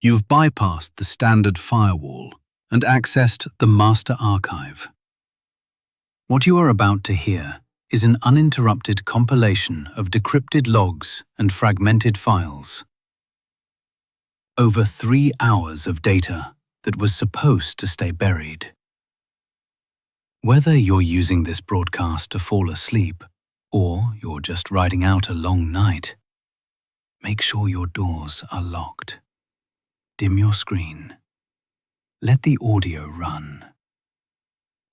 You've bypassed the standard firewall and accessed the master archive. What you are about to hear is an uninterrupted compilation of decrypted logs and fragmented files. Over 3 hours of data that was supposed to stay buried. Whether you're using this broadcast to fall asleep or you're just riding out a long night, make sure your doors are locked. Dim your screen. Let the audio run.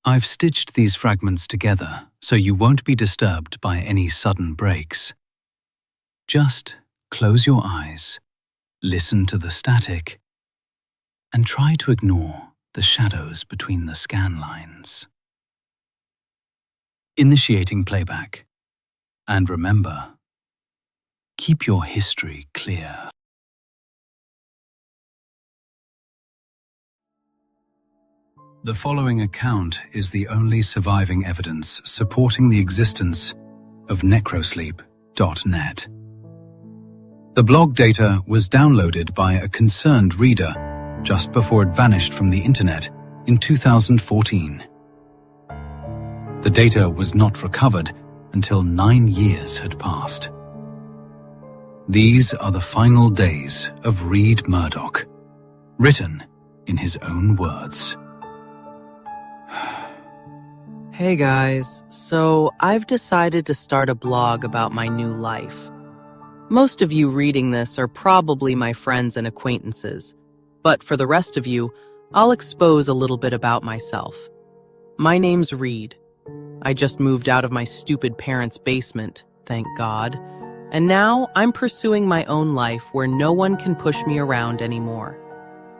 I've stitched these fragments together so you won't be disturbed by any sudden breaks. Just close your eyes, listen to the static, and try to ignore the shadows between the scan lines. Initiating playback. And remember, keep your history clear. The following account is the only surviving evidence supporting the existence of necrosleep.net. The blog data was downloaded by a concerned reader just before it vanished from the internet in 2014. The data was not recovered until 9 years had passed. These are the final days of Reed Murdoch, written in his own words. Hey guys, so I've decided to start a blog about my new life. Most of you reading this are probably my friends and acquaintances, but for the rest of you, I'll expose a little bit about myself. My name's Reed. I just moved out of my stupid parents' basement, thank God, and now I'm pursuing my own life where no one can push me around anymore.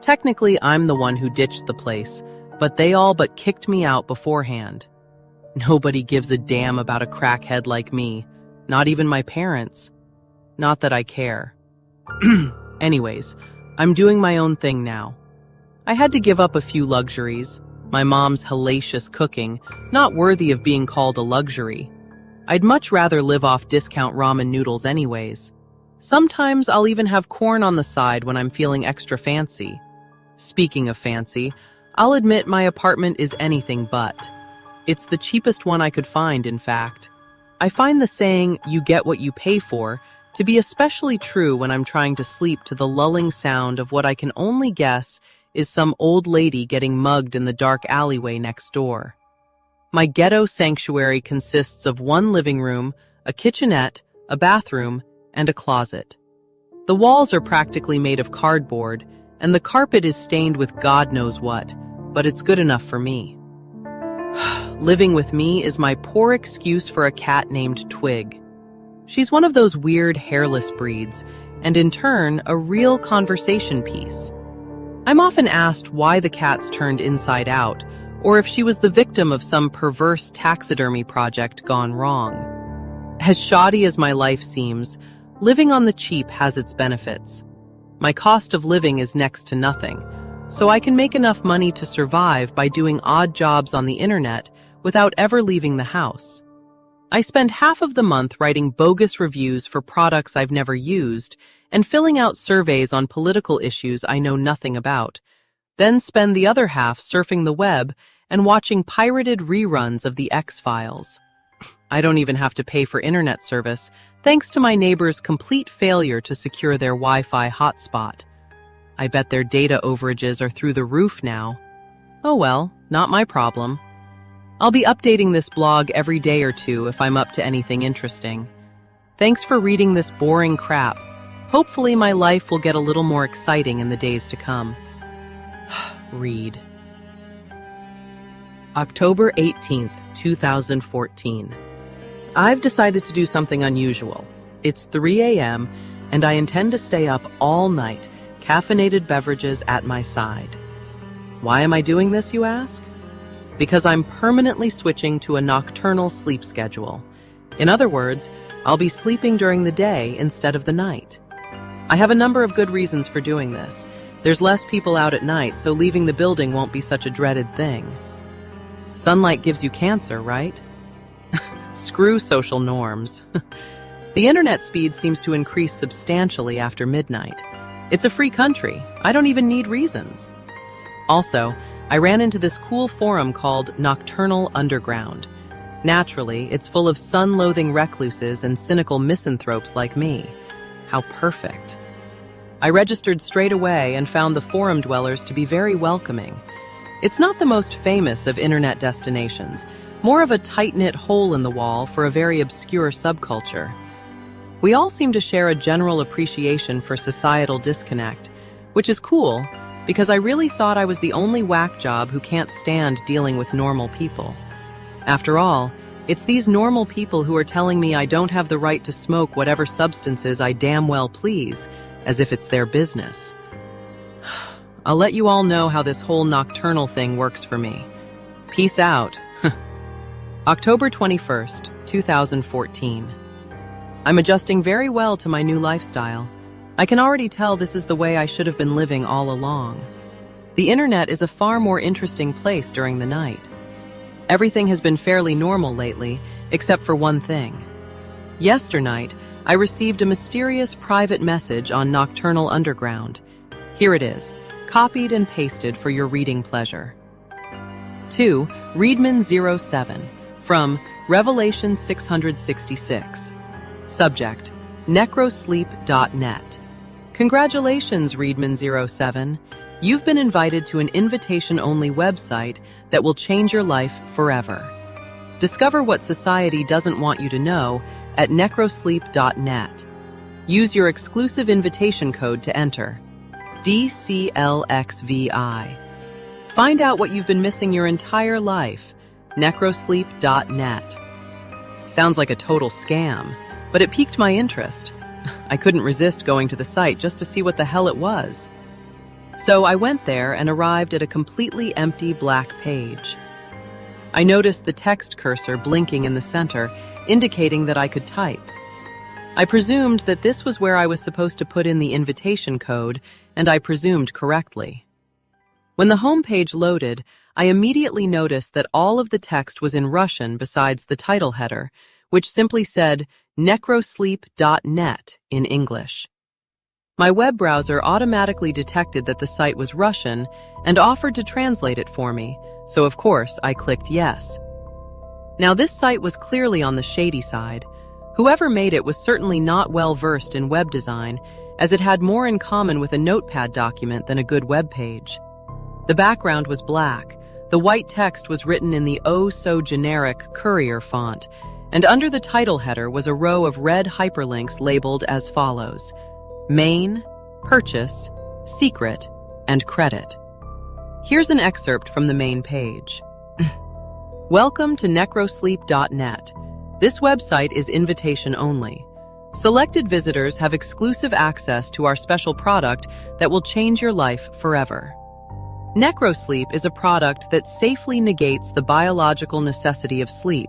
Technically, I'm the one who ditched the place, but they all but kicked me out beforehand. Nobody gives a damn about a crackhead like me, not even my parents. Not that I care. Anyways, I'm doing my own thing now. I had to give up a few luxuries. My mom's hellacious cooking, not worthy of being called a luxury. I'd much rather live off discount ramen noodles anyways. Sometimes I'll even have corn on the side when I'm feeling extra fancy. Speaking of fancy, I'll admit my apartment is anything but. It's the cheapest one I could find, in fact. I find the saying, "you get what you pay for," to be especially true when I'm trying to sleep to the lulling sound of what I can only guess is some old lady getting mugged in the dark alleyway next door. My ghetto sanctuary consists of one living room, a kitchenette, a bathroom, and a closet. The walls are practically made of cardboard, and the carpet is stained with God knows what, but it's good enough for me. Living with me is my poor excuse for a cat named Twig. She's one of those weird hairless breeds, and in turn, a real conversation piece. I'm often asked why the cat's turned inside out, or if she was the victim of some perverse taxidermy project gone wrong. As shoddy as my life seems, living on the cheap has its benefits. My cost of living is next to nothing, so I can make enough money to survive by doing odd jobs on the internet without ever leaving the house. I spend half of the month writing bogus reviews for products I've never used and filling out surveys on political issues I know nothing about, then spend the other half surfing the web and watching pirated reruns of The X-Files. I don't even have to pay for internet service, thanks to my neighbor's complete failure to secure their Wi-Fi hotspot. I bet their data overages are through the roof now. Oh well, not my problem. I'll be updating this blog every day or two if I'm up to anything interesting. Thanks for reading this boring crap. Hopefully my life will get a little more exciting in the days to come. Read. October 18th, 2014. I've decided to do something unusual. It's 3 a.m. and I intend to stay up all night, caffeinated beverages at my side. Why am I doing this, you ask? Because I'm permanently switching to a nocturnal sleep schedule. In other words, I'll be sleeping during the day instead of the night. I have a number of good reasons for doing this. There's less people out at night, so leaving the building won't be such a dreaded thing. Sunlight gives you cancer, right? Screw social norms. The internet speed seems to increase substantially after midnight. It's a free country. I don't even need reasons. Also, I ran into this cool forum called Nocturnal Underground. Naturally, it's full of sun-loathing recluses and cynical misanthropes like me. How perfect. I registered straight away and found the forum dwellers to be very welcoming. It's not the most famous of internet destinations, more of a tight-knit hole in the wall for a very obscure subculture. We all seem to share a general appreciation for societal disconnect, which is cool because I really thought I was the only whack job who can't stand dealing with normal people. After all, it's these normal people who are telling me I don't have the right to smoke whatever substances I damn well please, as if it's their business. I'll let you all know how this whole nocturnal thing works for me. Peace out. October 21st, 2014. I'm adjusting very well to my new lifestyle. I can already tell this is the way I should have been living all along. The internet is a far more interesting place during the night. Everything has been fairly normal lately, except for one thing. Yesternight, I received a mysterious private message on Nocturnal Underground. Here it is, copied and pasted for your reading pleasure. To Readman07 from Revelation 666. Subject, necrosleep.net. Congratulations, Readman07. You've been invited to an invitation-only website that will change your life forever. Discover what society doesn't want you to know at necrosleep.net. Use your exclusive invitation code to enter, DCLXVI. Find out what you've been missing your entire life, necrosleep.net. Sounds like a total scam, but it piqued my interest. I couldn't resist going to the site just to see what the hell it was. So I went there and arrived at a completely empty black page. I noticed the text cursor blinking in the center, indicating that I could type. I presumed that this was where I was supposed to put in the invitation code, and I presumed correctly. When the home page loaded, I immediately noticed that all of the text was in Russian besides the title header, which simply said necrosleep.net in English. My web browser automatically detected that the site was Russian and offered to translate it for me, so of course I clicked yes. Now this site was clearly on the shady side. Whoever made it was certainly not well versed in web design, as it had more in common with a notepad document than a good web page. The background was black, the white text was written in the oh-so-generic Courier font, and under the title header was a row of red hyperlinks labeled as follows: Main, Purchase, Secret, and Credit. Here's an excerpt from the main page. Welcome to necrosleep.net. This website is invitation only. Selected visitors have exclusive access to our special product that will change your life forever. Necrosleep is a product that safely negates the biological necessity of sleep,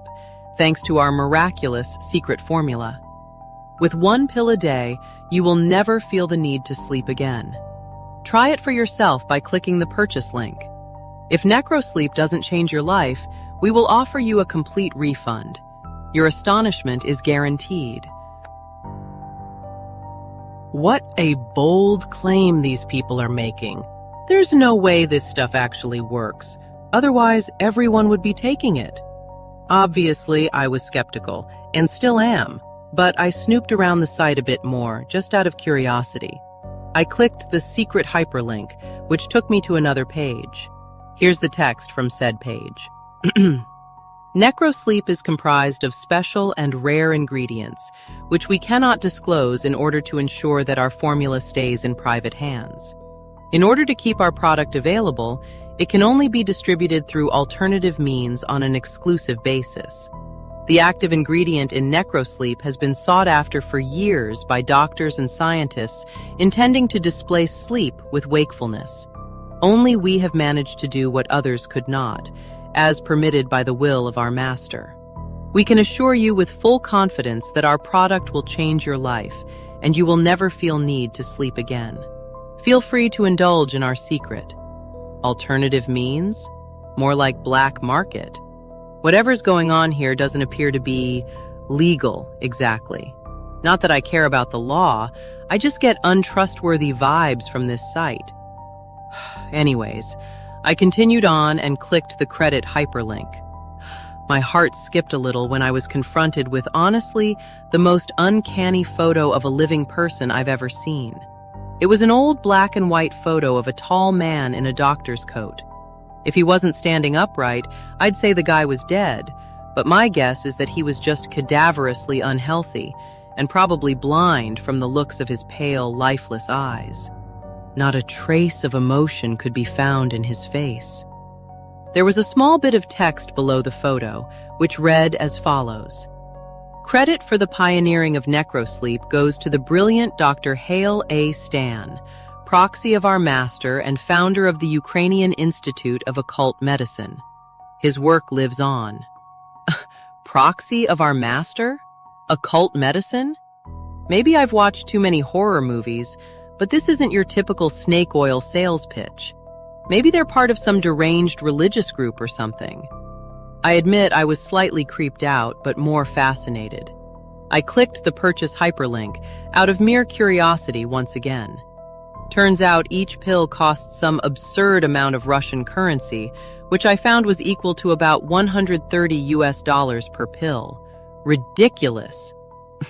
thanks to our miraculous secret formula. With one pill a day, you will never feel the need to sleep again. Try it for yourself by clicking the purchase link. If Necrosleep doesn't change your life, we will offer you a complete refund. Your astonishment is guaranteed. What a bold claim these people are making. There's no way this stuff actually works. Otherwise, everyone would be taking it. Obviously, I was skeptical, and still am, but I snooped around the site a bit more, just out of curiosity. I clicked the secret hyperlink, which took me to another page. Here's the text from said page. Necrosleep is comprised of special and rare ingredients, which we cannot disclose in order to ensure that our formula stays in private hands. In order to keep our product available, it can only be distributed through alternative means on an exclusive basis. The active ingredient in Necrosleep has been sought after for years by doctors and scientists intending to displace sleep with wakefulness. Only we have managed to do what others could not, as permitted by the will of our master. We can assure you with full confidence that our product will change your life, and you will never feel need to sleep again. Feel free to indulge in our secret. Alternative means? More like black market. Whatever's going on here doesn't appear to be legal exactly. Not that I care about the law, I just get untrustworthy vibes from this site. Anyways, I continued on and clicked the credit hyperlink. My heart skipped a little when I was confronted with, honestly, the most uncanny photo of a living person I've ever seen. It was an old black and white photo of a tall man in a doctor's coat. If he wasn't standing upright, I'd say the guy was dead, but my guess is that he was just cadaverously unhealthy and probably blind from the looks of his pale, lifeless eyes. Not a trace of emotion could be found in his face. There was a small bit of text below the photo, which read as follows. Credit for the pioneering of necrosleep goes to the brilliant Dr. Hale A. Stan, proxy of our master and founder of the Ukrainian Institute of Occult Medicine. His work lives on. Proxy of our master? Occult medicine? Maybe I've watched too many horror movies, but this isn't your typical snake oil sales pitch. Maybe they're part of some deranged religious group or something. I admit I was slightly creeped out, but more fascinated. I clicked the purchase hyperlink out of mere curiosity once again. Turns out each pill costs some absurd amount of Russian currency, which I found was equal to about $130 per pill. Ridiculous.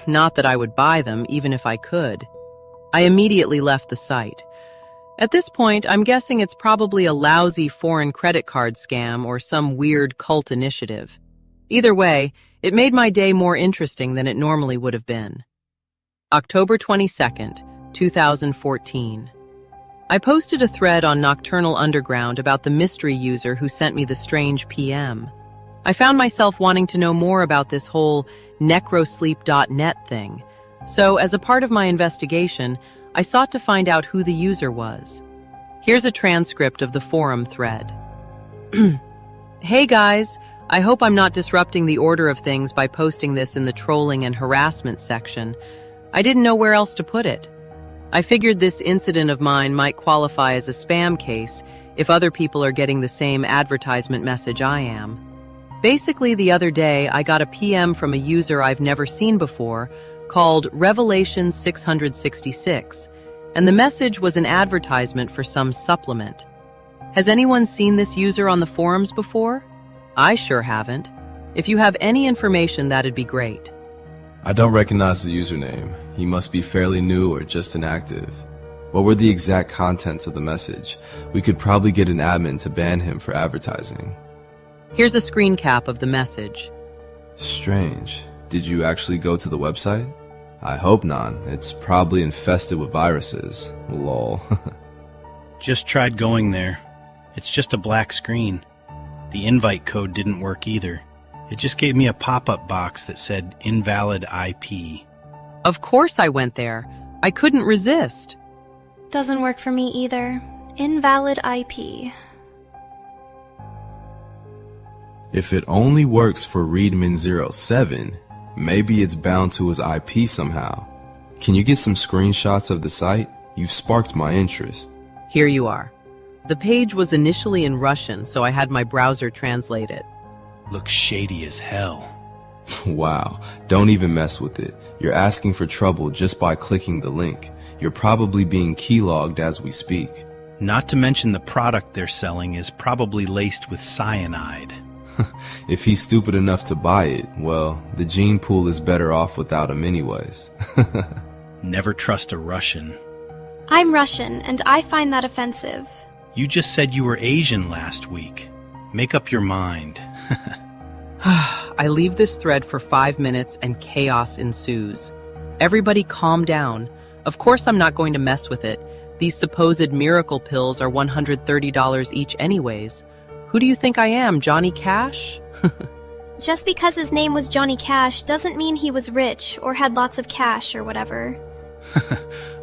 Not that I would buy them, even if I could. I immediately left the site. At this point, I'm guessing it's probably a lousy foreign credit card scam or some weird cult initiative. Either way, it made my day more interesting than it normally would have been. October 22nd, 2014. I posted a thread on Nocturnal Underground about the mystery user who sent me the strange PM. I found myself wanting to know more about this whole necrosleep.net thing. So, as a part of my investigation, I sought to find out who the user was. Here's a transcript of the forum thread. Hey guys, I hope I'm not disrupting the order of things by posting this in the trolling and harassment section. I didn't know where else to put it. I figured this incident of mine might qualify as a spam case if other people are getting the same advertisement message I am. Basically, the other day, I got a PM from a user I've never seen before called Revelation 666, and the message was an advertisement for some supplement. Has anyone seen this user on the forums before? I sure haven't. If you have any information, that'd be great. I don't recognize the username. He must be fairly new or just inactive. What were the exact contents of the message? We could probably get an admin to ban him for advertising. Here's a screen cap of the message. Strange. Did you actually go to the website? I hope not. It's probably infested with viruses. Lol. Just tried going there. It's just a black screen. The invite code didn't work either. It just gave me a pop-up box that said invalid IP. Of course I went there. I couldn't resist. Doesn't work for me either. Invalid IP. If it only works for Readman07, maybe it's bound to his IP somehow. Can you get some screenshots of the site? You've sparked my interest. Here you are. The page was initially in Russian, so I had my browser translate it. Looks shady as hell. Wow, don't even mess with it. You're asking for trouble just by clicking the link. You're probably being keylogged as we speak. Not to mention the product they're selling is probably laced with cyanide. If he's stupid enough to buy it, well, the gene pool is better off without him anyways. Never trust a Russian. I'm Russian, and I find that offensive. You just said you were Asian last week. Make up your mind. I leave this thread for 5 minutes and chaos ensues. Everybody calm down. Of course I'm not going to mess with it. These supposed miracle pills are $130 each anyways. Who do you think I am, Johnny Cash? Just because his name was Johnny Cash doesn't mean he was rich or had lots of cash or whatever.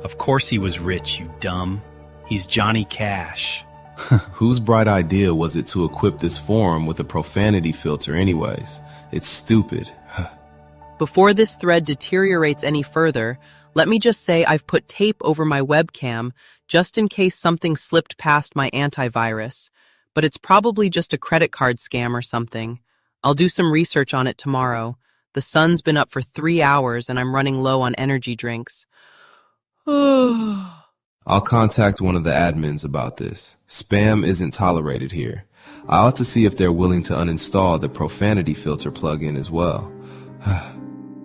Of course he was rich, you dumb. He's Johnny Cash. Whose bright idea was it to equip this forum with a profanity filter anyways? It's stupid. Before this thread deteriorates any further, let me just say I've put tape over my webcam just in case something slipped past my antivirus, but it's probably just a credit card scam or something. I'll do some research on it tomorrow. The sun's been up for 3 hours and I'm running low on energy drinks. I'll contact one of the admins about this. Spam isn't tolerated here. I ought to see if they're willing to uninstall the profanity filter plugin as well.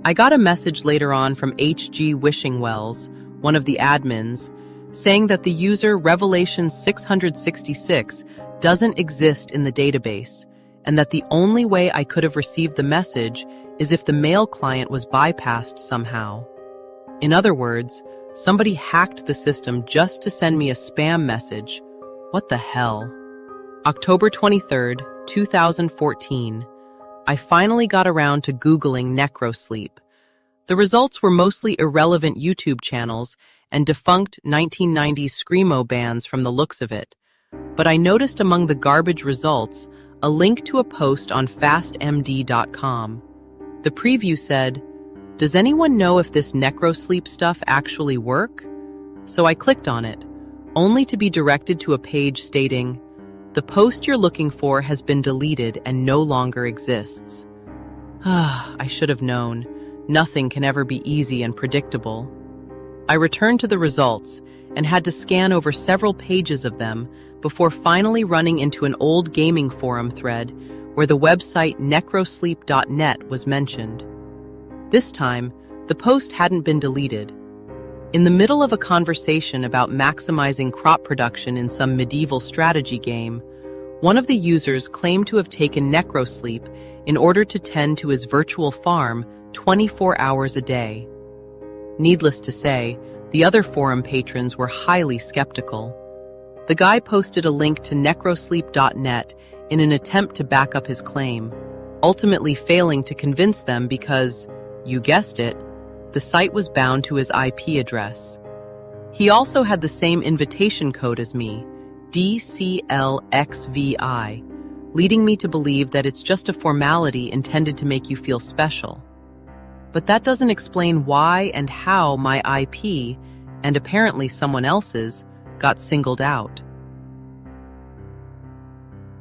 I got a message later on from HG Wishingwells, one of the admins, saying that the user Revelation 666 doesn't exist in the database, and that the only way I could have received the message is if the mail client was bypassed somehow. In other words, somebody hacked the system just to send me a spam message. What the hell? October 23rd, 2014. I finally got around to Googling necrosleep. The results were mostly irrelevant YouTube channels and defunct 1990s Screamo bands from the looks of it. But I noticed among the garbage results a link to a post on fastmd.com. The preview said, "Does anyone know if this necrosleep stuff actually work?" So I clicked on it, only to be directed to a page stating, "The post you're looking for has been deleted and no longer exists." I should have known. Nothing can ever be easy and predictable. I returned to the results and had to scan over several pages of them before finally running into an old gaming forum thread where the website necrosleep.net was mentioned. This time, the post hadn't been deleted. In the middle of a conversation about maximizing crop production in some medieval strategy game, one of the users claimed to have taken necrosleep in order to tend to his virtual farm 24 hours a day. Needless to say, the other forum patrons were highly skeptical. The guy posted a link to necrosleep.net in an attempt to back up his claim, ultimately failing to convince them because, you guessed it, the site was bound to his IP address. He also had the same invitation code as me, DCLXVI, leading me to believe that it's just a formality intended to make you feel special. But that doesn't explain why and how my IP, and apparently someone else's, got singled out.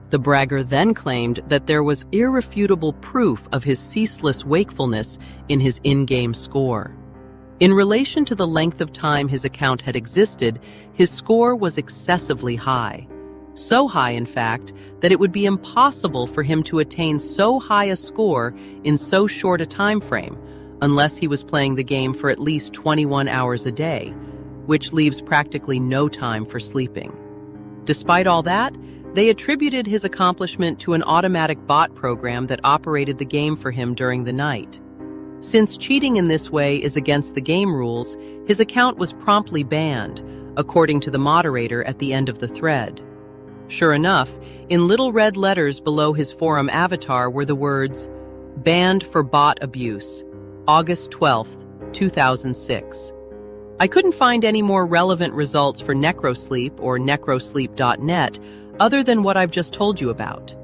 The bragger then claimed that there was irrefutable proof of his ceaseless wakefulness in his in-game score. In relation to the length of time his account had existed, his score was excessively high. So high, in fact, that it would be impossible for him to attain so high a score in so short a time frame, unless he was playing the game for at least 21 hours a day, which leaves practically no time for sleeping. Despite all that, they attributed his accomplishment to an automatic bot program that operated the game for him during the night. Since cheating in this way is against the game rules, his account was promptly banned, according to the moderator at the end of the thread. Sure enough, in little red letters below his forum avatar were the words, "Banned for bot abuse, August 12th, 2006. I couldn't find any more relevant results for necrosleep or necrosleep.net other than what I've just told you about.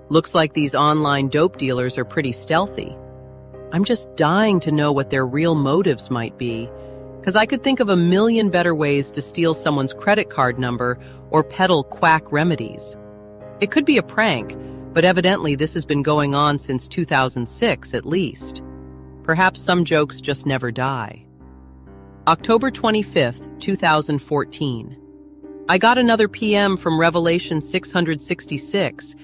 Looks like these online dope dealers are pretty stealthy. I'm just dying to know what their real motives might be, because I could think of a million better ways to steal someone's credit card number or peddle quack remedies. It could be a prank, but evidently this has been going on since 2006 at least. Perhaps some jokes just never die. October 25th, 2014. I got another PM from Revelation 666.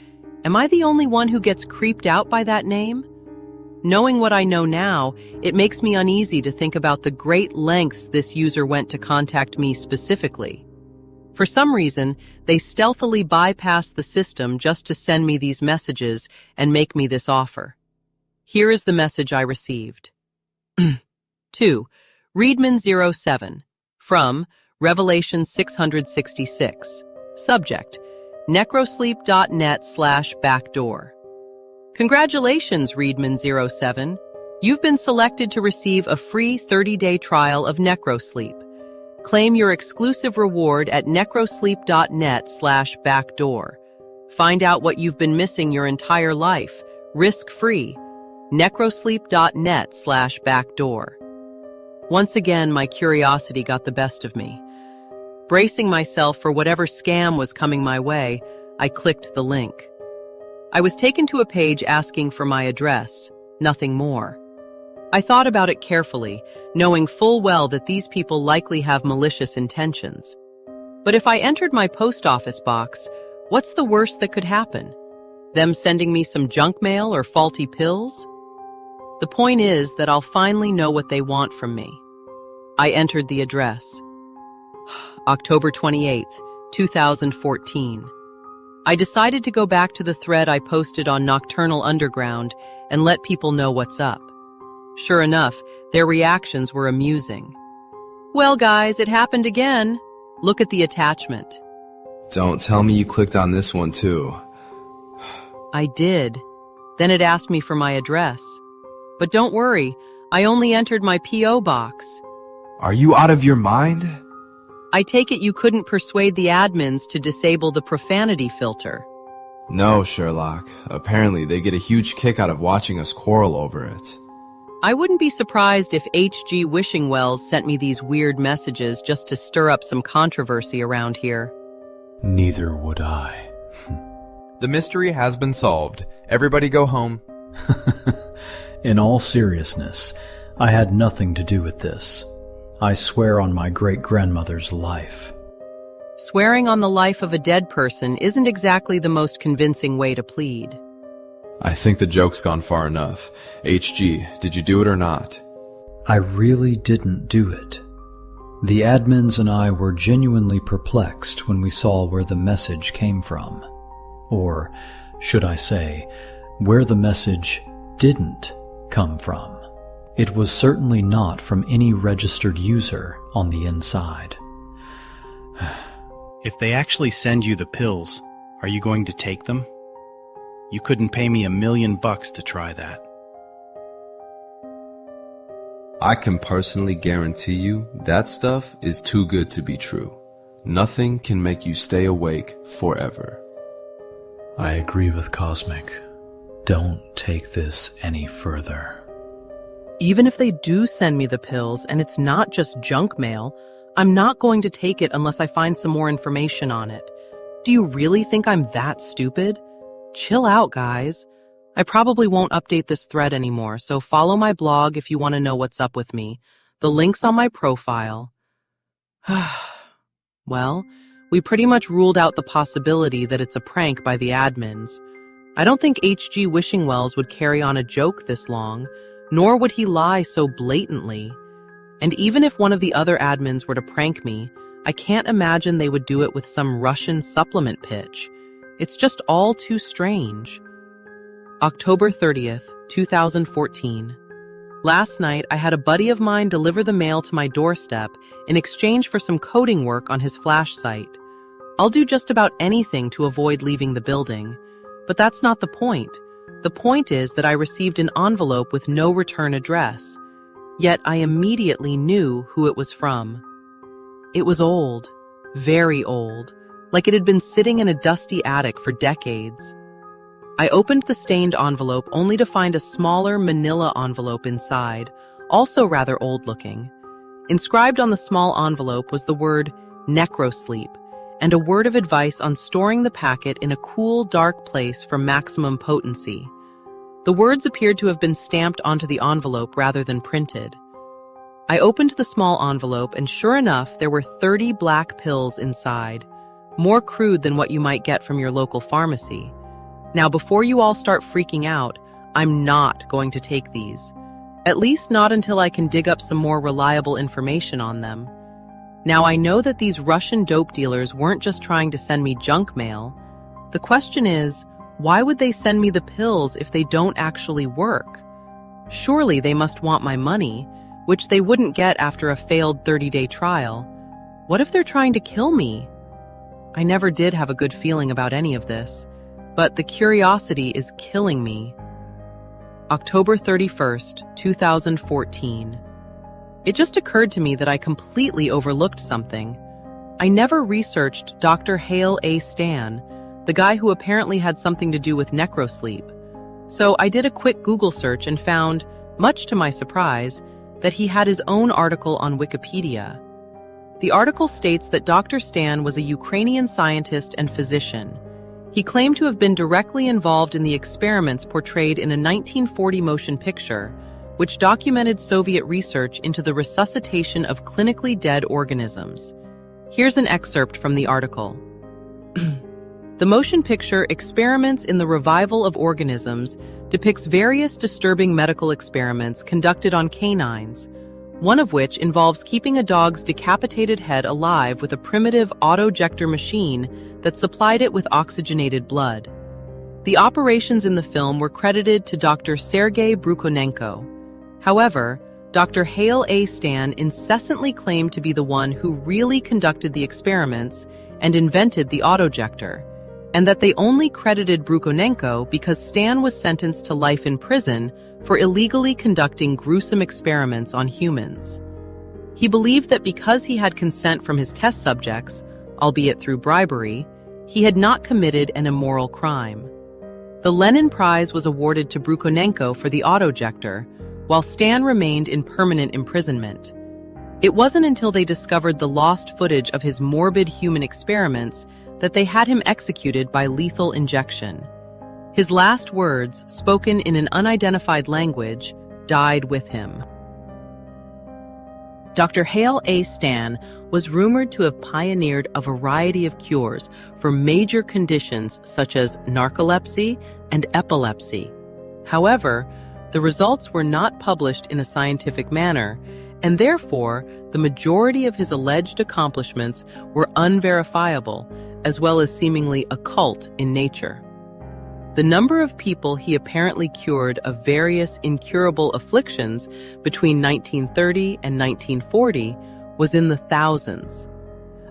Am I the only one who gets creeped out by that name? Knowing what I know now, it makes me uneasy to think about the great lengths this user went to contact me specifically. For some reason, they stealthily bypassed the system just to send me these messages and make me this offer. Here is the message I received. 2. Readman07. From Revelation 666. Subject: necrosleep.net/backdoor. Congratulations, Readman07. You've been selected to receive a free 30-day trial of necrosleep. Claim your exclusive reward at necrosleep.net/backdoor. Find out what you've been missing your entire life, risk-free. necrosleep.net/backdoor. Once again, my curiosity got the best of me. Bracing myself for whatever scam was coming my way, I clicked the link. I was taken to a page asking for my address, nothing more. I thought about it carefully, knowing full well that these people likely have malicious intentions. But if I entered my post office box, what's the worst that could happen? Them sending me some junk mail or faulty pills? The point is that I'll finally know what they want from me. I entered the address. October 28th, 2014. I decided to go back to the thread I posted on Nocturnal Underground and let people know what's up. Sure enough, their reactions were amusing. Well, guys, it happened again. Look at the attachment. Don't tell me you clicked on this one too. I did. Then it asked me for my address. But don't worry, I only entered my P.O. box. Are you out of your mind? I take it you couldn't persuade the admins to disable the profanity filter. No, Sherlock. Apparently they get a huge kick out of watching us quarrel over it. I wouldn't be surprised if H.G. Wishingwells sent me these weird messages just to stir up some controversy around here. Neither would I. The mystery has been solved. Everybody go home. In all seriousness, I had nothing to do with this. I swear on my great-grandmother's life. Swearing on the life of a dead person isn't exactly the most convincing way to plead. I think the joke's gone far enough. HG, did you do it or not? I really didn't do it. The admins and I were genuinely perplexed when we saw where the message came from. Or, should I say, where the message didn't come from. It was certainly not from any registered user on the inside. If they actually send you the pills, are you going to take them? You couldn't pay me $1 million to try that. I can personally guarantee you that stuff is too good to be true. Nothing can make you stay awake forever. I agree with Cosmic. Don't take this any further. Even if they do send me the pills and it's not just junk mail, I'm not going to take it unless I find some more information on it. Do you really think I'm that stupid? Chill out, guys. I probably won't update this thread anymore, so follow my blog if you want to know what's up with me. The link's on my profile. Well, we pretty much ruled out the possibility that it's a prank by the admins. I don't think H.G. Wishingwells would carry on a joke this long, nor would he lie so blatantly. And even if one of the other admins were to prank me, I can't imagine they would do it with some Russian supplement pitch. It's just all too strange. October 30th, 2014. Last night, I had a buddy of mine deliver the mail to my doorstep in exchange for some coding work on his Flash site. I'll do just about anything to avoid leaving the building, but that's not the point. The point is that I received an envelope with no return address, yet I immediately knew who it was from. It was old, very old, like it had been sitting in a dusty attic for decades. I opened the stained envelope only to find a smaller manila envelope inside, also rather old-looking. Inscribed on the small envelope was the word necrosleep and a word of advice on storing the packet in a cool, dark place for maximum potency. The words appeared to have been stamped onto the envelope rather than printed. I opened the small envelope, and sure enough, there were 30 black pills inside, more crude than what you might get from your local pharmacy. Now, before you all start freaking out, I'm not going to take these. At least not until I can dig up some more reliable information on them. Now, I know that these Russian dope dealers weren't just trying to send me junk mail. The question is, why would they send me the pills if they don't actually work? Surely they must want my money, which they wouldn't get after a failed 30-day trial. What if they're trying to kill me? I never did have a good feeling about any of this, but the curiosity is killing me. October 31st, 2014. It just occurred to me that I completely overlooked something. I never researched Dr. Hale A. Stan, the guy who apparently had something to do with necrosleep. So I did a quick Google search and found, much to my surprise, that he had his own article on Wikipedia. The article states that Dr. Stan was a Ukrainian scientist and physician. He claimed to have been directly involved in the experiments portrayed in a 1940 motion picture, which documented Soviet research into the resuscitation of clinically dead organisms. Here's an excerpt from the article. The motion picture Experiments in the Revival of Organisms depicts various disturbing medical experiments conducted on canines, one of which involves keeping a dog's decapitated head alive with a primitive autojector machine that supplied it with oxygenated blood. The operations in the film were credited to Dr. Sergei Brukhonenko. However, Dr. Hale A. Stan incessantly claimed to be the one who really conducted the experiments and invented the autojector, and that they only credited Brukhonenko because Stan was sentenced to life in prison for illegally conducting gruesome experiments on humans. He believed that because he had consent from his test subjects, albeit through bribery, he had not committed an immoral crime. The Lenin Prize was awarded to Brukhonenko for the autojector, while Stan remained in permanent imprisonment. It wasn't until they discovered the lost footage of his morbid human experiments that they had him executed by lethal injection. His last words, spoken in an unidentified language, died with him. Dr. Hale A. Stan was rumored to have pioneered a variety of cures for major conditions such as narcolepsy and epilepsy. However, the results were not published in a scientific manner, and therefore the majority of his alleged accomplishments were unverifiable, as well as seemingly occult in nature. The number of people he apparently cured of various incurable afflictions between 1930 and 1940 was in the thousands.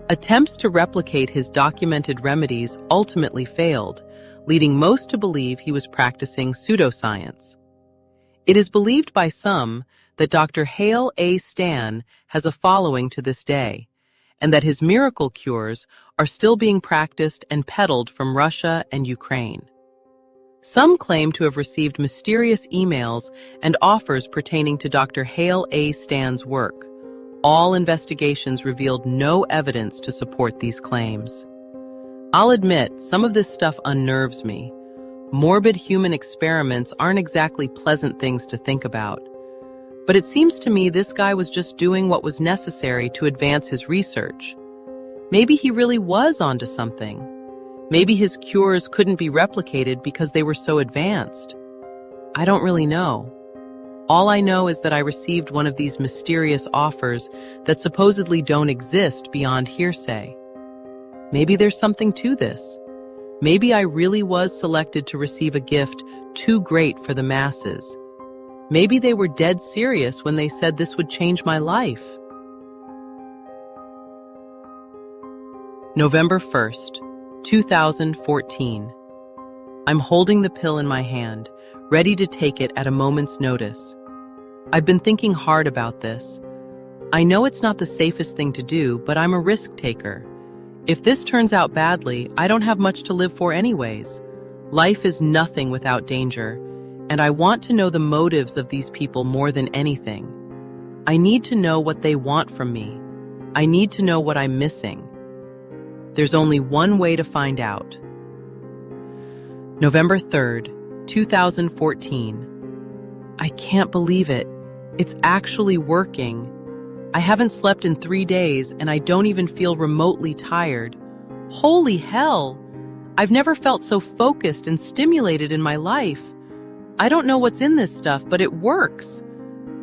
Attempts to replicate his documented remedies ultimately failed, leading most to believe he was practicing pseudoscience. It is believed by some that Dr. Hale A. Stan has a following to this day, and that his miracle cures are still being practiced and peddled from Russia and Ukraine. Some claim to have received mysterious emails and offers pertaining to Dr. Hale A. Stan's work. All investigations revealed no evidence to support these claims. I'll admit, some of this stuff unnerves me. Morbid human experiments aren't exactly pleasant things to think about. But it seems to me this guy was just doing what was necessary to advance his research. Maybe he really was onto something. Maybe his cures couldn't be replicated because they were so advanced. I don't really know. All I know is that I received one of these mysterious offers that supposedly don't exist beyond hearsay. Maybe there's something to this. Maybe I really was selected to receive a gift too great for the masses. Maybe they were dead serious when they said this would change my life. November 1st, 2014. I'm holding the pill in my hand, ready to take it at a moment's notice. I've been thinking hard about this. I know it's not the safest thing to do, but I'm a risk taker. If this turns out badly, I don't have much to live for anyways. Life is nothing without danger, and I want to know the motives of these people more than anything. I need to know what they want from me. I need to know what I'm missing. There's only one way to find out. November 3rd, 2014. I can't believe it. It's actually working. I haven't slept in 3 days, and I don't even feel remotely tired. Holy hell! I've never felt so focused and stimulated in my life. I don't know what's in this stuff, but it works.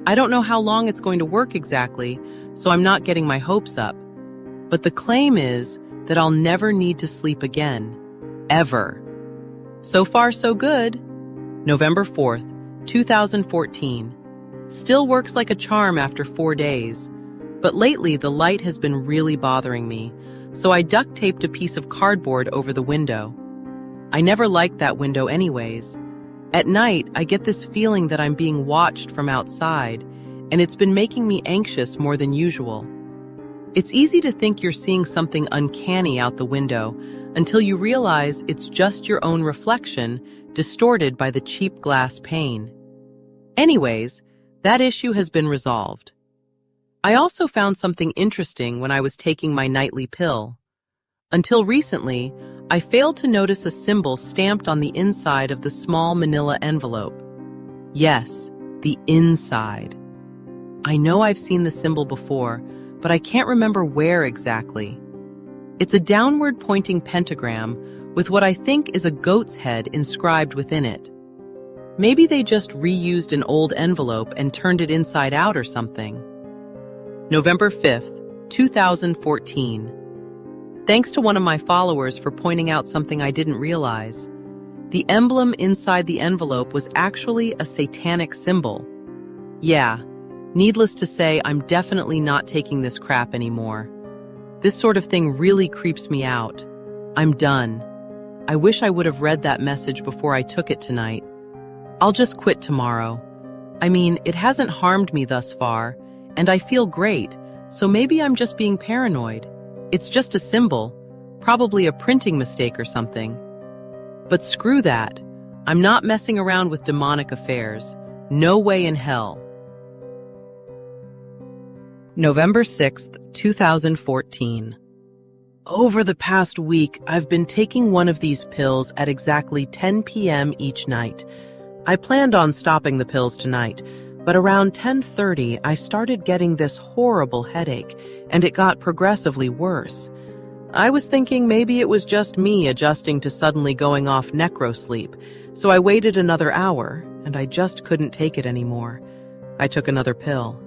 I don't know how long it's going to work exactly, so I'm not getting my hopes up. But the claim is that I'll never need to sleep again. Ever. So far, so good. November 4th, 2014. Still works like a charm after 4 days. But lately, the light has been really bothering me, so I duct taped a piece of cardboard over the window. I never liked that window anyways. At night, I get this feeling that I'm being watched from outside, and it's been making me anxious more than usual. It's easy to think you're seeing something uncanny out the window until you realize it's just your own reflection distorted by the cheap glass pane. Anyways, that issue has been resolved. I also found something interesting when I was taking my nightly pill. Until recently, I failed to notice a symbol stamped on the inside of the small manila envelope. Yes, The inside. I know I've seen the symbol before, but I can't remember where exactly. It's a downward pointing pentagram with what I think is a goat's head inscribed within it. Maybe they just reused an old envelope and turned it inside out or something. November 5th, 2014. Thanks to one of my followers for pointing out something I didn't realize. The emblem inside the envelope was actually a satanic symbol. Yeah, needless to say, I'm definitely not taking this crap anymore. This sort of thing really creeps me out. I'm done. I wish I would have read that message before I took it tonight. I'll just quit tomorrow. I mean, it hasn't harmed me thus far, and I feel great, so maybe I'm just being paranoid. It's just a symbol, probably a printing mistake or something. But screw that. I'm not messing around with demonic affairs. No way in hell. November 6th, 2014. Over the past week, I've been taking one of these pills at exactly 10 p.m. each night. I planned on stopping the pills tonight, but around 10:30, I started getting this horrible headache, and it got progressively worse. I was thinking maybe it was just me adjusting to suddenly going off necro sleep, so I waited another hour, and I just couldn't take it anymore. I took another pill.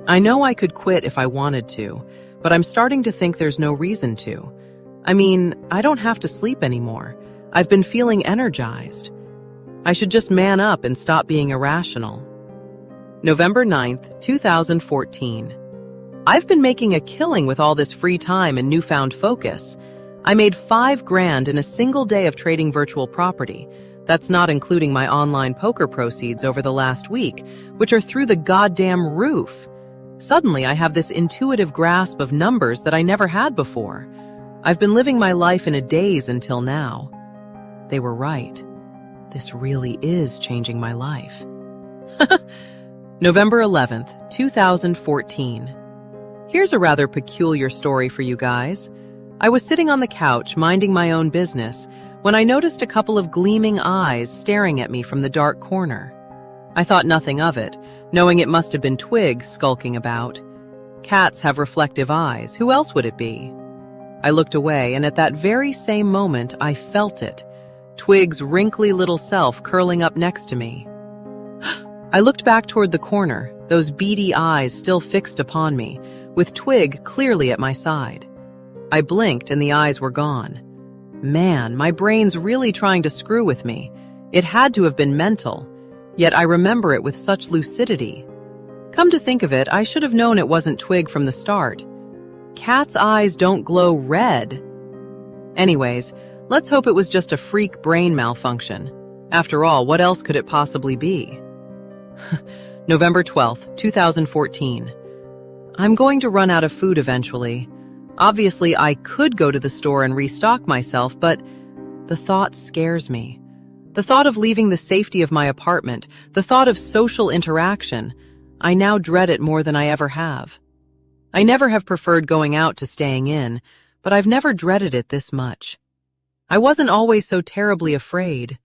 I know I could quit if I wanted to, but I'm starting to think there's no reason to. I mean, I don't have to sleep anymore. I've been feeling energized. I should just man up and stop being irrational. November 9th, 2014. I've been making a killing with all this free time and newfound focus. I made $5 grand in a single day of trading virtual property. That's not including my online poker proceeds over the last week, which are through the goddamn roof. Suddenly, I have this intuitive grasp of numbers that I never had before. I've been living my life in a daze until now. They were right. This really is changing my life. November 11th, 2014. Here's a rather peculiar story for you guys. I was sitting on the couch minding my own business when I noticed a couple of gleaming eyes staring at me from the dark corner. I thought nothing of it, knowing it must have been Twig skulking about. Cats have reflective eyes. Who else would it be? I looked away, and at that very same moment, I felt it. Twig's wrinkly little self curling up next to me. I looked back toward the corner, those beady eyes still fixed upon me, with Twig clearly at my side. I blinked and the eyes were gone. Man, my brain's really trying to screw with me. It had to have been mental, yet I remember it with such lucidity. Come to think of it, I should have known it wasn't Twig from the start. Cats' eyes don't glow red. Anyways, let's hope it was just a freak brain malfunction. After all, what else could it possibly be? November 12th, 2014. I'm going to run out of food eventually. Obviously, I could go to the store and restock myself, but the thought scares me. The thought of leaving the safety of my apartment, the thought of social interaction, I now dread it more than I ever have. I never have preferred going out to staying in, but I've never dreaded it this much. I wasn't always so terribly afraid.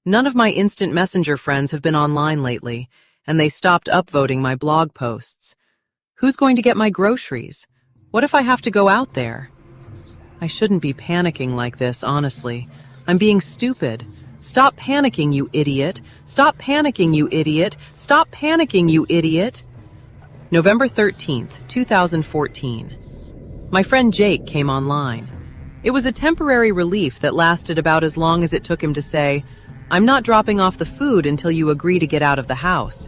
None of my instant messenger friends have been online lately, and they stopped upvoting my blog posts. Who's going to get my groceries? What if I have to go out there? I shouldn't be panicking like this, honestly. I'm being stupid. Stop panicking, you idiot. Stop panicking, you idiot. Stop panicking, you idiot. November 13th, 2014. My friend Jake came online. It was a temporary relief that lasted about as long as it took him to say, "I'm not dropping off the food until you agree to get out of the house."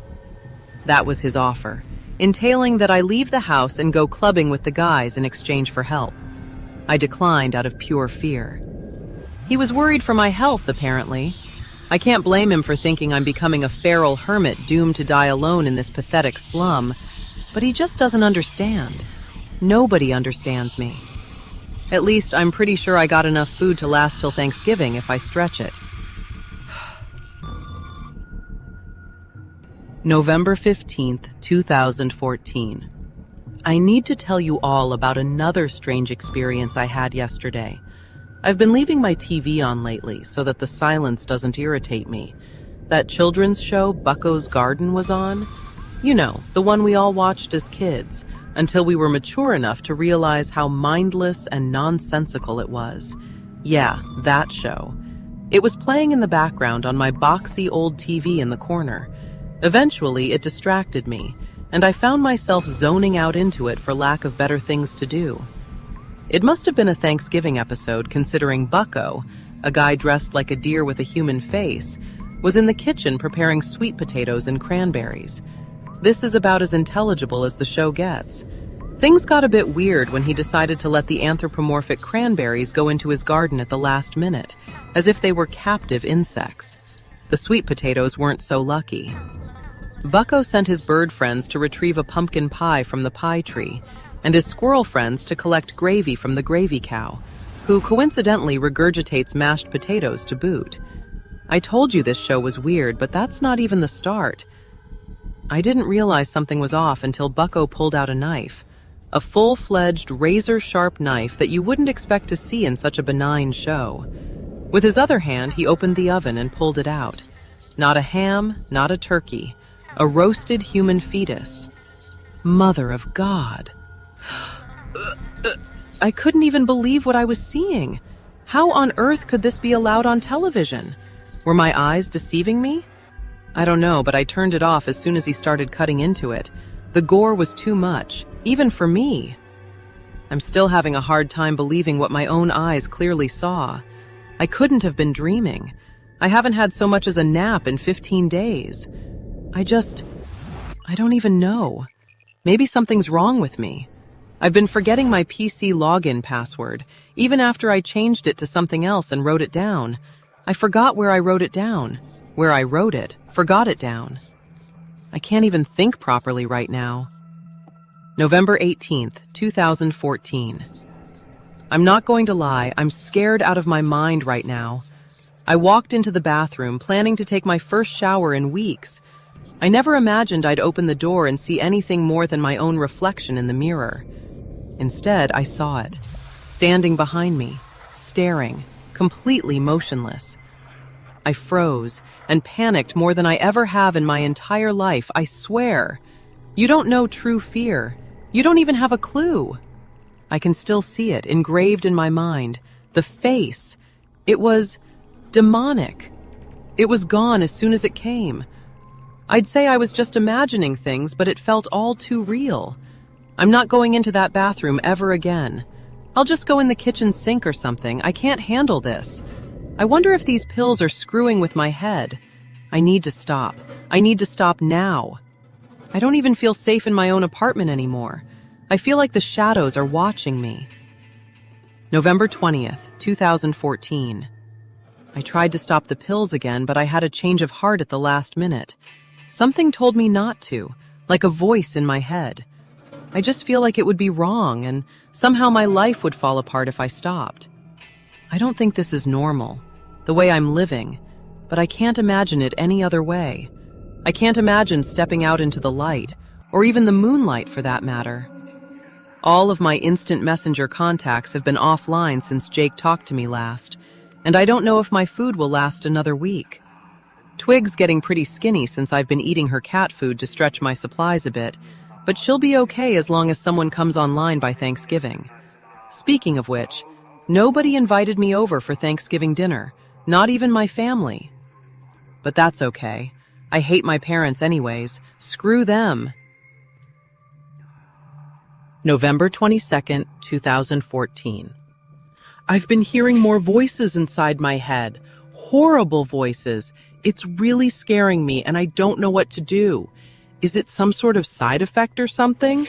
That was his offer, entailing that I leave the house and go clubbing with the guys in exchange for help. I declined out of pure fear. He was worried for my health, apparently. I can't blame him for thinking I'm becoming a feral hermit doomed to die alone in this pathetic slum, but he just doesn't understand. Nobody understands me. At least I'm pretty sure I got enough food to last till Thanksgiving if I stretch it. November 15th, 2014. I need to tell you all about another strange experience I had yesterday. I've been leaving my TV on lately so that the silence doesn't irritate me. that children's show Bucko's Garden was on? You know, the one we all watched as kids, until we were mature enough to realize how mindless and nonsensical it was. Yeah, that show. It was playing in the background on my boxy old TV in the corner. Eventually, it distracted me, and I found myself zoning out into it for lack of better things to do. It must have been a Thanksgiving episode, considering Bucko, a guy dressed like a deer with a human face, was in the kitchen preparing sweet potatoes and cranberries. This is about as intelligible as the show gets. Things got a bit weird when he decided to let the anthropomorphic cranberries go into his garden at the last minute, as if they were captive insects. The sweet potatoes weren't so lucky. Bucko sent his bird friends to retrieve a pumpkin pie from the pie tree, and his squirrel friends to collect gravy from the gravy cow, who coincidentally regurgitates mashed potatoes to boot. I told you this show was weird, but that's not even the start. I didn't realize something was off until Bucko pulled out a knife, a full-fledged razor-sharp knife that you wouldn't expect to see in such a benign show. With his other hand, he opened the oven and pulled it out. Not a ham, not a turkey, a roasted human fetus. Mother of God. I couldn't even believe what I was seeing. How on earth could this be allowed on television? Were my eyes deceiving me? I don't know, but I turned it off as soon as he started cutting into it. The gore was too much, even for me. I'm still having a hard time believing what my own eyes clearly saw. I couldn't have been dreaming. I haven't had so much as a nap in 15 days. I don't even know. Maybe something's wrong with me. I've been forgetting my PC login password, even after I changed it to something else and wrote it down. I forgot where I wrote it down. Where I wrote it, forgot it down. I can't even think properly right now. November 18th, 2014. I'm not going to lie, I'm scared out of my mind right now. I walked into the bathroom, planning to take my first shower in weeks. I never imagined I'd open the door and see anything more than my own reflection in the mirror. Instead, I saw it, standing behind me, staring, completely motionless. I froze and panicked more than I ever have in my entire life, I swear. You don't know true fear. You don't even have a clue. I can still see it, engraved in my mind. The face. It was demonic. It was gone as soon as it came. I'd say I was just imagining things, but it felt all too real. I'm not going into that bathroom ever again. I'll just go in the kitchen sink or something. I can't handle this. I wonder if these pills are screwing with my head. I need to stop. I need to stop now. I don't even feel safe in my own apartment anymore. I feel like the shadows are watching me. November 20th, 2014. I tried to stop the pills again, but I had a change of heart at the last minute. Something told me not to, like a voice in my head. I just feel like it would be wrong, and somehow my life would fall apart if I stopped. I don't think this is normal, the way I'm living, but I can't imagine it any other way. I can't imagine stepping out into the light, or even the moonlight for that matter. All of my instant messenger contacts have been offline since Jake talked to me last, and I don't know if my food will last another week. Twig's getting pretty skinny since I've been eating her cat food to stretch my supplies a bit, but she'll be okay as long as someone comes online by Thanksgiving. Speaking of which, nobody invited me over for Thanksgiving dinner, not even my family. But that's okay. I hate my parents anyways. Screw them. November 22nd, 2014. I've been hearing more voices inside my head. Horrible voices. It's really scaring me and I don't know what to do. Is it some sort of side effect or something?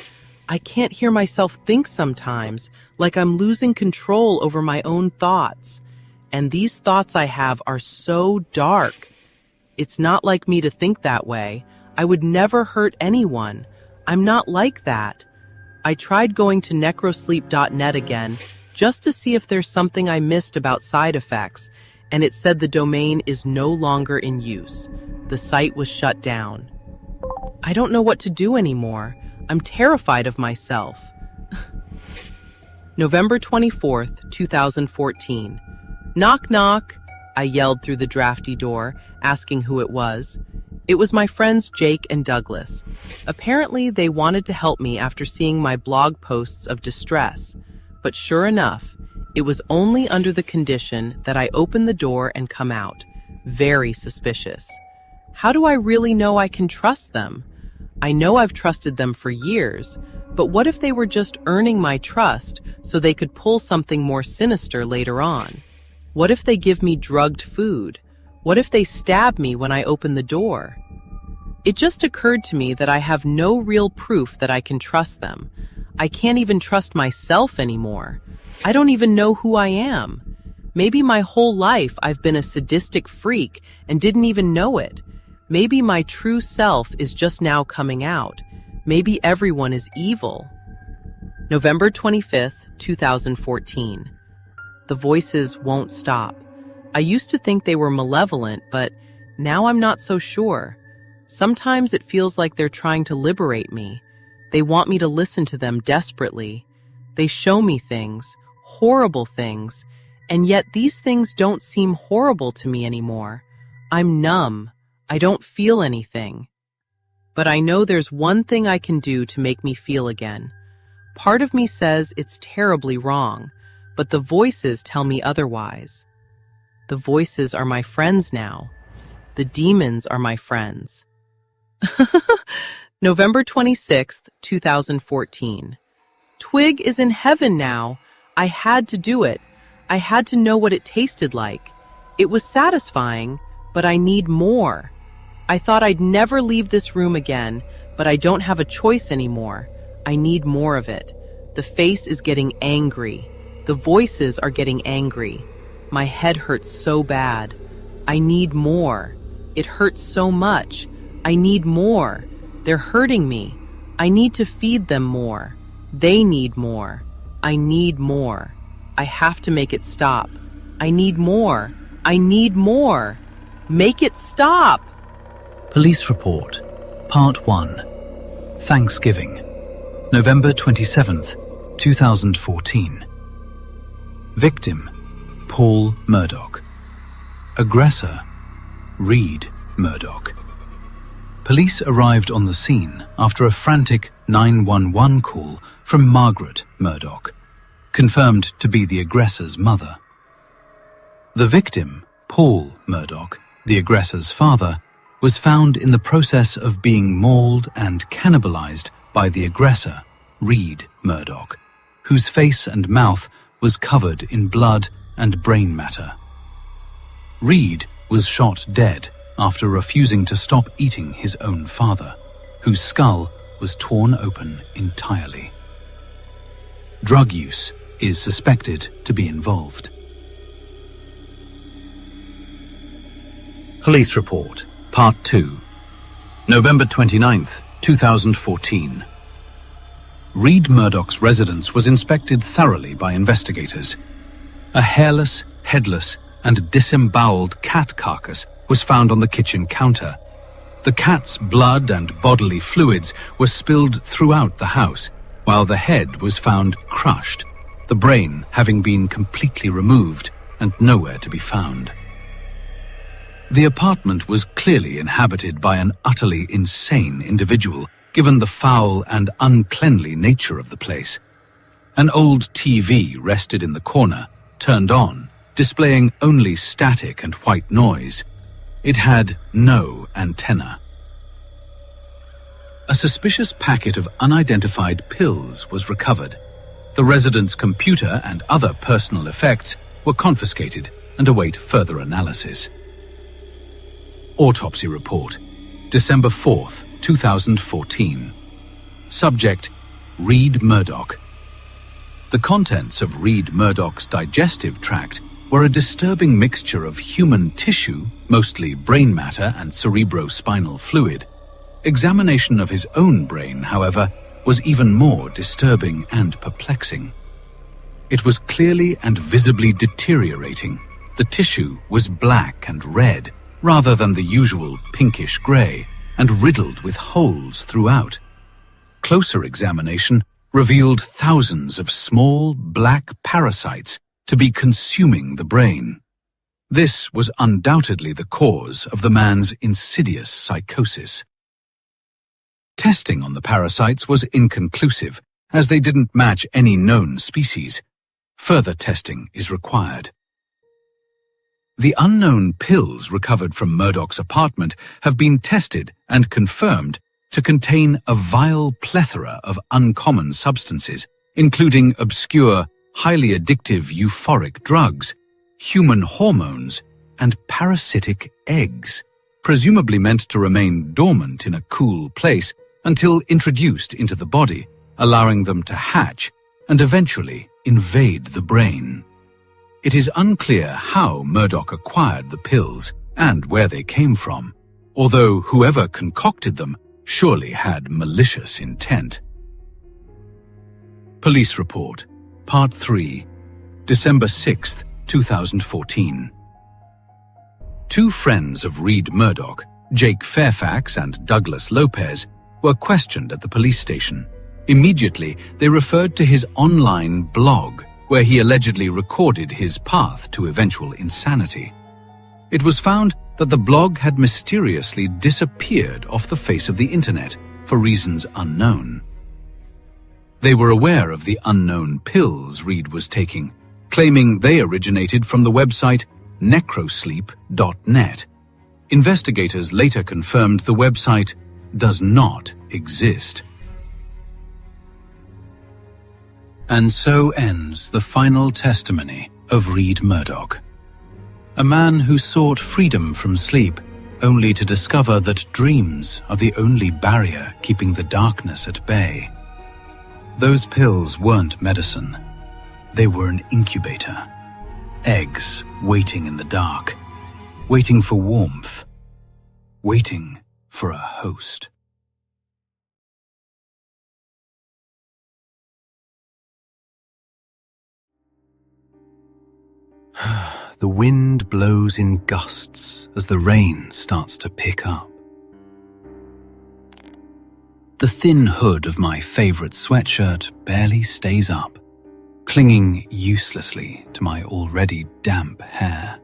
I can't hear myself think sometimes, like I'm losing control over my own thoughts. And these thoughts I have are so dark. It's not like me to think that way. I would never hurt anyone. I'm not like that. I tried going to necrosleep.net again just to see if there's something I missed about side effects, and it said the domain is no longer in use. The site was shut down. I don't know what to do anymore. I'm terrified of myself. November 24th, 2014. Knock, knock. I yelled through the drafty door, asking who it was. It was my friends Jake and Douglas. Apparently, they wanted to help me after seeing my blog posts of distress. But sure enough, it was only under the condition that I open the door and come out. Very suspicious. How do I really know I can trust them? I know I've trusted them for years, but what if they were just earning my trust so they could pull something more sinister later on? What if they give me drugged food? What if they stab me when I open the door? It just occurred to me that I have no real proof that I can trust them. I can't even trust myself anymore. I don't even know who I am. Maybe my whole life I've been a sadistic freak and didn't even know it. Maybe my true self is just now coming out. Maybe everyone is evil. November 25th, 2014. The voices won't stop. I used to think they were malevolent, but now I'm not so sure. Sometimes it feels like they're trying to liberate me. They want me to listen to them desperately. They show me things, horrible things, and yet these things don't seem horrible to me anymore. I'm numb. I don't feel anything. But I know there's one thing I can do to make me feel again. Part of me says it's terribly wrong, but the voices tell me otherwise. The voices are my friends now. The demons are my friends. November 26th, 2014. Twig is in heaven now. I had to do it. I had to know what it tasted like. It was satisfying, but I need more. I thought I'd never leave this room again, but I don't have a choice anymore. I need more of it. The face is getting angry. The voices are getting angry. My head hurts so bad. I need more. It hurts so much. I need more. They're hurting me. I need to feed them more. They need more. I need more. I have to make it stop. I need more. I need more. Make it stop. Police Report, Part 1, Thanksgiving, November 27th, 2014. Victim, Paul Murdoch. Aggressor, Reed Murdoch. Police arrived on the scene after a frantic 911 call from Margaret Murdoch, confirmed to be the aggressor's mother. The victim, Paul Murdoch, the aggressor's father, was found in the process of being mauled and cannibalized by the aggressor, Reed Murdoch, whose face and mouth was covered in blood and brain matter. Reed was shot dead after refusing to stop eating his own father, whose skull was torn open entirely. Drug use is suspected to be involved. Police Report, Part 2, November 29th, 2014. Reed Murdoch's residence was inspected thoroughly by investigators. A hairless, headless, and disemboweled cat carcass was found on the kitchen counter. The cat's blood and bodily fluids were spilled throughout the house, while the head was found crushed, the brain having been completely removed and nowhere to be found. The apartment was clearly inhabited by an utterly insane individual, given the foul and uncleanly nature of the place. An old TV rested in the corner, turned on, displaying only static and white noise. It had no antenna. A suspicious packet of unidentified pills was recovered. The resident's computer and other personal effects were confiscated and await further analysis. Autopsy Report, December 4th, 2014. Subject, Reed Murdoch. The contents of Reed Murdoch's digestive tract were a disturbing mixture of human tissue, mostly brain matter and cerebrospinal fluid. Examination of his own brain, however, was even more disturbing and perplexing. It was clearly and visibly deteriorating. The tissue was black and red, rather than the usual pinkish grey, and riddled with holes throughout. Closer examination revealed thousands of small black parasites to be consuming the brain. This was undoubtedly the cause of the man's insidious psychosis. Testing on the parasites was inconclusive, as they didn't match any known species. Further testing is required. The unknown pills recovered from Murdoch's apartment have been tested and confirmed to contain a vile plethora of uncommon substances, including obscure, highly addictive euphoric drugs, human hormones, and parasitic eggs, presumably meant to remain dormant in a cool place until introduced into the body, allowing them to hatch and eventually invade the brain. It is unclear how Murdoch acquired the pills and where they came from, although whoever concocted them surely had malicious intent. Police Report, Part 3, December 6, 2014. Two friends of Reed Murdoch, Jake Fairfax and Douglas Lopez, were questioned at the police station. Immediately, they referred to his online blog, where he allegedly recorded his path to eventual insanity. It was found that the blog had mysteriously disappeared off the face of the internet for reasons unknown. They were aware of the unknown pills Reed was taking, claiming they originated from the website necrosleep.net. Investigators later confirmed the website does not exist. And so ends the final testimony of Reed Murdoch, a man who sought freedom from sleep only to discover that dreams are the only barrier keeping the darkness at bay. Those pills weren't medicine. They were an incubator. Eggs waiting in the dark, waiting for warmth, waiting for a host. The wind blows in gusts as the rain starts to pick up. The thin hood of my favorite sweatshirt barely stays up, clinging uselessly to my already damp hair.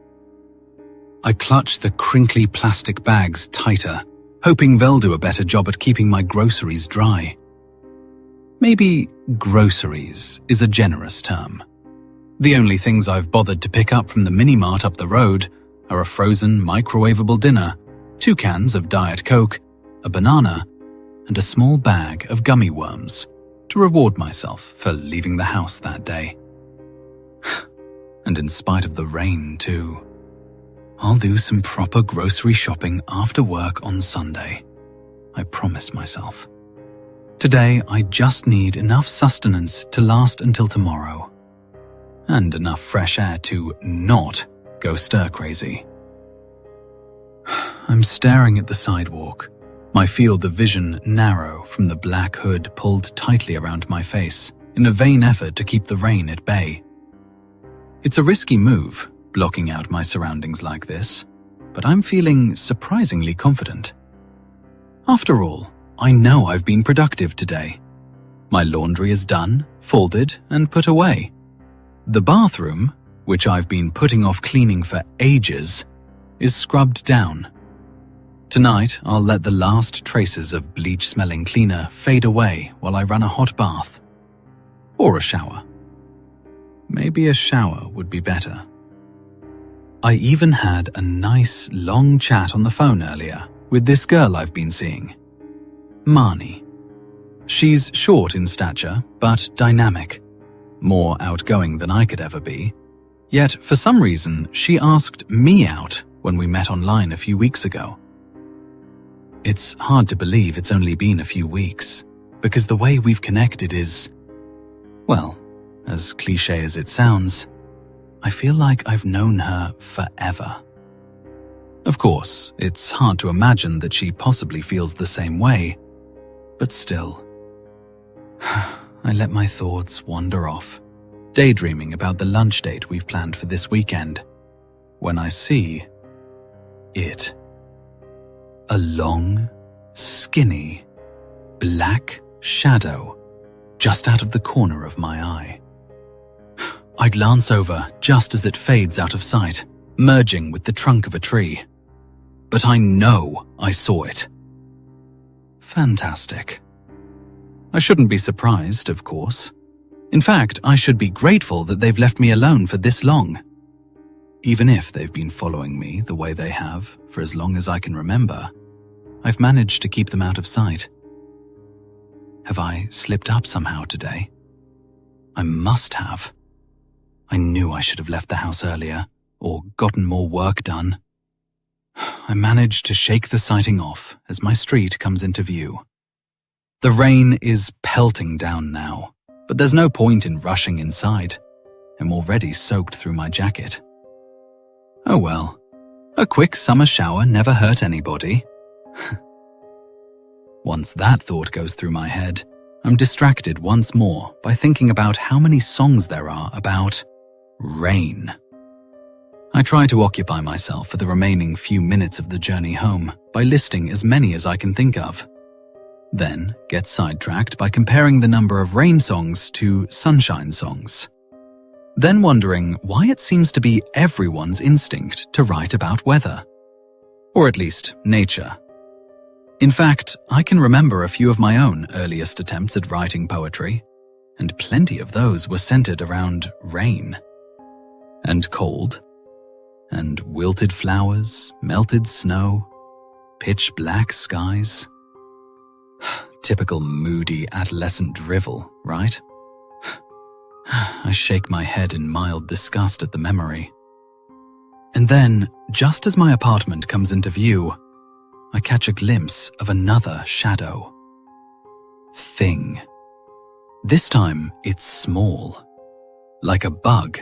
I clutch the crinkly plastic bags tighter, hoping they'll do a better job at keeping my groceries dry. Maybe groceries is a generous term. The only things I've bothered to pick up from the mini-mart up the road are a frozen microwavable dinner, 2 cans of Diet Coke, a banana, and a small bag of gummy worms to reward myself for leaving the house that day. And in spite of the rain, too. I'll do some proper grocery shopping after work on Sunday. I promise myself. Today, I just need enough sustenance to last until tomorrow. And enough fresh air to not go stir-crazy. I'm staring at the sidewalk, my field of vision narrow from the black hood pulled tightly around my face in a vain effort to keep the rain at bay. It's a risky move, blocking out my surroundings like this, but I'm feeling surprisingly confident. After all, I know I've been productive today. My laundry is done, folded, and put away. The bathroom, which I've been putting off cleaning for ages, is scrubbed down. Tonight, I'll let the last traces of bleach-smelling cleaner fade away while I run a hot bath. Or a shower. Maybe a shower would be better. I even had a nice, long chat on the phone earlier with this girl I've been seeing. Marnie. She's short in stature, but dynamic. More outgoing than I could ever be. Yet, for some reason, she asked me out when we met online a few weeks ago. It's hard to believe it's only been a few weeks, because the way we've connected is, well, as cliché as it sounds, I feel like I've known her forever. Of course, it's hard to imagine that she possibly feels the same way, but still. I let my thoughts wander off, daydreaming about the lunch date we've planned for this weekend, when I see it. A long, skinny, black shadow just out of the corner of my eye. I glance over just as it fades out of sight, merging with the trunk of a tree. But I know I saw it. Fantastic. I shouldn't be surprised, of course. In fact, I should be grateful that they've left me alone for this long. Even if they've been following me the way they have for as long as I can remember, I've managed to keep them out of sight. Have I slipped up somehow today? I must have. I knew I should have left the house earlier, or gotten more work done. I managed to shake the sighting off as my street comes into view. The rain is pelting down now, but there's no point in rushing inside. I'm already soaked through my jacket. Oh well, a quick summer shower never hurt anybody. Once that thought goes through my head, I'm distracted once more by thinking about how many songs there are about rain. I try to occupy myself for the remaining few minutes of the journey home by listing as many as I can think of. Then get sidetracked by comparing the number of rain songs to sunshine songs. Then wondering why it seems to be everyone's instinct to write about weather. Or at least nature. In fact, I can remember a few of my own earliest attempts at writing poetry, and plenty of those were centered around rain. And cold. And wilted flowers, melted snow, pitch black skies. Typical moody adolescent drivel, right? I shake my head in mild disgust at the memory. And then, just as my apartment comes into view, I catch a glimpse of another shadow. Thing. This time, it's small. Like a bug.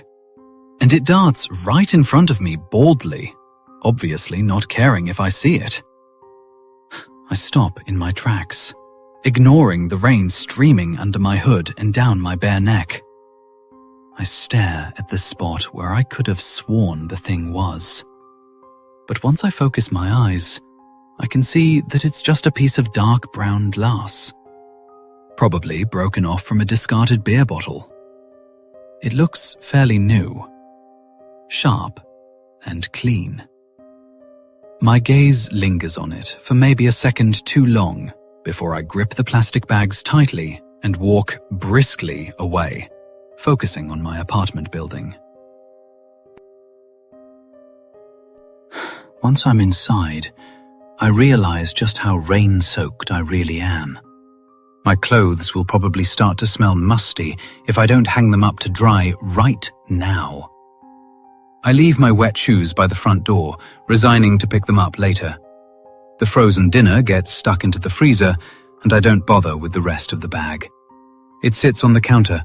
And it darts right in front of me boldly, obviously not caring if I see it. I stop in my tracks, ignoring the rain streaming under my hood and down my bare neck. I stare at the spot where I could have sworn the thing was. But once I focus my eyes, I can see that it's just a piece of dark brown glass, probably broken off from a discarded beer bottle. It looks fairly new, sharp and clean. My gaze lingers on it for maybe a second too long before I grip the plastic bags tightly and walk briskly away, focusing on my apartment building. Once I'm inside, I realize just how rain-soaked I really am. My clothes will probably start to smell musty if I don't hang them up to dry right now. I leave my wet shoes by the front door, resigning to pick them up later. The frozen dinner gets stuck into the freezer, and I don't bother with the rest of the bag. It sits on the counter,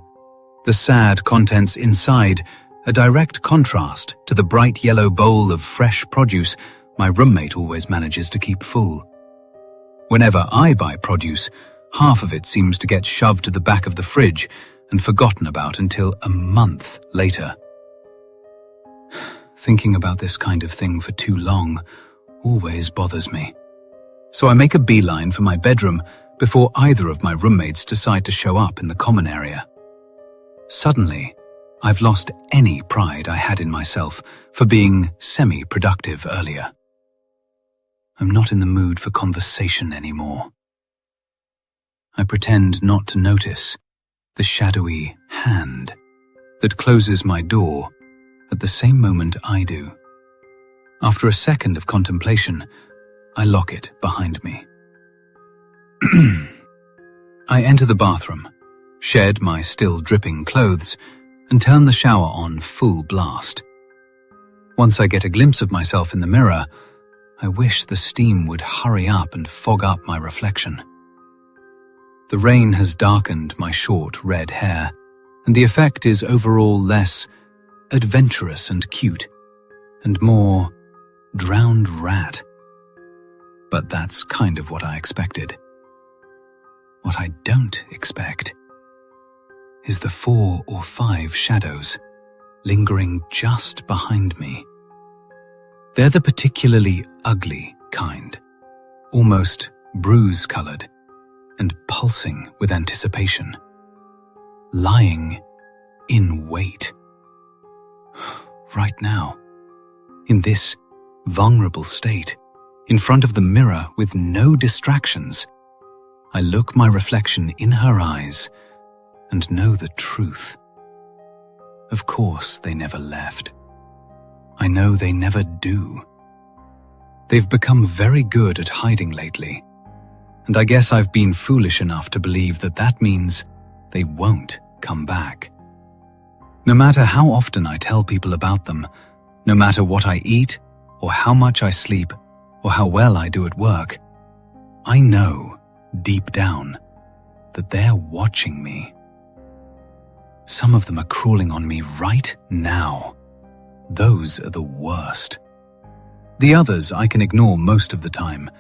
the sad contents inside, a direct contrast to the bright yellow bowl of fresh produce my roommate always manages to keep full. Whenever I buy produce, half of it seems to get shoved to the back of the fridge and forgotten about until a month later. Thinking about this kind of thing for too long always bothers me. So I make a beeline for my bedroom before either of my roommates decide to show up in the common area. Suddenly, I've lost any pride I had in myself for being semi-productive earlier. I'm not in the mood for conversation anymore. I pretend not to notice the shadowy hand that closes my door at the same moment I do. After a second of contemplation, I lock it behind me. I enter the bathroom, shed my still dripping clothes, and turn the shower on full blast. Once I get a glimpse of myself in the mirror, I wish the steam would hurry up and fog up my reflection. The rain has darkened my short red hair, and the effect is overall less adventurous and cute, and more drowned rat. But that's kind of what I expected. What I don't expect is the 4 or 5 shadows lingering just behind me. They're the particularly ugly kind, almost bruise-colored and pulsing with anticipation, lying in wait. Right now, in this vulnerable state, in front of the mirror with no distractions, I look my reflection in her eyes and know the truth. Of course they never left. I know they never do. They've become very good at hiding lately, and I guess I've been foolish enough to believe that that means they won't come back. No matter how often I tell people about them, no matter what I eat, or how much I sleep, or how well I do at work, I know, deep down, that they're watching me. Some of them are crawling on me right now. Those are the worst. The others I can ignore most of the time,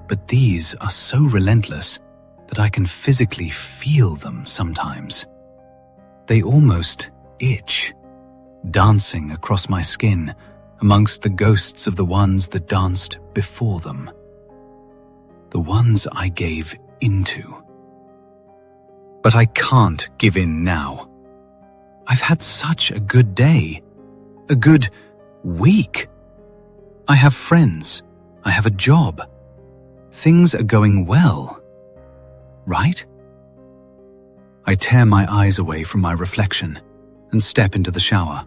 but these are so relentless that I can physically feel them sometimes. They almost itch, dancing across my skin amongst the ghosts of the ones that danced before them. The ones I gave into. But I can't give in now. I've had such a good day, a good week. I have friends, I have a job. Things are going well, right? I tear my eyes away from my reflection and step into the shower,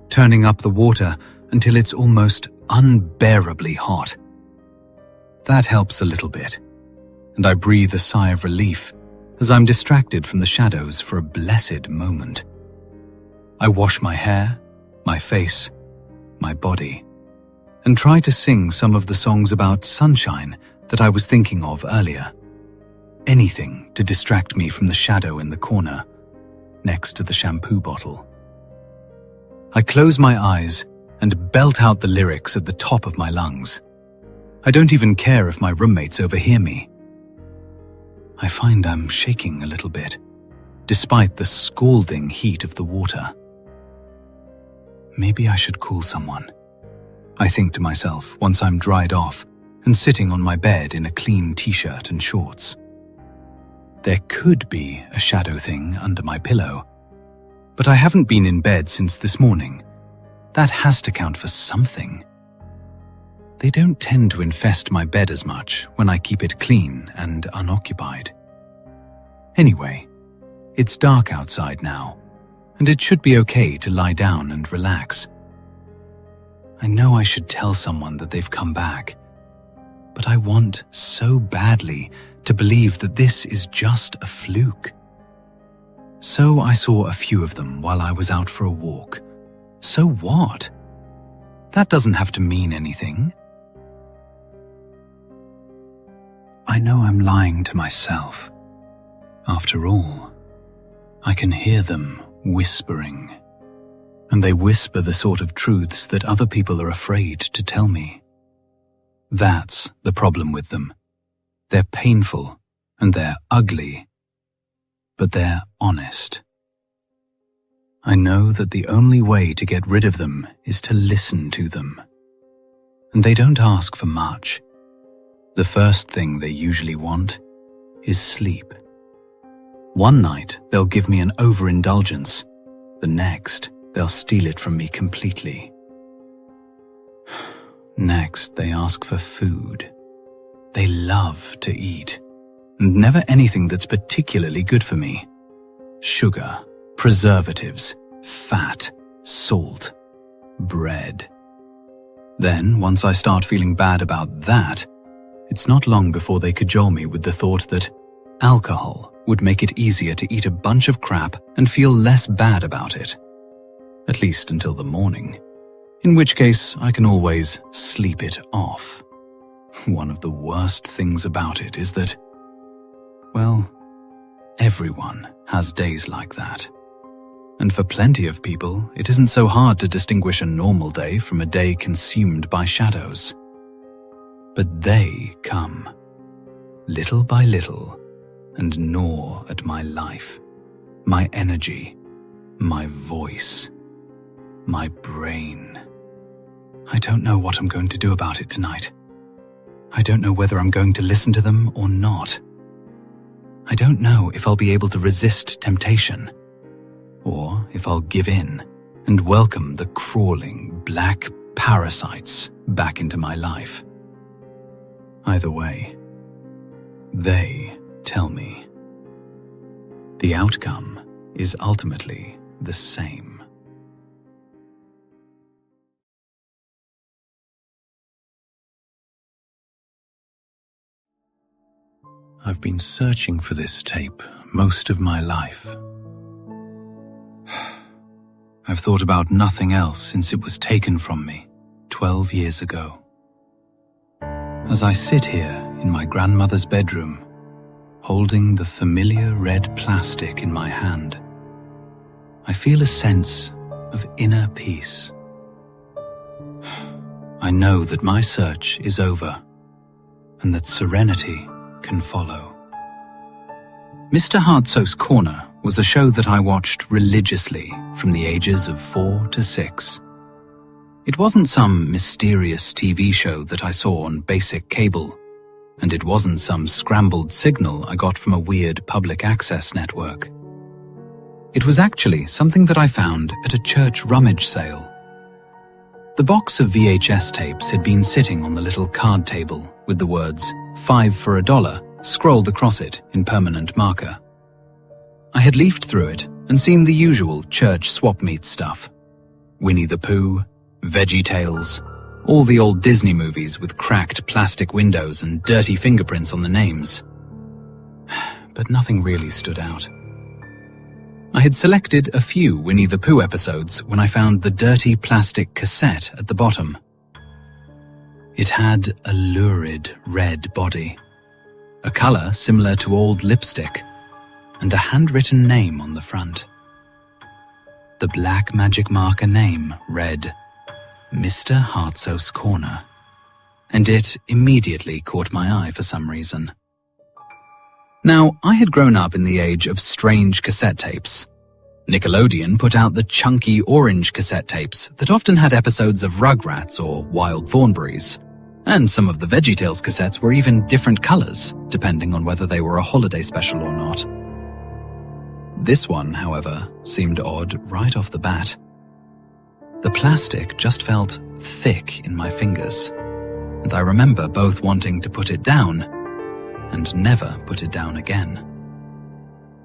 turning up the water until it's almost unbearably hot. That helps a little bit, and I breathe a sigh of relief as I'm distracted from the shadows for a blessed moment. I wash my hair, my face, my body, and try to sing some of the songs about sunshine that I was thinking of earlier. Anything to distract me from the shadow in the corner, next to the shampoo bottle. I close my eyes and belt out the lyrics at the top of my lungs. I don't even care if my roommates overhear me. I find I'm shaking a little bit, despite the scalding heat of the water. Maybe I should call someone, I think to myself once I'm dried off and sitting on my bed in a clean t-shirt and shorts. There could be a shadow thing under my pillow, but I haven't been in bed since this morning. That has to count for something. They don't tend to infest my bed as much when I keep it clean and unoccupied. Anyway, it's dark outside now, and it should be okay to lie down and relax. I know I should tell someone that they've come back, but I want so badly to believe that this is just a fluke. So I saw a few of them while I was out for a walk. So what? That doesn't have to mean anything. I know I'm lying to myself. After all, I can hear them whispering, and they whisper the sort of truths that other people are afraid to tell me. That's the problem with them. They're painful and they're ugly, but they're honest. I know that the only way to get rid of them is to listen to them. And they don't ask for much. The first thing they usually want is sleep. One night, they'll give me an overindulgence. The next, they'll steal it from me completely. Next, they ask for food. They love to eat, and never anything that's particularly good for me. Sugar, preservatives, fat, salt, bread. Then, once I start feeling bad about that, it's not long before they cajole me with the thought that alcohol would make it easier to eat a bunch of crap and feel less bad about it. At least until the morning, in which case I can always sleep it off. One of the worst things about it is that, well, everyone has days like that. And for plenty of people, it isn't so hard to distinguish a normal day from a day consumed by shadows. But they come, little by little, and gnaw at my life, my energy, my voice, my brain. I don't know what I'm going to do about it tonight. I don't know whether I'm going to listen to them or not. I don't know if I'll be able to resist temptation, or if I'll give in and welcome the crawling black parasites back into my life. Either way, they tell me. The outcome is ultimately the same. I've been searching for this tape most of my life. I've thought about nothing else since it was taken from me 12 years ago. As I sit here in my grandmother's bedroom, holding the familiar red plastic in my hand, I feel a sense of inner peace. I know that my search is over and that serenity can follow. Mr. Harzows Corner was a show that I watched religiously from the ages of 4 to 6. It wasn't some mysterious TV show that I saw on basic cable, and it wasn't some scrambled signal I got from a weird public access network. It was actually something that I found at a church rummage sale. The box of VHS tapes had been sitting on the little card table with the words "5 for $1" scrolled across it in permanent marker. I had leafed through it and seen the usual church swap meet stuff. Winnie the Pooh, VeggieTales, all the old Disney movies with cracked plastic windows and dirty fingerprints on the names. But nothing really stood out. I had selected a few Winnie the Pooh episodes when I found the dirty plastic cassette at the bottom. It had a lurid red body, a color similar to old lipstick, and a handwritten name on the front. The black magic marker name read Mr. Harzows Corner, and it immediately caught my eye for some reason. Now, I had grown up in the age of strange cassette tapes. Nickelodeon put out the chunky orange cassette tapes that often had episodes of Rugrats or Wild Thornberrys, and some of the VeggieTales cassettes were even different colors, depending on whether they were a holiday special or not. This one, however, seemed odd right off the bat. The plastic just felt thick in my fingers, and I remember both wanting to put it down and never put it down again.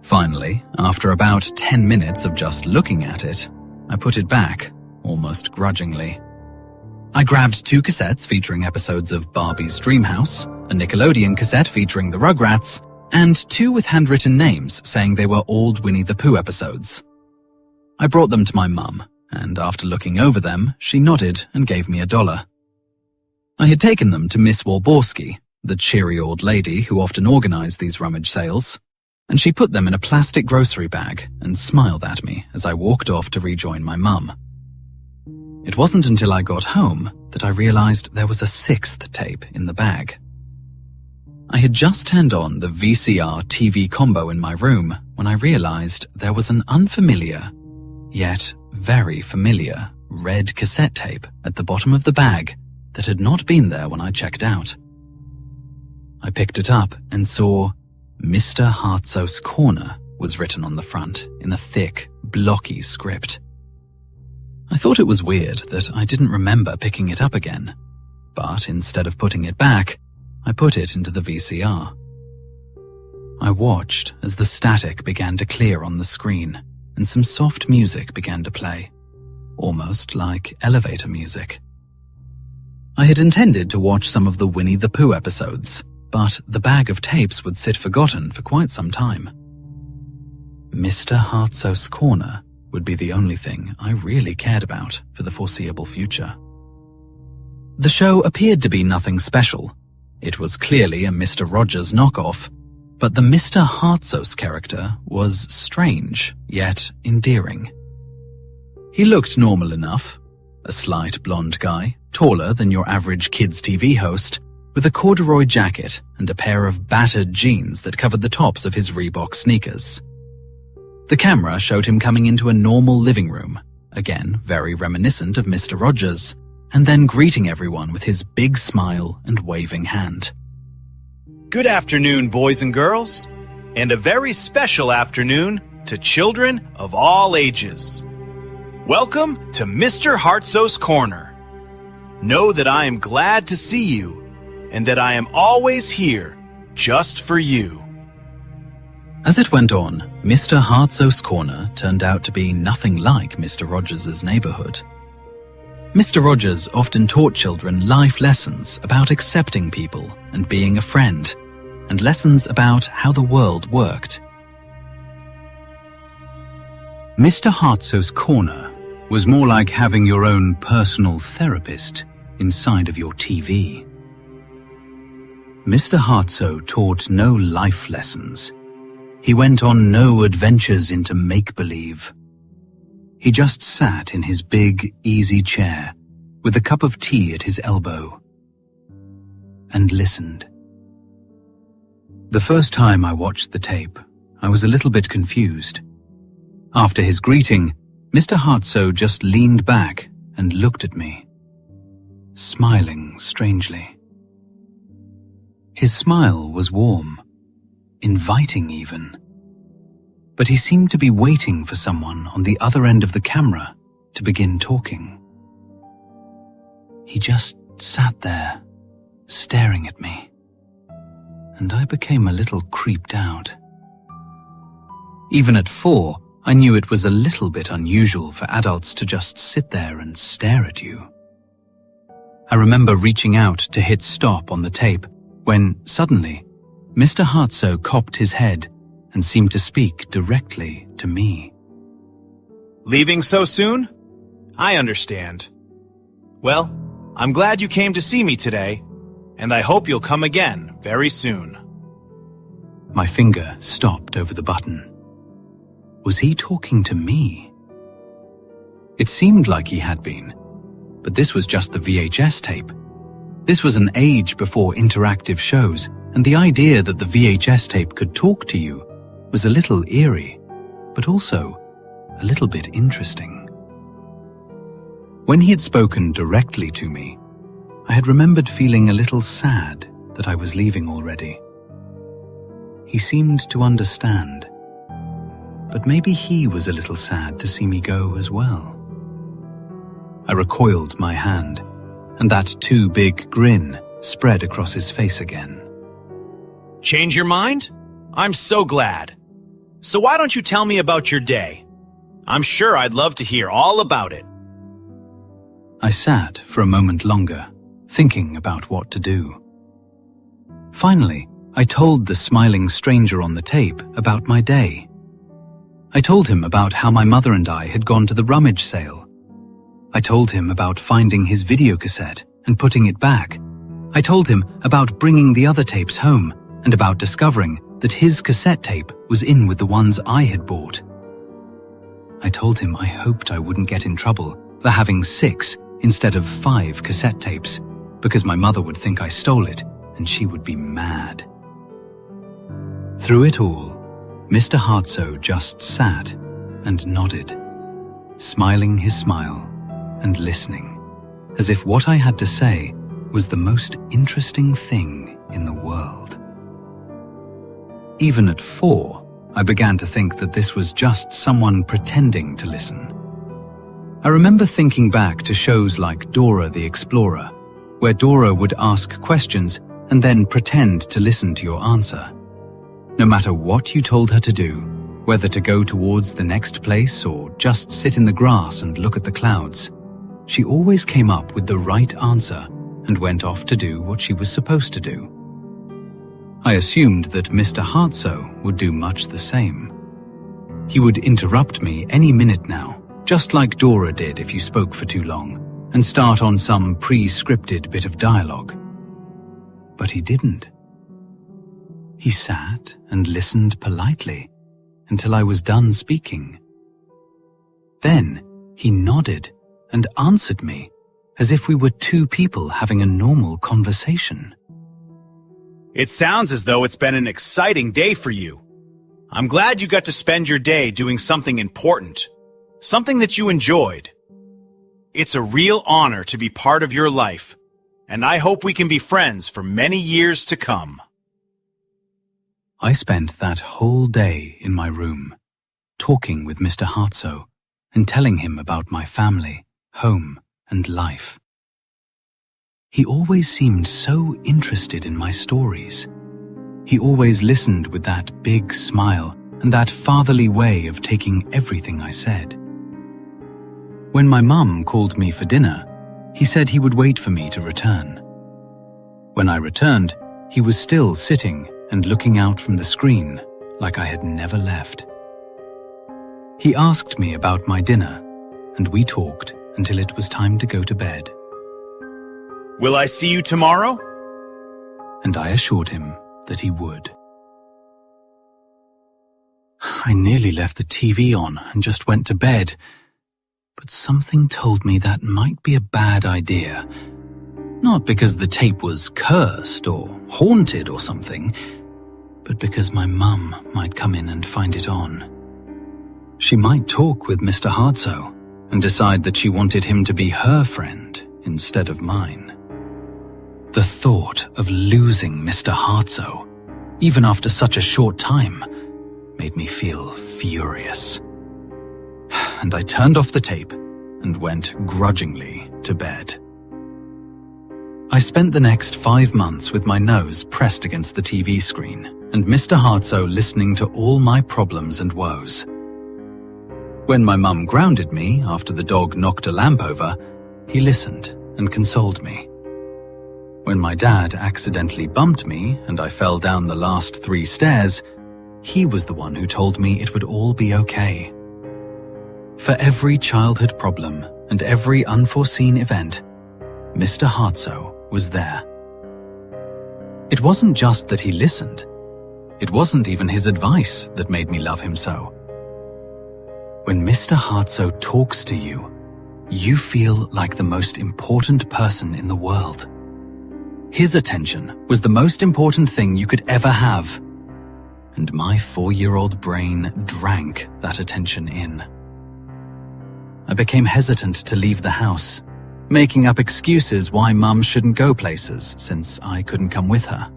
Finally, after about 10 minutes of just looking at it, I put it back, almost grudgingly. I grabbed 2 cassettes featuring episodes of Barbie's Dreamhouse, a Nickelodeon cassette featuring the Rugrats, and 2 with handwritten names saying they were old Winnie the Pooh episodes. I brought them to my mum, and after looking over them, she nodded and gave me $1. I had taken them to Miss Walborski, the cheery old lady who often organized these rummage sales, and she put them in a plastic grocery bag and smiled at me as I walked off to rejoin my mum. It wasn't until I got home that I realized there was a 6th tape in the bag. I had just turned on the VCR TV combo in my room when I realized there was an unfamiliar, yet very familiar, red cassette tape at the bottom of the bag that had not been there when I checked out. I picked it up and saw Mr. Harzows Corner was written on the front in a thick, blocky script. I thought it was weird that I didn't remember picking it up again, but instead of putting it back, I put it into the VCR. I watched as the static began to clear on the screen and some soft music began to play, almost like elevator music. I had intended to watch some of the Winnie the Pooh episodes, but the bag of tapes would sit forgotten for quite some time. Mr. Harzows Corner would be the only thing I really cared about for the foreseeable future. The show appeared to be nothing special. It was clearly a Mr. Rogers knockoff, but the Mr. Harzows character was strange, yet endearing. He looked normal enough, a slight blonde guy, taller than your average kids' TV host, with a corduroy jacket and a pair of battered jeans that covered the tops of his Reebok sneakers. The camera showed him coming into a normal living room, again very reminiscent of Mr. Rogers, and then greeting everyone with his big smile and waving hand. Good afternoon, boys and girls, and a very special afternoon to children of all ages. Welcome to Mr. Harzows Corner. know that I am glad to see you, and that I am always here, just for you. As it went on, Mr. Harzows Corner turned out to be nothing like Mr. Rogers' neighborhood. Mr. Rogers often taught children life lessons about accepting people and being a friend, and lessons about how the world worked. Mr. Harzows Corner was more like having your own personal therapist inside of your TV. Mr. Harzow taught no life lessons. He went on no adventures into make-believe. He just sat in his big, easy chair with a cup of tea at his elbow and listened. The first time I watched the tape, I was a little bit confused. After his greeting, Mr. Harzow just leaned back and looked at me, smiling strangely. His smile was warm, inviting even, but he seemed to be waiting for someone on the other end of the camera to begin talking. He just sat there, staring at me, and I became a little creeped out. Even at 4, I knew it was a little bit unusual for adults to just sit there and stare at you. I remember reaching out to hit stop on the tape when, suddenly, Mr. Harzow cocked his head and seemed to speak directly to me. Leaving so soon? I understand. Well, I'm glad you came to see me today, and I hope you'll come again very soon. My finger stopped over the button. Was he talking to me? It seemed like he had been, but this was just the VHS tape. This was an age before interactive shows, and the idea that the VHS tape could talk to you was a little eerie, but also a little bit interesting. When he had spoken directly to me, I had remembered feeling a little sad that I was leaving already. He seemed to understand, but maybe he was a little sad to see me go as well. I recoiled my hand, and that too big grin spread across his face again. Change your mind? I'm so glad. So why don't you tell me about your day? I'm sure I'd love to hear all about it. I sat for a moment longer, thinking about what to do. Finally, I told the smiling stranger on the tape about my day. I told him about how my mother and I had gone to the rummage sale. I told him about finding his videocassette and putting it back. I told him about bringing the other tapes home and about discovering that his cassette tape was in with the ones I had bought. I told him I hoped I wouldn't get in trouble for having 6 instead of 5 cassette tapes, because my mother would think I stole it and she would be mad. Through it all, Mr. Harzow just sat and nodded, smiling his smile and listening, as if what I had to say was the most interesting thing in the world. Even at 4, I began to think that this was just someone pretending to listen. I remember thinking back to shows like Dora the Explorer, where Dora would ask questions and then pretend to listen to your answer. No matter what you told her to do, whether to go towards the next place or just sit in the grass and look at the clouds, she always came up with the right answer and went off to do what she was supposed to do. I assumed that Mr. Harzow would do much the same. He would interrupt me any minute now, just like Dora did if you spoke for too long, and start on some pre-scripted bit of dialogue. But he didn't. He sat and listened politely until I was done speaking. Then he nodded and answered me as if we were 2 people having a normal conversation. It sounds as though it's been an exciting day for you. I'm glad you got to spend your day doing something important, something that you enjoyed. It's a real honor to be part of your life, and I hope we can be friends for many years to come. I spent that whole day in my room, talking with Mr. Harzow and telling him about my family, home, and life. He always seemed so interested in my stories. He always listened with that big smile and that fatherly way of taking everything I said. When my mum called me for dinner, he said he would wait for me to return. When I returned, he was still sitting and looking out from the screen like I had never left. He asked me about my dinner, and we talked until it was time to go to bed. Will I see you tomorrow? And I assured him that he would. I nearly left the TV on and just went to bed, but something told me that might be a bad idea. Not because the tape was cursed or haunted or something, but because my mum might come in and find it on. She might talk with Mr. Harzow and decide that she wanted him to be her friend instead of mine. The thought of losing Mr. Harzow, even after such a short time, made me feel furious. And I turned off the tape and went grudgingly to bed. I spent the next 5 months with my nose pressed against the TV screen and Mr. Harzow listening to all my problems and woes. When my mum grounded me after the dog knocked a lamp over, he listened and consoled me. When my dad accidentally bumped me and I fell down the last 3 stairs, he was the one who told me it would all be okay. For every childhood problem and every unforeseen event, Mr. Harzow was there. It wasn't just that he listened. It wasn't even his advice that made me love him so. When Mr. Harzow talks to you, you feel like the most important person in the world. His attention was the most important thing you could ever have, and my 4-year-old brain drank that attention in. I became hesitant to leave the house, making up excuses why Mum shouldn't go places since I couldn't come with her.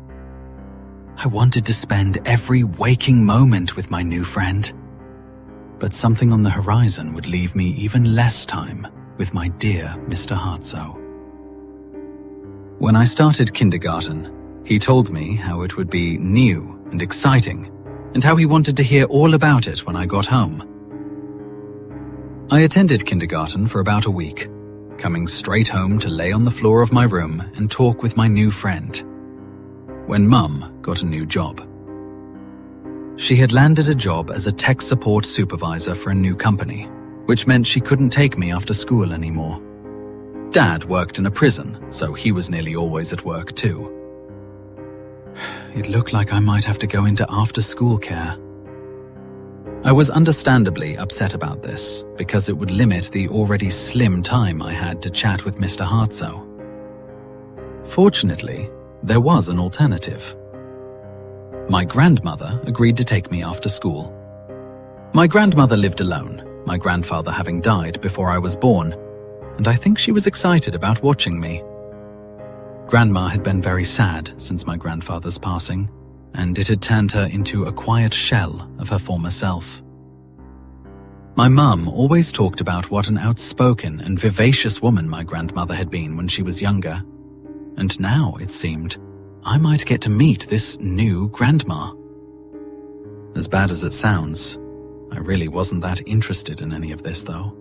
I wanted to spend every waking moment with my new friend, but something on the horizon would leave me even less time with my dear Mr. Harzow. When I started kindergarten, he told me how it would be new and exciting, and how he wanted to hear all about it when I got home. I attended kindergarten for about a week, coming straight home to lay on the floor of my room and talk with my new friend. When Mum got a new job. She had landed a job as a tech support supervisor for a new company, which meant she couldn't take me after school anymore. Dad worked in a prison, so he was nearly always at work too. It looked like I might have to go into after-school care. I was understandably upset about this, because it would limit the already slim time I had to chat with Mr. Harzow. Fortunately, there was an alternative. My grandmother agreed to take me after school. My grandmother lived alone, my grandfather having died before I was born, and I think she was excited about watching me. Grandma had been very sad since my grandfather's passing, and it had turned her into a quiet shell of her former self. My mum always talked about what an outspoken and vivacious woman my grandmother had been when she was younger, and now, it seemed, I might get to meet this new grandma. As bad as it sounds, I really wasn't that interested in any of this, though.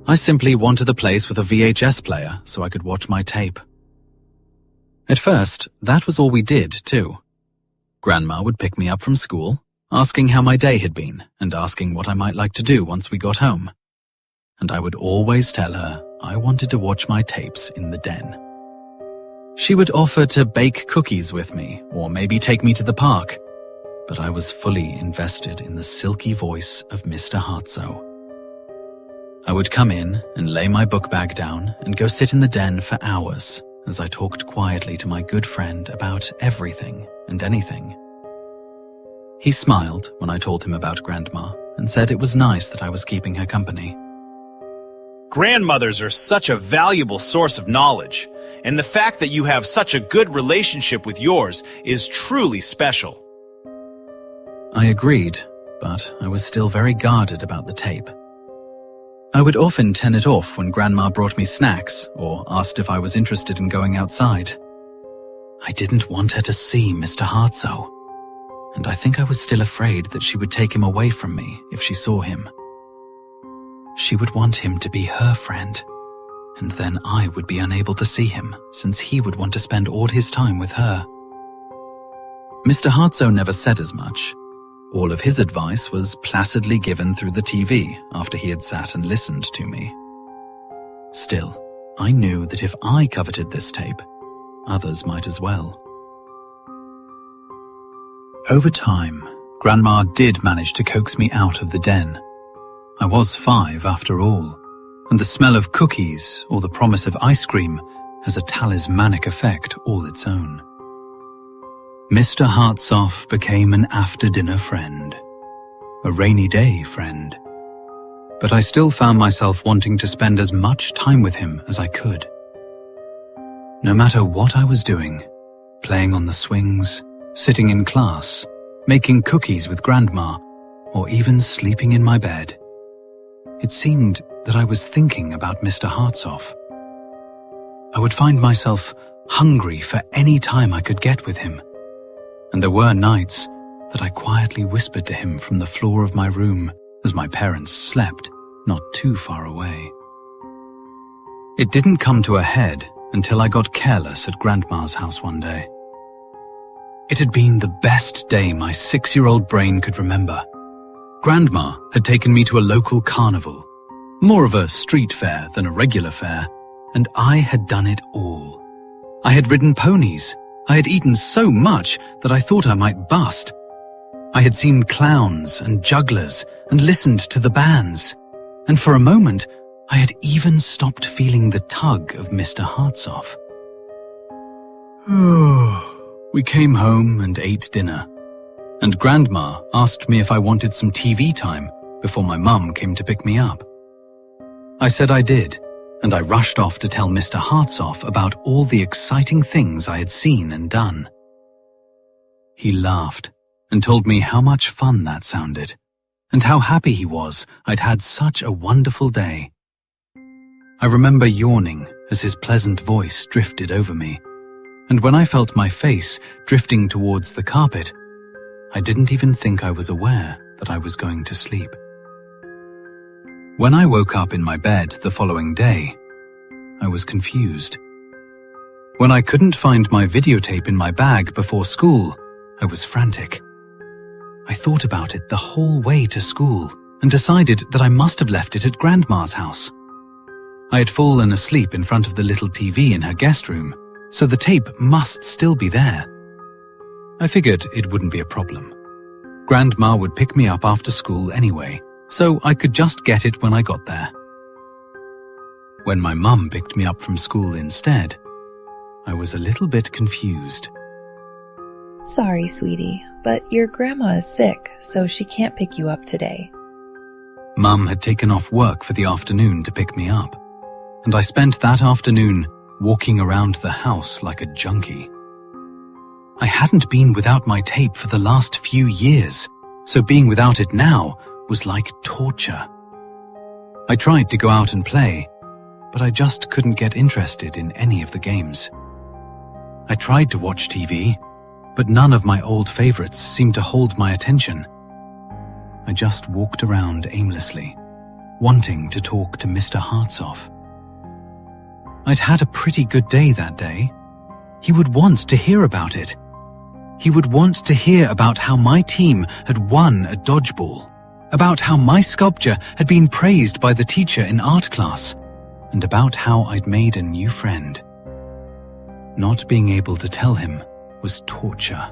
I simply wanted a place with a VHS player so I could watch my tape. At first, that was all we did, too. Grandma would pick me up from school, asking how my day had been and asking what I might like to do once we got home. And I would always tell her I wanted to watch my tapes in the den. She would offer to bake cookies with me or maybe take me to the park, but I was fully invested in the silky voice of Mr. Harzow. I would come in and lay my book bag down and go sit in the den for hours as I talked quietly to my good friend about everything and anything. He smiled when I told him about Grandma and said it was nice that I was keeping her company. Grandmothers are such a valuable source of knowledge, and the fact that you have such a good relationship with yours is truly special. I agreed, but I was still very guarded about the tape. I would often turn it off when Grandma brought me snacks or asked if I was interested in going outside. I didn't want her to see Mr. Harzow, and I think I was still afraid that she would take him away from me if she saw him. She would want him to be her friend, and then I would be unable to see him since he would want to spend all his time with her. Mr. Harzow never said as much. All of his advice was placidly given through the TV after he had sat and listened to me. Still, I knew that if I coveted this tape, others might as well. Over time, Grandma did manage to coax me out of the den. I was 5 after all, and the smell of cookies or the promise of ice cream has a talismanic effect all its own. Mr. Harzow became an after-dinner friend, a rainy day friend, but I still found myself wanting to spend as much time with him as I could. No matter what I was doing, playing on the swings, sitting in class, making cookies with Grandma, or even sleeping in my bed, it seemed that I was thinking about Mr. Harzow. I would find myself hungry for any time I could get with him, and there were nights that I quietly whispered to him from the floor of my room as my parents slept not too far away. It didn't come to a head until I got careless at Grandma's house one day. It had been the best day my 6-year-old brain could remember. Grandma had taken me to a local carnival, more of a street fair than a regular fair, and I had done it all. I had ridden ponies. I had eaten so much that I thought I might bust. I had seen clowns and jugglers and listened to the bands, and for a moment I had even stopped feeling the tug of Mr. Harzow. We came home and ate dinner, and Grandma asked me if I wanted some TV time before my mum came to pick me up. I said I did, and I rushed off to tell Mr. Harzow about all the exciting things I had seen and done. He laughed and told me how much fun that sounded, and how happy he was I'd had such a wonderful day. I remember yawning as his pleasant voice drifted over me, and when I felt my face drifting towards the carpet, I didn't even think I was aware that I was going to sleep. When I woke up in my bed the following day, I was confused. When I couldn't find my videotape in my bag before school, I was frantic. I thought about it the whole way to school and decided that I must have left it at Grandma's house. I had fallen asleep in front of the little TV in her guest room, so the tape must still be there. I figured it wouldn't be a problem. Grandma would pick me up after school anyway, so I could just get it when I got there. When my mum picked me up from school instead, I was a little bit confused. Sorry, sweetie, but your grandma is sick, so she can't pick you up today. Mum had taken off work for the afternoon to pick me up, and I spent that afternoon walking around the house like a junkie. I hadn't been without my tape for the last few years, so being without it now was like torture. I tried to go out and play, but I just couldn't get interested in any of the games. I tried to watch TV, but none of my old favorites seemed to hold my attention. I just walked around aimlessly, wanting to talk to Mr. Harzow. I'd had a pretty good day that day. He would want to hear about it. He would want to hear about how my team had won a dodgeball, about how my sculpture had been praised by the teacher in art class, and about how I'd made a new friend. Not being able to tell him was torture,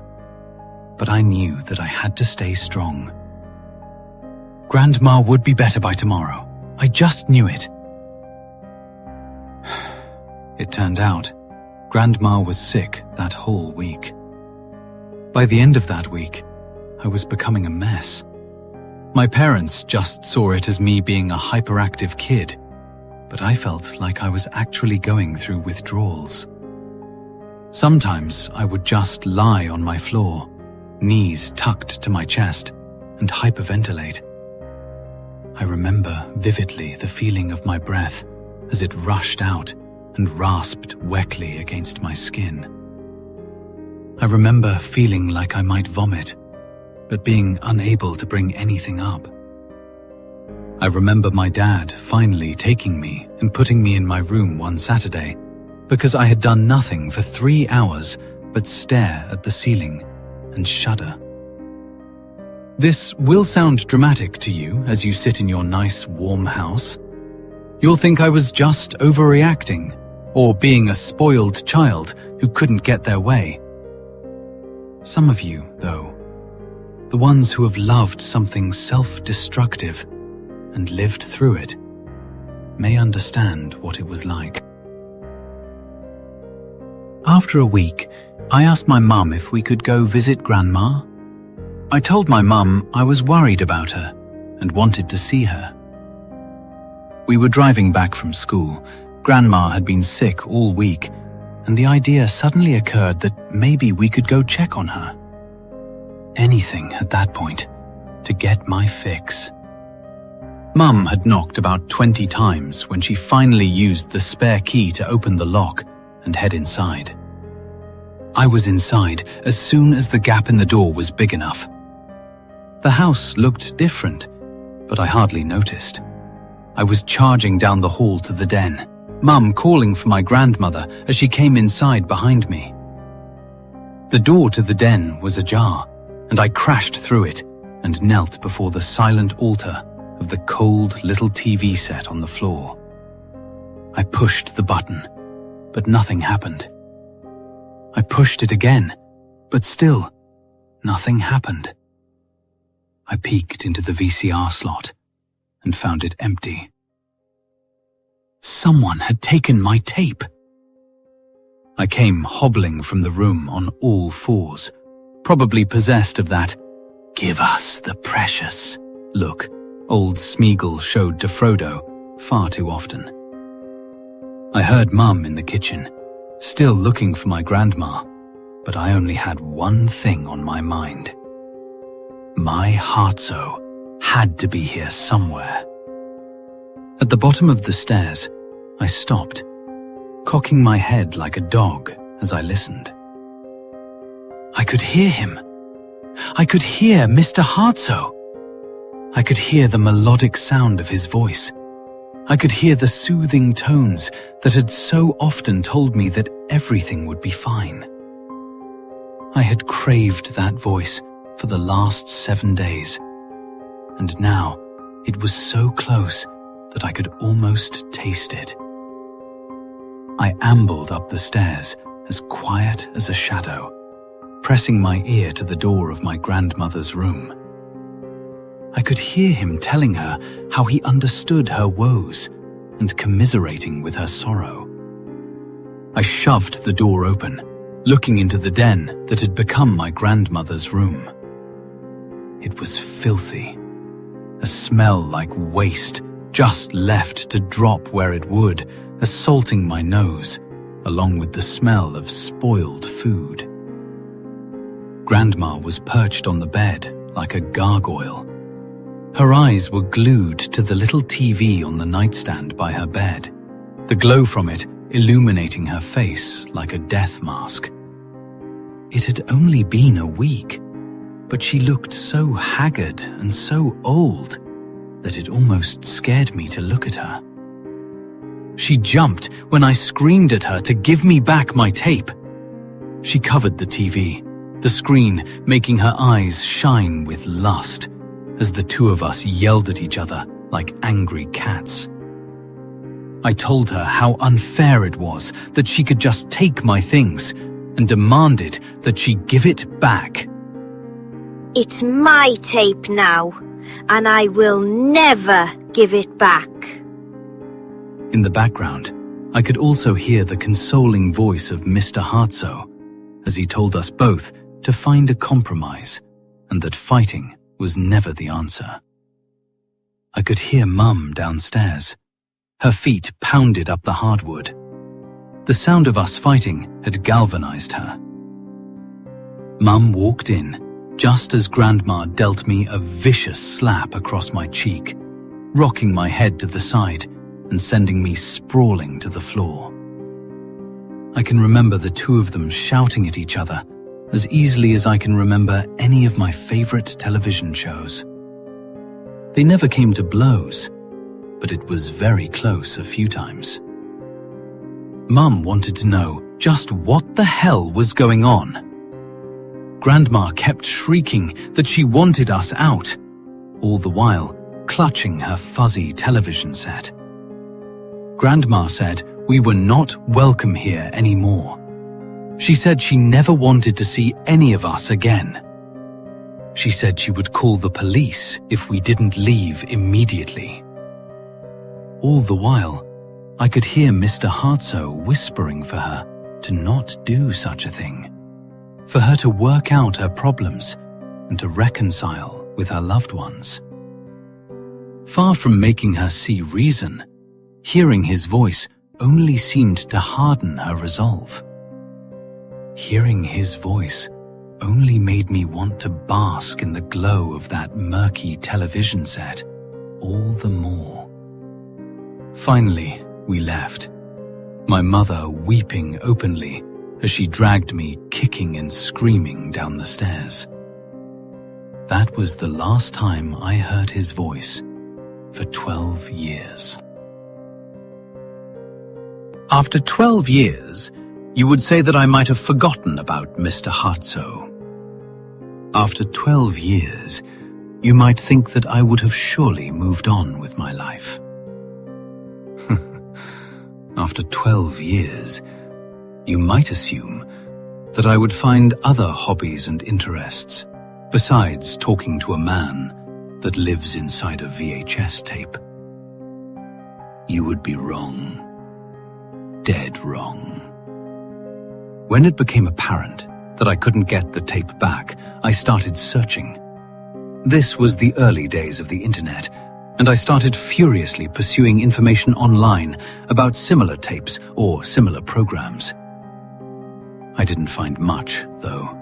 but I knew that I had to stay strong. Grandma would be better by tomorrow. I just knew it. It turned out, Grandma was sick that whole week. By the end of that week, I was becoming a mess. My parents just saw it as me being a hyperactive kid, but I felt like I was actually going through withdrawals. Sometimes I would just lie on my floor, knees tucked to my chest, and hyperventilate. I remember vividly the feeling of my breath as it rushed out and rasped wetly against my skin. I remember feeling like I might vomit, but being unable to bring anything up. I remember my dad finally taking me and putting me in my room one Saturday because I had done nothing for 3 hours but stare at the ceiling and shudder. This will sound dramatic to you as you sit in your nice, warm house. You'll think I was just overreacting or being a spoiled child who couldn't get their way. Some of you, though, the ones who have loved something self-destructive and lived through it, may understand what it was like. After a week, I asked my mum if we could go visit Grandma. I told my mum I was worried about her and wanted to see her. We were driving back from school. Grandma had been sick all week, and the idea suddenly occurred that maybe we could go check on her. Anything at that point to get my fix. Mum had knocked about 20 times when she finally used the spare key to open the lock and head inside. I was inside as soon as the gap in the door was big enough. The house looked different, but I hardly noticed. I was charging down the hall to the den, Mum calling for my grandmother as she came inside behind me. The door to the den was ajar, and I crashed through it and knelt before the silent altar of the cold little TV set on the floor. I pushed the button, but nothing happened. I pushed it again, but still, nothing happened. I peeked into the VCR slot and found it empty. Someone had taken my tape. I came hobbling from the room on all fours, probably possessed of that "give us the precious" look old Smeagol showed to Frodo far too often. I heard Mum in the kitchen, still looking for my grandma, but I only had one thing on my mind. My Harzow had to be here somewhere. At the bottom of the stairs, I stopped, cocking my head like a dog as I listened. I could hear him. I could hear Mr. Harzow. I could hear the melodic sound of his voice. I could hear the soothing tones that had so often told me that everything would be fine. I had craved that voice for the last 7 days, and now it was so close that I could almost taste it. I ambled up the stairs as quiet as a shadow, pressing my ear to the door of my grandmother's room. I could hear him telling her how he understood her woes and commiserating with her sorrow. I shoved the door open, looking into the den that had become my grandmother's room. It was filthy, a smell like waste just left to drop where it would, assaulting my nose, along with the smell of spoiled food. Grandma was perched on the bed like a gargoyle. Her eyes were glued to the little TV on the nightstand by her bed, the glow from it illuminating her face like a death mask. It had only been a week, but she looked so haggard and so old that it almost scared me to look at her. She jumped when I screamed at her to give me back my tape. She covered the TV, the screen making her eyes shine with lust, as the two of us yelled at each other like angry cats. I told her how unfair it was that she could just take my things and demanded that she give it back. It's my tape now, and I will never give it back. In the background, I could also hear the consoling voice of Mr. Harzow as he told us both to find a compromise and that fighting was never the answer. I could hear Mum downstairs. Her feet pounded up the hardwood. The sound of us fighting had galvanized her. Mum walked in just as Grandma dealt me a vicious slap across my cheek. rocking my head to the side and sending me sprawling to the floor. I can remember the two of them shouting at each other as easily as I can remember any of my favorite television shows. They never came to blows, but it was very close a few times. Mum wanted to know just what the hell was going on. Grandma kept shrieking that she wanted us out, all the while clutching her fuzzy television set. Grandma said we were not welcome here anymore. She said she never wanted to see any of us again. She said she would call the police if we didn't leave immediately. All the while, I could hear Mr. Harzow whispering for her to not do such a thing, for her to work out her problems and to reconcile with her loved ones. Far from making her see reason, hearing his voice only seemed to harden her resolve. Hearing his voice only made me want to bask in the glow of that murky television set all the more. Finally, we left, my mother weeping openly as she dragged me kicking and screaming down the stairs. That was the last time I heard his voice for 12 years. After 12 years, you would say that I might have forgotten about Mr. Harzow. After 12 years, you might think that I would have surely moved on with my life. After 12 years, you might assume that I would find other hobbies and interests besides talking to a man that lives inside a VHS tape. You would be wrong. Dead wrong. When it became apparent that I couldn't get the tape back, I started searching. This was the early days of the internet, and I started furiously pursuing information online about similar tapes or similar programs. I didn't find much, though.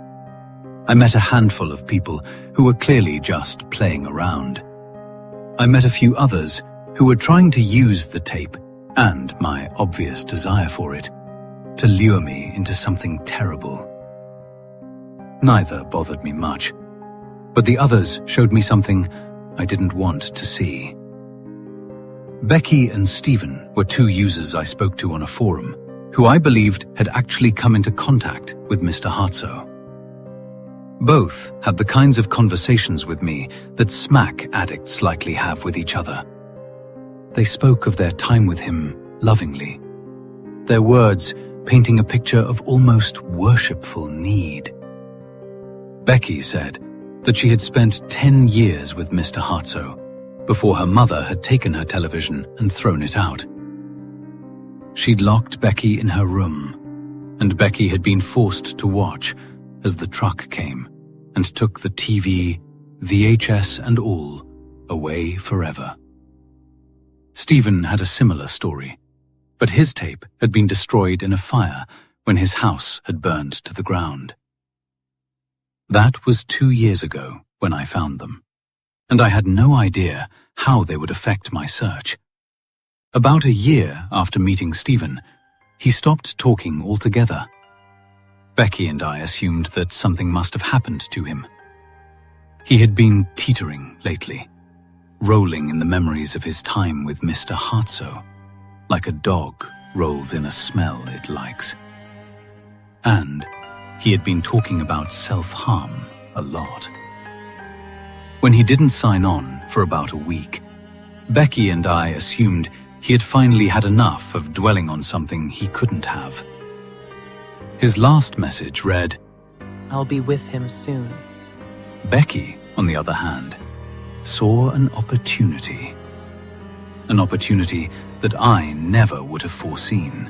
I met a handful of people who were clearly just playing around. I met a few others who were trying to use the tape and my obvious desire for it to lure me into something terrible. Neither bothered me much, but the others showed me something I didn't want to see. Becky and Stephen were two users I spoke to on a forum who I believed had actually come into contact with Mr. Harzow. Both had the kinds of conversations with me that smack addicts likely have with each other. They spoke of their time with him lovingly, their words painting a picture of almost worshipful need. Becky said that she had spent 10 years with Mr. Harzow before her mother had taken her television and thrown it out. She'd locked Becky in her room, and Becky had been forced to watch as the truck came and took the TV, VHS and all away forever. Stephen had a similar story, but his tape had been destroyed in a fire when his house had burned to the ground. That was 2 years ago when I found them, and I had no idea how they would affect my search. About a year after meeting Stephen, he stopped talking altogether. Becky and I assumed that something must have happened to him. He had been teetering lately, rolling in the memories of his time with Mr. Harzow, like a dog rolls in a smell it likes. And he had been talking about self-harm a lot. When he didn't sign on for about a week, Becky and I assumed he had finally had enough of dwelling on something he couldn't have. His last message read, "I'll be with him soon." Becky, on the other hand, saw an opportunity. An opportunity that I never would have foreseen.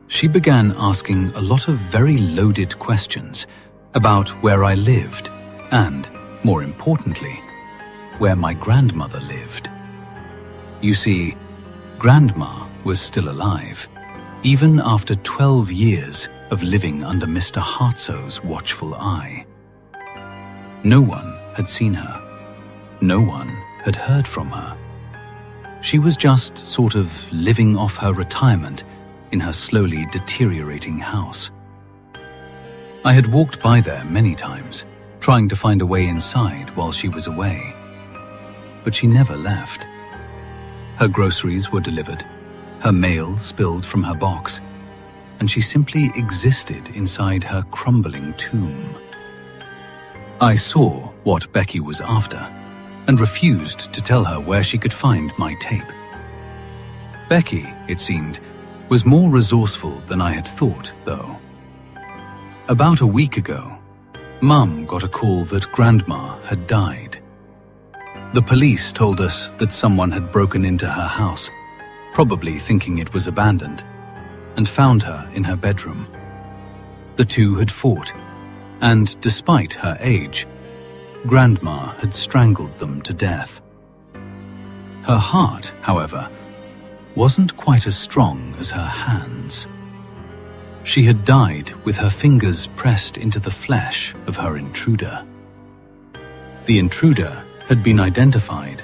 She began asking a lot of very loaded questions about where I lived and, more importantly, where my grandmother lived. You see, Grandma was still alive, even after 12 years of living under Mr. Harzow's watchful eye. No one had seen her. No one had heard from her. she was just sort of living off her retirement in her slowly deteriorating house. I had walked by there many times, trying to find a way inside while she was away. But she never left. Her groceries were delivered, her mail spilled from her box, and she simply existed inside her crumbling tomb. I saw what Becky was after, and refused to tell her where she could find my tape. Becky, it seemed, was more resourceful than I had thought, though. About a week ago, Mum got a call that Grandma had died. The police told us that someone had broken into her house, probably thinking it was abandoned, and found her in her bedroom. The two had fought, and despite her age, Grandma had strangled them to death. Her heart, however, wasn't quite as strong as her hands. She had died with her fingers pressed into the flesh of her intruder. The intruder had been identified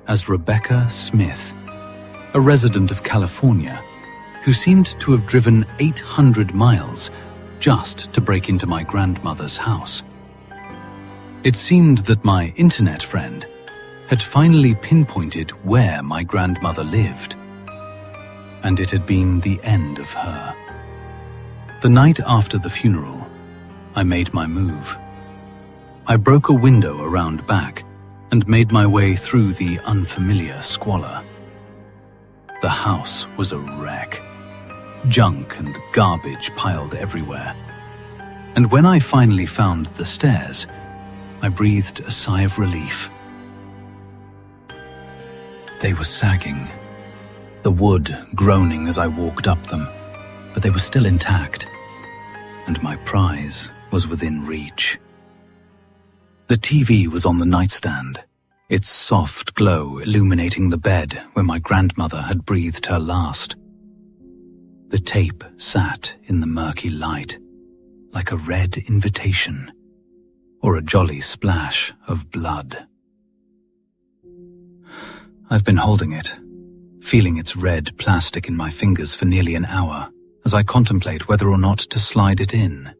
as Rebecca Smith, a resident of California who seemed to have driven 800 miles just to break into my grandmother's house. It seemed that my internet friend had finally pinpointed where my grandmother lived, and it had been the end of her. The night after the funeral, I made my move. I broke a window around back and made my way through the unfamiliar squalor. The house was a wreck. Junk and garbage piled everywhere. And when I finally found the stairs, I breathed a sigh of relief. They were sagging, the wood groaning as I walked up them, but they were still intact, and my prize was within reach. The TV was on the nightstand, its soft glow illuminating the bed where my grandmother had breathed her last. The tape sat in the murky light, like a red invitation, or a jolly splash of blood. I've been holding it, feeling its red plastic in my fingers for nearly an hour as I contemplate whether or not to slide it in.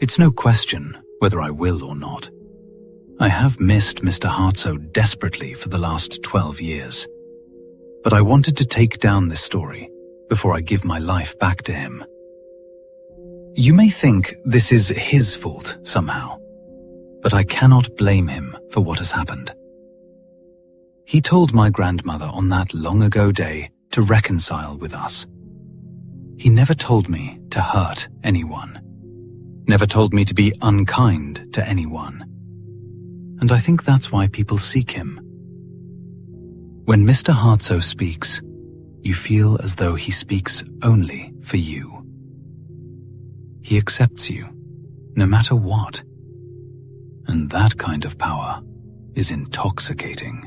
It's no question whether I will or not. I have missed Mr. Harzow desperately for the last 12 years, but I wanted to take down this story before I give my life back to him. You may think this is his fault somehow, but I cannot blame him for what has happened. He told my grandmother on that long-ago day to reconcile with us. He never told me to hurt anyone, never told me to be unkind to anyone. And I think that's why people seek him. When Mr. Harzow speaks, you feel as though he speaks only for you. He accepts you, no matter what. And that kind of power is intoxicating.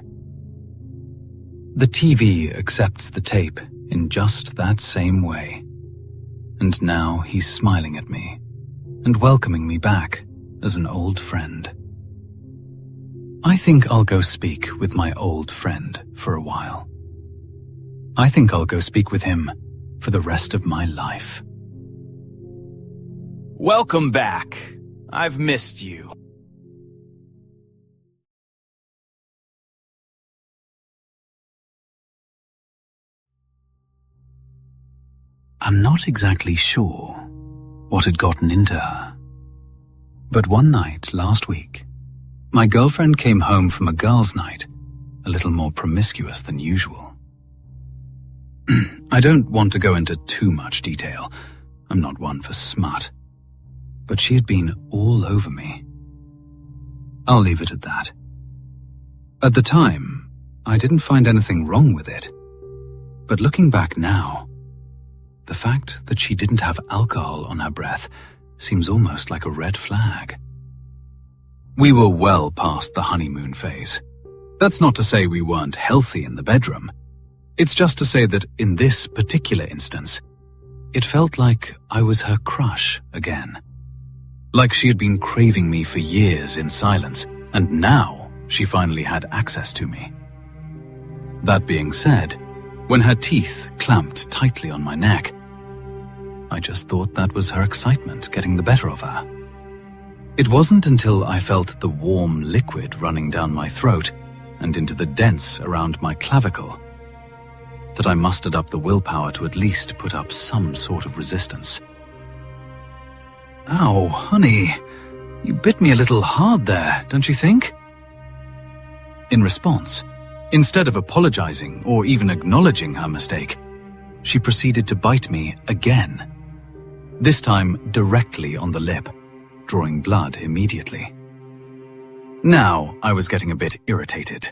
The TV accepts the tape in just that same way. And now he's smiling at me and welcoming me back as an old friend. I think I'll go speak with my old friend for a while. I think I'll go speak with him for the rest of my life. Welcome back. I've missed you. I'm not exactly sure what had gotten into her. But one night last week, my girlfriend came home from a girls' night, a little more promiscuous than usual. I don't want to go into too much detail. I'm not one for smut. But she had been all over me. I'll leave it at that. At the time, I didn't find anything wrong with it. But looking back now, the fact that she didn't have alcohol on her breath seems almost like a red flag. We were well past the honeymoon phase. That's not to say we weren't healthy in the bedroom. It's just to say that in this particular instance, it felt like I was her crush again. Like she had been craving me for years in silence, and now she finally had access to me. That being said, when her teeth clamped tightly on my neck, I just thought that was her excitement getting the better of her. It wasn't until I felt the warm liquid running down my throat and into the dents around my clavicle that I mustered up the willpower to at least put up some sort of resistance. Ow, honey, you bit me a little hard there, don't you think? In response, instead of apologizing or even acknowledging her mistake, she proceeded to bite me again, this time directly on the lip, drawing blood immediately. Now I was getting a bit irritated.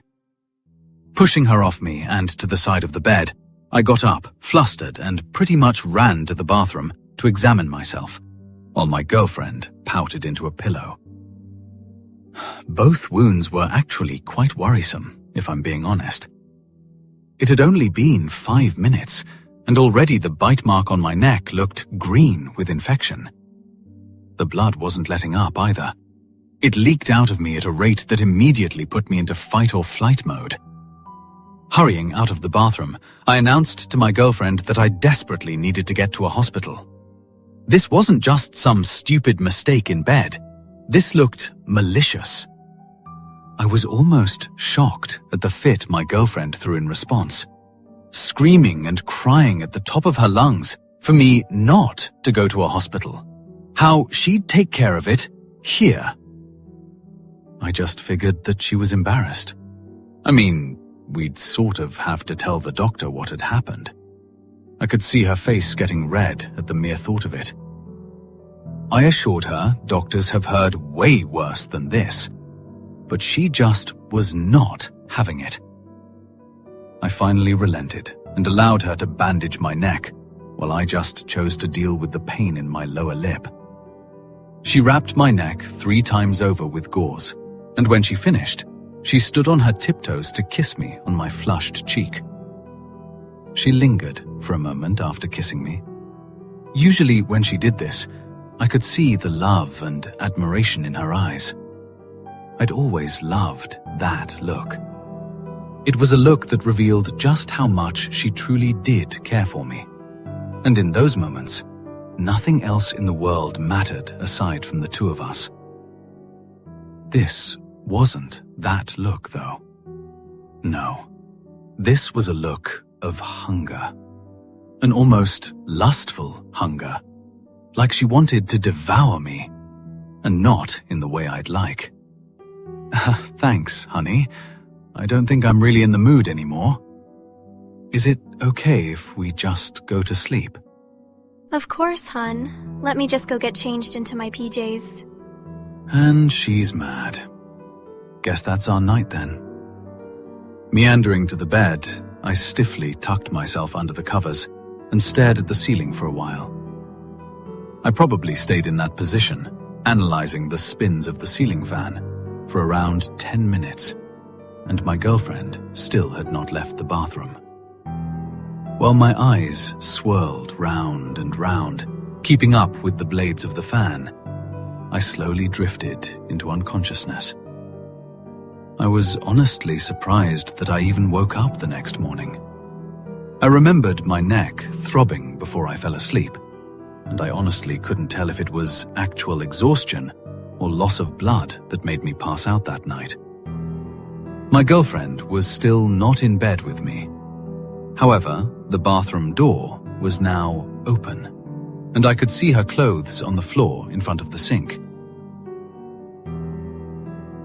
Pushing her off me and to the side of the bed, I got up, flustered, and pretty much ran to the bathroom to examine myself, while my girlfriend pouted into a pillow. Both wounds were actually quite worrisome, if I'm being honest. It had only been 5 minutes, and already the bite mark on my neck looked green with infection. The blood wasn't letting up either. It leaked out of me at a rate that immediately put me into fight or flight mode. Hurrying out of the bathroom, I announced to my girlfriend that I desperately needed to get to a hospital. This wasn't just some stupid mistake in bed. This looked malicious. I was almost shocked at the fit my girlfriend threw in response, screaming and crying at the top of her lungs for me not to go to a hospital. How she'd take care of it here. I just figured that she was embarrassed. I mean, we'd sort of have to tell the doctor what had happened. I could see her face getting red at the mere thought of it. I assured her doctors have heard way worse than this, but she just was not having it. I finally relented and allowed her to bandage my neck, while I just chose to deal with the pain in my lower lip. She wrapped my neck 3 times over with gauze, and when she finished, she stood on her tiptoes to kiss me on my flushed cheek. She lingered for a moment after kissing me. Usually when she did this, I could see the love and admiration in her eyes. I'd always loved that look. It was a look that revealed just how much she truly did care for me. And in those moments, nothing else in the world mattered aside from the two of us. This wasn't that look, though. No, this was a look of hunger. An almost lustful hunger, like she wanted to devour me, and not in the way I'd like. Thanks, honey. I don't think I'm really in the mood anymore. Is it okay if we just go to sleep? Of course, hun. Let me just go get changed into my PJs. And she's mad. Guess that's our night then. Meandering to the bed, I stiffly tucked myself under the covers and stared at the ceiling for a while. I probably stayed in that position, analyzing the spins of the ceiling fan, for around 10 minutes, and my girlfriend still had not left the bathroom. While my eyes swirled round and round, keeping up with the blades of the fan, I slowly drifted into unconsciousness. I was honestly surprised that I even woke up the next morning. I remembered my neck throbbing before I fell asleep, and I honestly couldn't tell if it was actual exhaustion or loss of blood that made me pass out that night. My girlfriend was still not in bed with me. However, the bathroom door was now open, and I could see her clothes on the floor in front of the sink.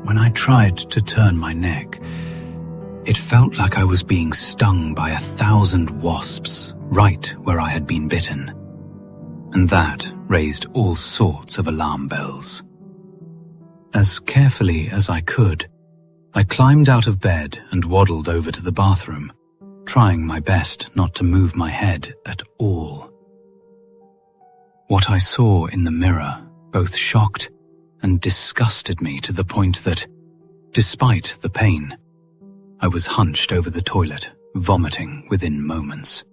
When I tried to turn my neck, it felt like I was being stung by 1,000 wasps right where I had been bitten, and that raised all sorts of alarm bells. As carefully as I could, I climbed out of bed and waddled over to the bathroom, trying my best not to move my head at all. What I saw in the mirror both shocked and disgusted me to the point that, despite the pain, I was hunched over the toilet, vomiting within moments.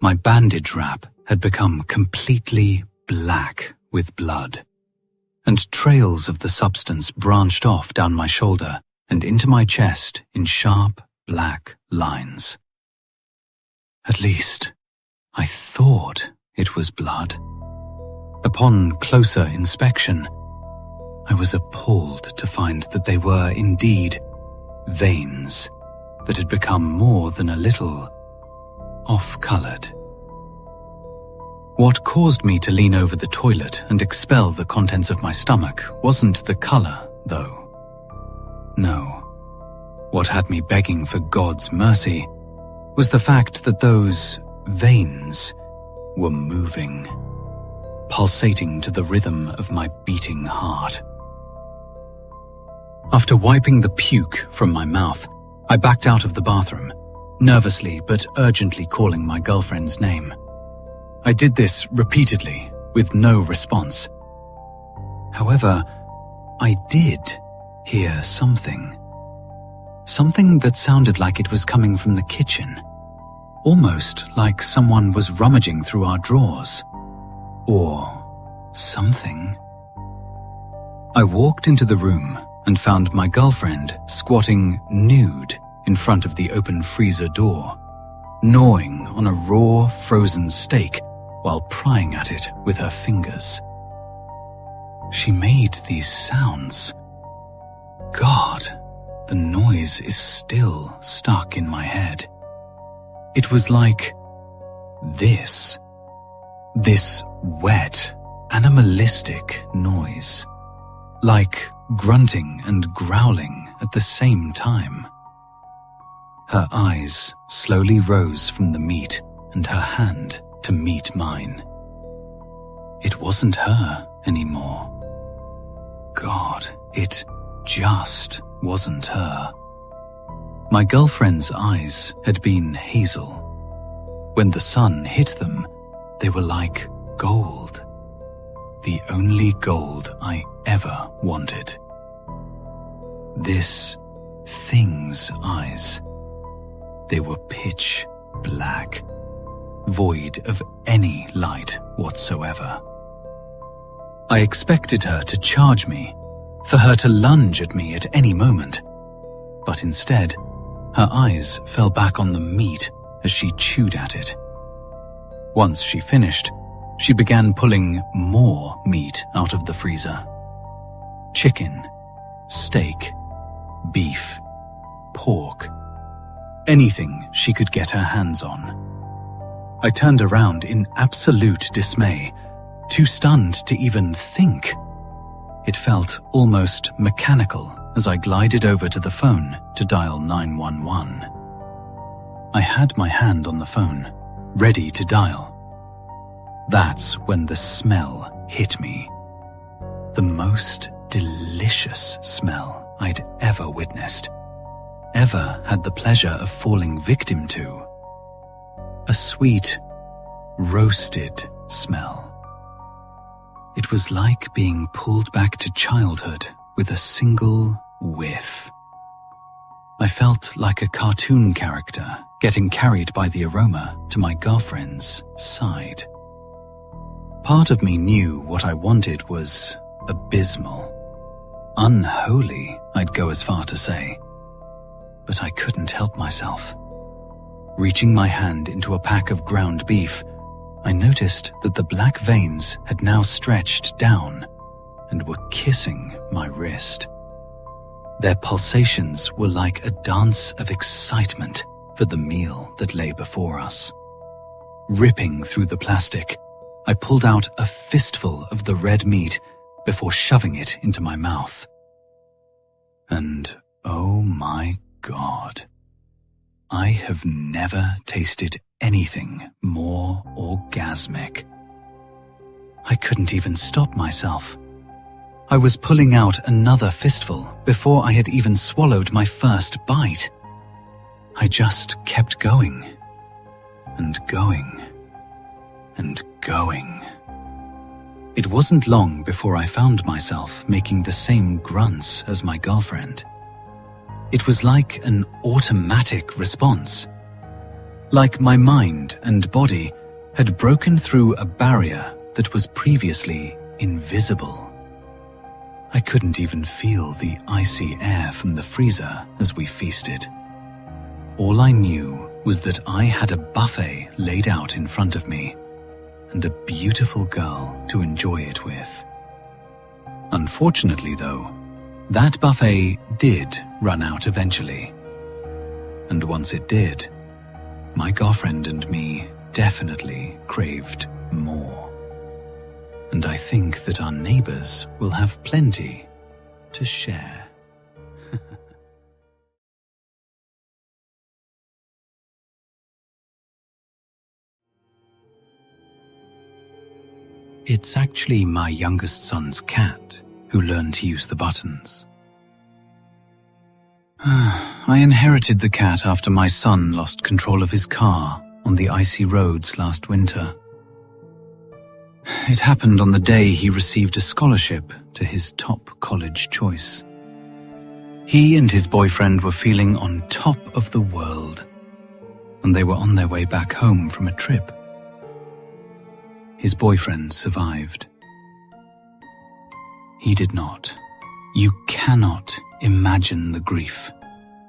My bandage wrap had become completely black with blood, and trails of the substance branched off down my shoulder and into my chest in sharp, black lines. At least, I thought it was blood. Upon closer inspection, I was appalled to find that they were indeed veins that had become more than a little off-colored. What caused me to lean over the toilet and expel the contents of my stomach wasn't the color, though. No. What had me begging for God's mercy was the fact that those veins were moving, pulsating to the rhythm of my beating heart. After wiping the puke from my mouth, I backed out of the bathroom, nervously but urgently calling my girlfriend's name. I did this repeatedly, with no response. However, I did hear something. Something that sounded like it was coming from the kitchen, almost like someone was rummaging through our drawers. Or something. I walked into the room and found my girlfriend squatting nude in front of the open freezer door, gnawing on a raw, frozen steak while prying at it with her fingers. She made these sounds. God, the noise is still stuck in my head. It was like this wet, animalistic noise, like grunting and growling at the same time. Her eyes slowly rose from the meat and her hand to meet mine. It wasn't her anymore. God, it just wasn't her. My girlfriend's eyes had been hazel. When the sun hit them, they were like gold. The only gold I ever wanted. This thing's eyes. They were pitch black, void of any light whatsoever. I expected her to charge me, for her to lunge at me at any moment. But instead, her eyes fell back on the meat as she chewed at it. Once she finished, she began pulling more meat out of the freezer. Chicken, steak, beef, pork, anything she could get her hands on. I turned around in absolute dismay, too stunned to even think. It felt almost mechanical as I glided over to the phone to dial 911. I had my hand on the phone, ready to dial. That's when the smell hit me. The most delicious smell I'd ever witnessed, ever had the pleasure of falling victim to. A sweet, roasted smell. It was like being pulled back to childhood with a single whiff. I felt like a cartoon character getting carried by the aroma to my girlfriend's side. Part of me knew what I wanted was abysmal. Unholy, I'd go as far to say. But I couldn't help myself. Reaching my hand into a pack of ground beef, I noticed that the black veins had now stretched down and were kissing my wrist. Their pulsations were like a dance of excitement for the meal that lay before us. Ripping through the plastic, I pulled out a fistful of the red meat before shoving it into my mouth. And oh my God, I have never tasted anything more orgasmic. I couldn't even stop myself. I was pulling out another fistful before I had even swallowed my first bite. I just kept going, and going, and going. It wasn't long before I found myself making the same grunts as my girlfriend. It was like an automatic response. Like my mind and body had broken through a barrier that was previously invisible. I couldn't even feel the icy air from the freezer as we feasted. All I knew was that I had a buffet laid out in front of me and a beautiful girl to enjoy it with. Unfortunately, though, that buffet did run out eventually. And once it did, my girlfriend and me definitely craved more. And I think that our neighbors will have plenty to share. It's actually my youngest son's cat who learned to use the buttons. I inherited the cat after my son lost control of his car on the icy roads last winter. It happened on the day he received a scholarship to his top college choice. He and his boyfriend were feeling on top of the world, and they were on their way back home from a trip. His boyfriend survived. He did not. You cannot imagine the grief.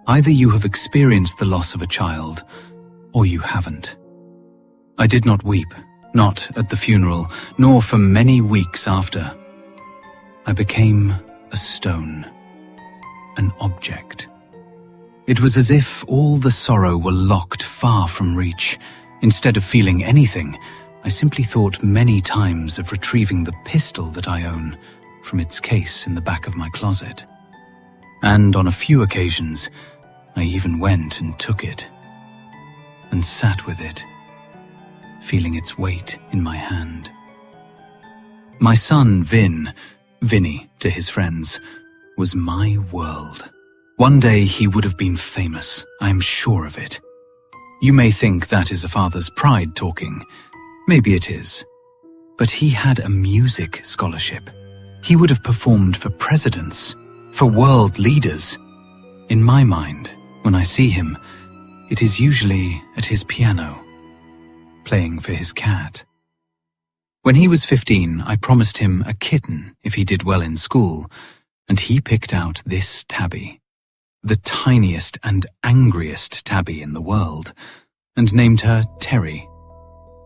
Either you have experienced the loss of a child, or you haven't. I did not weep, not at the funeral, nor for many weeks after. I became a stone, an object. It was as if all the sorrow were locked far from reach. Instead of feeling anything, I simply thought many times of retrieving the pistol that I own from its case in the back of my closet. And on a few occasions, I even went and took it and sat with it, feeling its weight in my hand. My son, Vinny to his friends, was my world. One day he would have been famous, I am sure of it. You may think that is a father's pride talking. Maybe it is. But he had a music scholarship. He would have performed for presidents, for world leaders. In my mind, when I see him, it is usually at his piano, playing for his cat. When he was 15, I promised him a kitten if he did well in school, and he picked out this tabby, the tiniest and angriest tabby in the world, and named her Terry.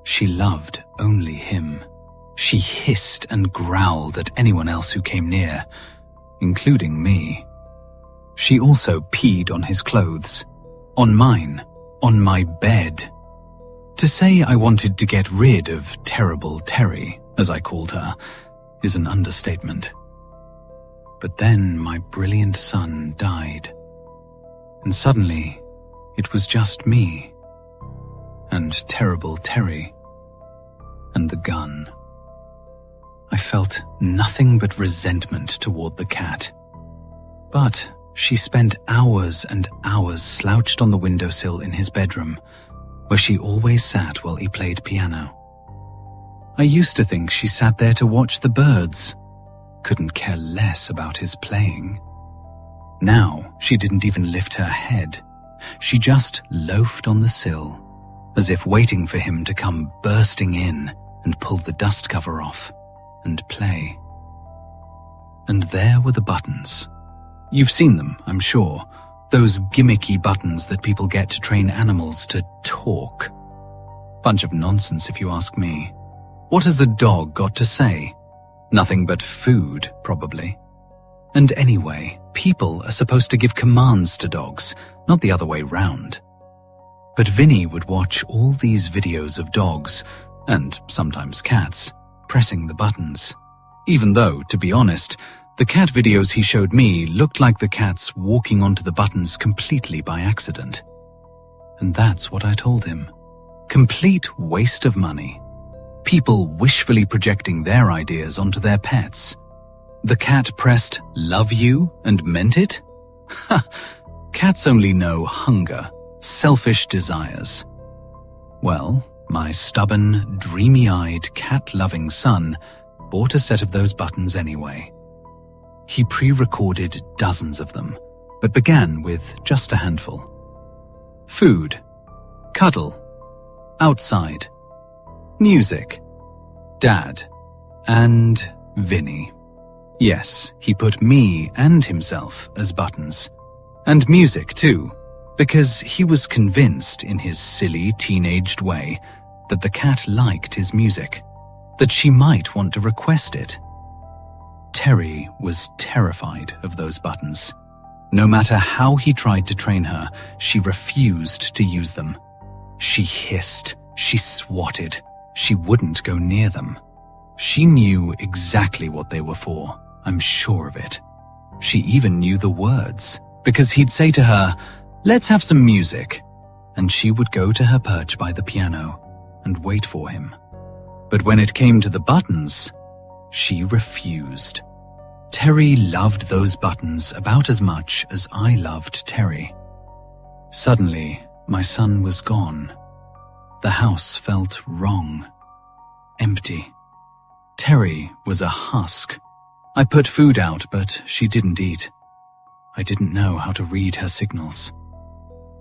She loved only him. She hissed and growled at anyone else who came near, including me. She also peed on his clothes, on mine, on my bed. To say I wanted to get rid of Terrible Terry, as I called her, is an understatement. But then my brilliant son died, and suddenly it was just me, and Terrible Terry, and the gun. I felt nothing but resentment toward the cat. But she spent hours and hours slouched on the windowsill in his bedroom, where she always sat while he played piano. I used to think she sat there to watch the birds, couldn't care less about his playing. Now she didn't even lift her head. She just loafed on the sill, as if waiting for him to come bursting in and pull the dust cover off and play. And there were the buttons. You've seen them, I'm sure. Those gimmicky buttons that people get to train animals to talk. Bunch of nonsense if you ask me. What has the dog got to say? Nothing but food, probably. And anyway, people are supposed to give commands to dogs, not the other way round. But Vinny would watch all these videos of dogs, and sometimes cats, pressing the buttons. Even though, to be honest, the cat videos he showed me looked like the cats walking onto the buttons completely by accident. And that's what I told him. Complete waste of money. People wishfully projecting their ideas onto their pets. The cat pressed "love you" and meant it? Ha! Cats only know hunger, selfish desires. Well, my stubborn, dreamy-eyed, cat-loving son bought a set of those buttons anyway. He pre-recorded dozens of them, but began with just a handful. Food, cuddle, outside, music, dad, and Vinny. Yes, he put me and himself as buttons. And music too. because he was convinced in his silly teenaged way that the cat liked his music, that she might want to request it. Terry was terrified of those buttons. No matter how he tried to train her, she refused to use them. She hissed, she swatted, she wouldn't go near them. She knew exactly what they were for, I'm sure of it. She even knew the words, because he'd say to her, "Let's have some music," and she would go to her perch by the piano and wait for him. But when it came to the buttons, she refused. Terry loved those buttons about as much as I loved Terry. Suddenly, my son was gone. The house felt wrong, empty. Terry was a husk. I put food out, but she didn't eat. I didn't know how to read her signals.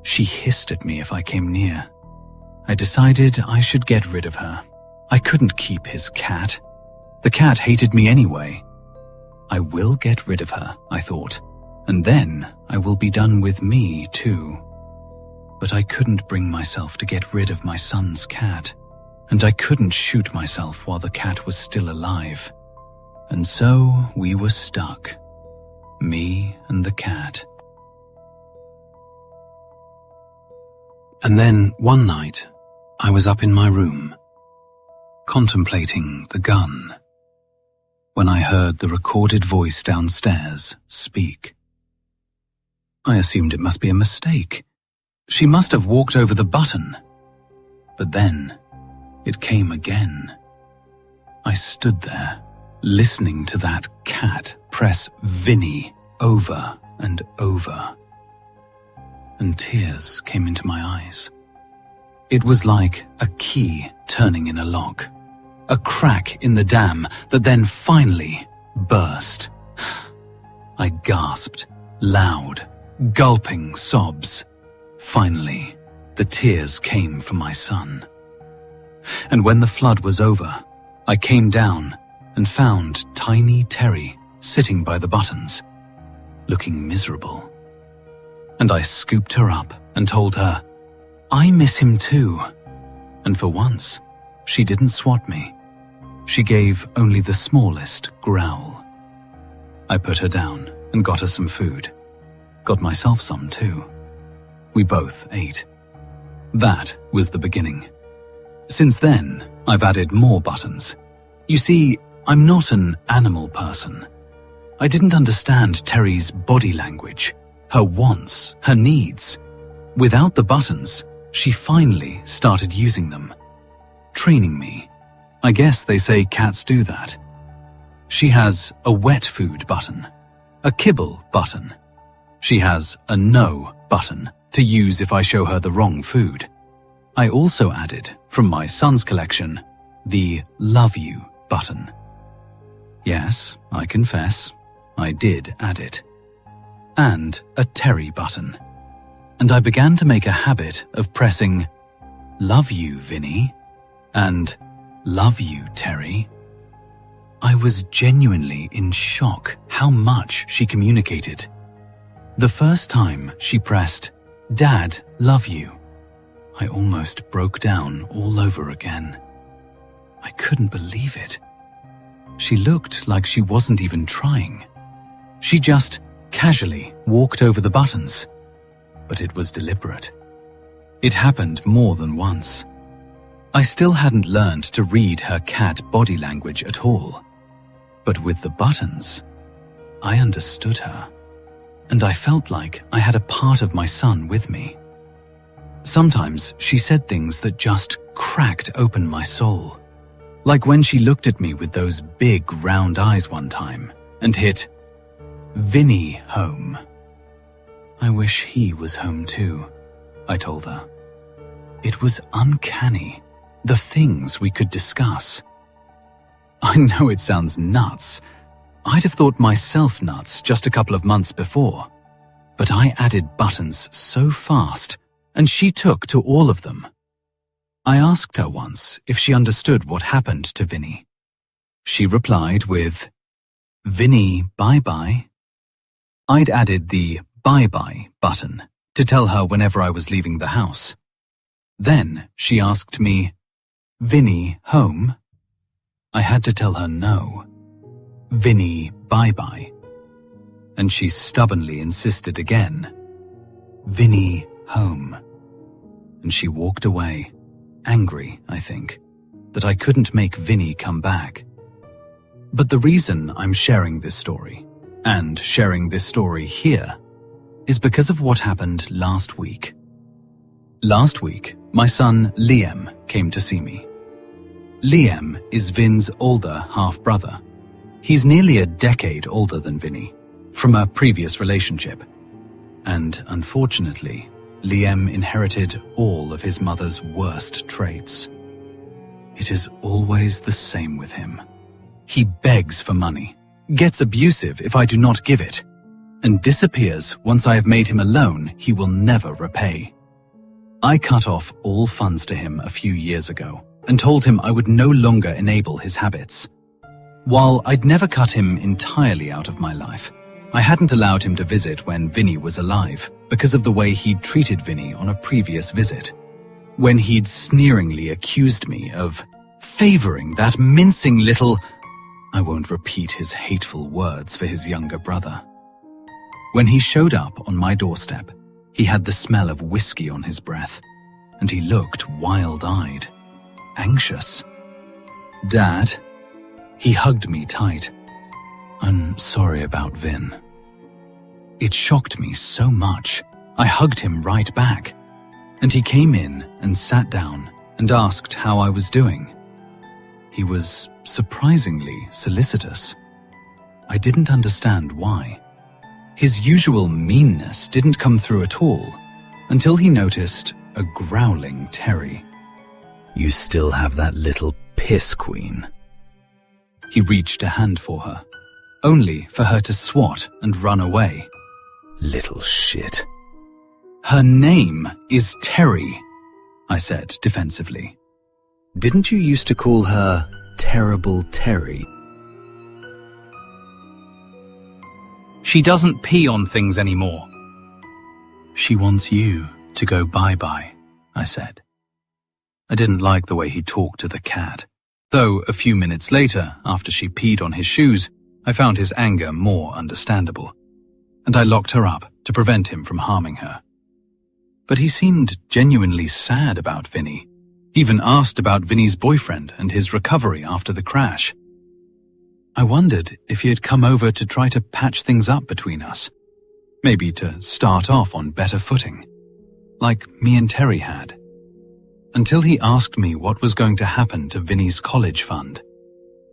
She hissed at me if I came near. I decided I should get rid of her. I couldn't keep his cat. The cat hated me anyway. I will get rid of her, I thought, and then I will be done with me too. But I couldn't bring myself to get rid of my son's cat, and I couldn't shoot myself while the cat was still alive. And so we were stuck, me and the cat. And then one night, I was up in my room, contemplating the gun, when I heard the recorded voice downstairs speak. I assumed it must be a mistake. She must have walked over the button. But then, it came again. I stood there, listening to that cat press Vinny over and over. And tears came into my eyes. It was like a key turning in a lock. A crack in the dam that then finally burst. I gasped, loud, gulping sobs. Finally, the tears came from my son. And when the flood was over, I came down and found tiny Terry sitting by the buttons, looking miserable. And I scooped her up and told her, I miss him too. And for once, she didn't swat me. She gave only the smallest growl. I put her down and got her some food. Got myself some too. We both ate. That was the beginning. Since then, I've added more buttons. You see, I'm not an animal person. I didn't understand Terry's body language, her wants, her needs. Without the buttons, she finally started using them, training me. I guess they say cats do that. She has a wet food button, a kibble button. She has a no button to use if I show her the wrong food. I also added, from my son's collection, the love you button. Yes, I confess, I did add it. And a Terry button. And I began to make a habit of pressing, love you, Vinny, and love you, Terry. I was genuinely in shock how much she communicated. The first time she pressed, Dad, love you, I almost broke down all over again. I couldn't believe it. She looked like she wasn't even trying. She just casually walked over the buttons, but it was deliberate. It happened more than once. I still hadn't learned to read her cat body language at all. But with the buttons, I understood her, and I felt like I had a part of my son with me. Sometimes she said things that just cracked open my soul. Like when she looked at me with those big round eyes one time and hit, Vinny home. I wish he was home too, I told her. It was uncanny, the things we could discuss. I know it sounds nuts. I'd have thought myself nuts just a couple of months before. But I added buttons so fast, and she took to all of them. I asked her once if she understood what happened to Vinny. She replied with, Vinny, bye-bye. I'd added the bye-bye button to tell her whenever I was leaving the house. Then she asked me, "Vinny, home?" I had to tell her no. "Vinny, bye-bye." And she stubbornly insisted again, "Vinny, home." And she walked away, angry, I think, that I couldn't make Vinny come back. But the reason I'm sharing this story, and sharing this story here, is because of what happened last week. Last week, my son Liam came to see me. Liam is Vin's older half-brother. He's nearly a decade older than Vinny, from a previous relationship. And unfortunately, Liam inherited all of his mother's worst traits. It is always the same with him. He begs for money, gets abusive if I do not give it, and disappears once I have made him a loan he will never repay. I cut off all funds to him a few years ago and told him I would no longer enable his habits. While I'd never cut him entirely out of my life, I hadn't allowed him to visit when Vinny was alive because of the way he'd treated Vinny on a previous visit, when he'd sneeringly accused me of favoring that mincing little... I won't repeat his hateful words for his younger brother. When he showed up on my doorstep, he had the smell of whiskey on his breath, and he looked wild-eyed, anxious. "Dad," he hugged me tight. "I'm sorry about Vin." It shocked me so much, I hugged him right back, and he came in and sat down and asked how I was doing. He was surprisingly solicitous. I didn't understand why. His usual meanness didn't come through at all until he noticed a growling Terry. "You still have that little piss queen." He reached a hand for her, only for her to swat and run away. "Little shit." "Her name is Terry," I said defensively. "Didn't you used to call her Terrible Terry?" "She doesn't pee on things anymore." "She wants you to go bye-bye," I said. I didn't like the way he talked to the cat, though a few minutes later, after she peed on his shoes, I found his anger more understandable, and I locked her up to prevent him from harming her. But he seemed genuinely sad about Vinny, even asked about Vinny's boyfriend and his recovery after the crash. I wondered if he had come over to try to patch things up between us, maybe to start off on better footing, like me and Terry had, until he asked me what was going to happen to Vinny's college fund.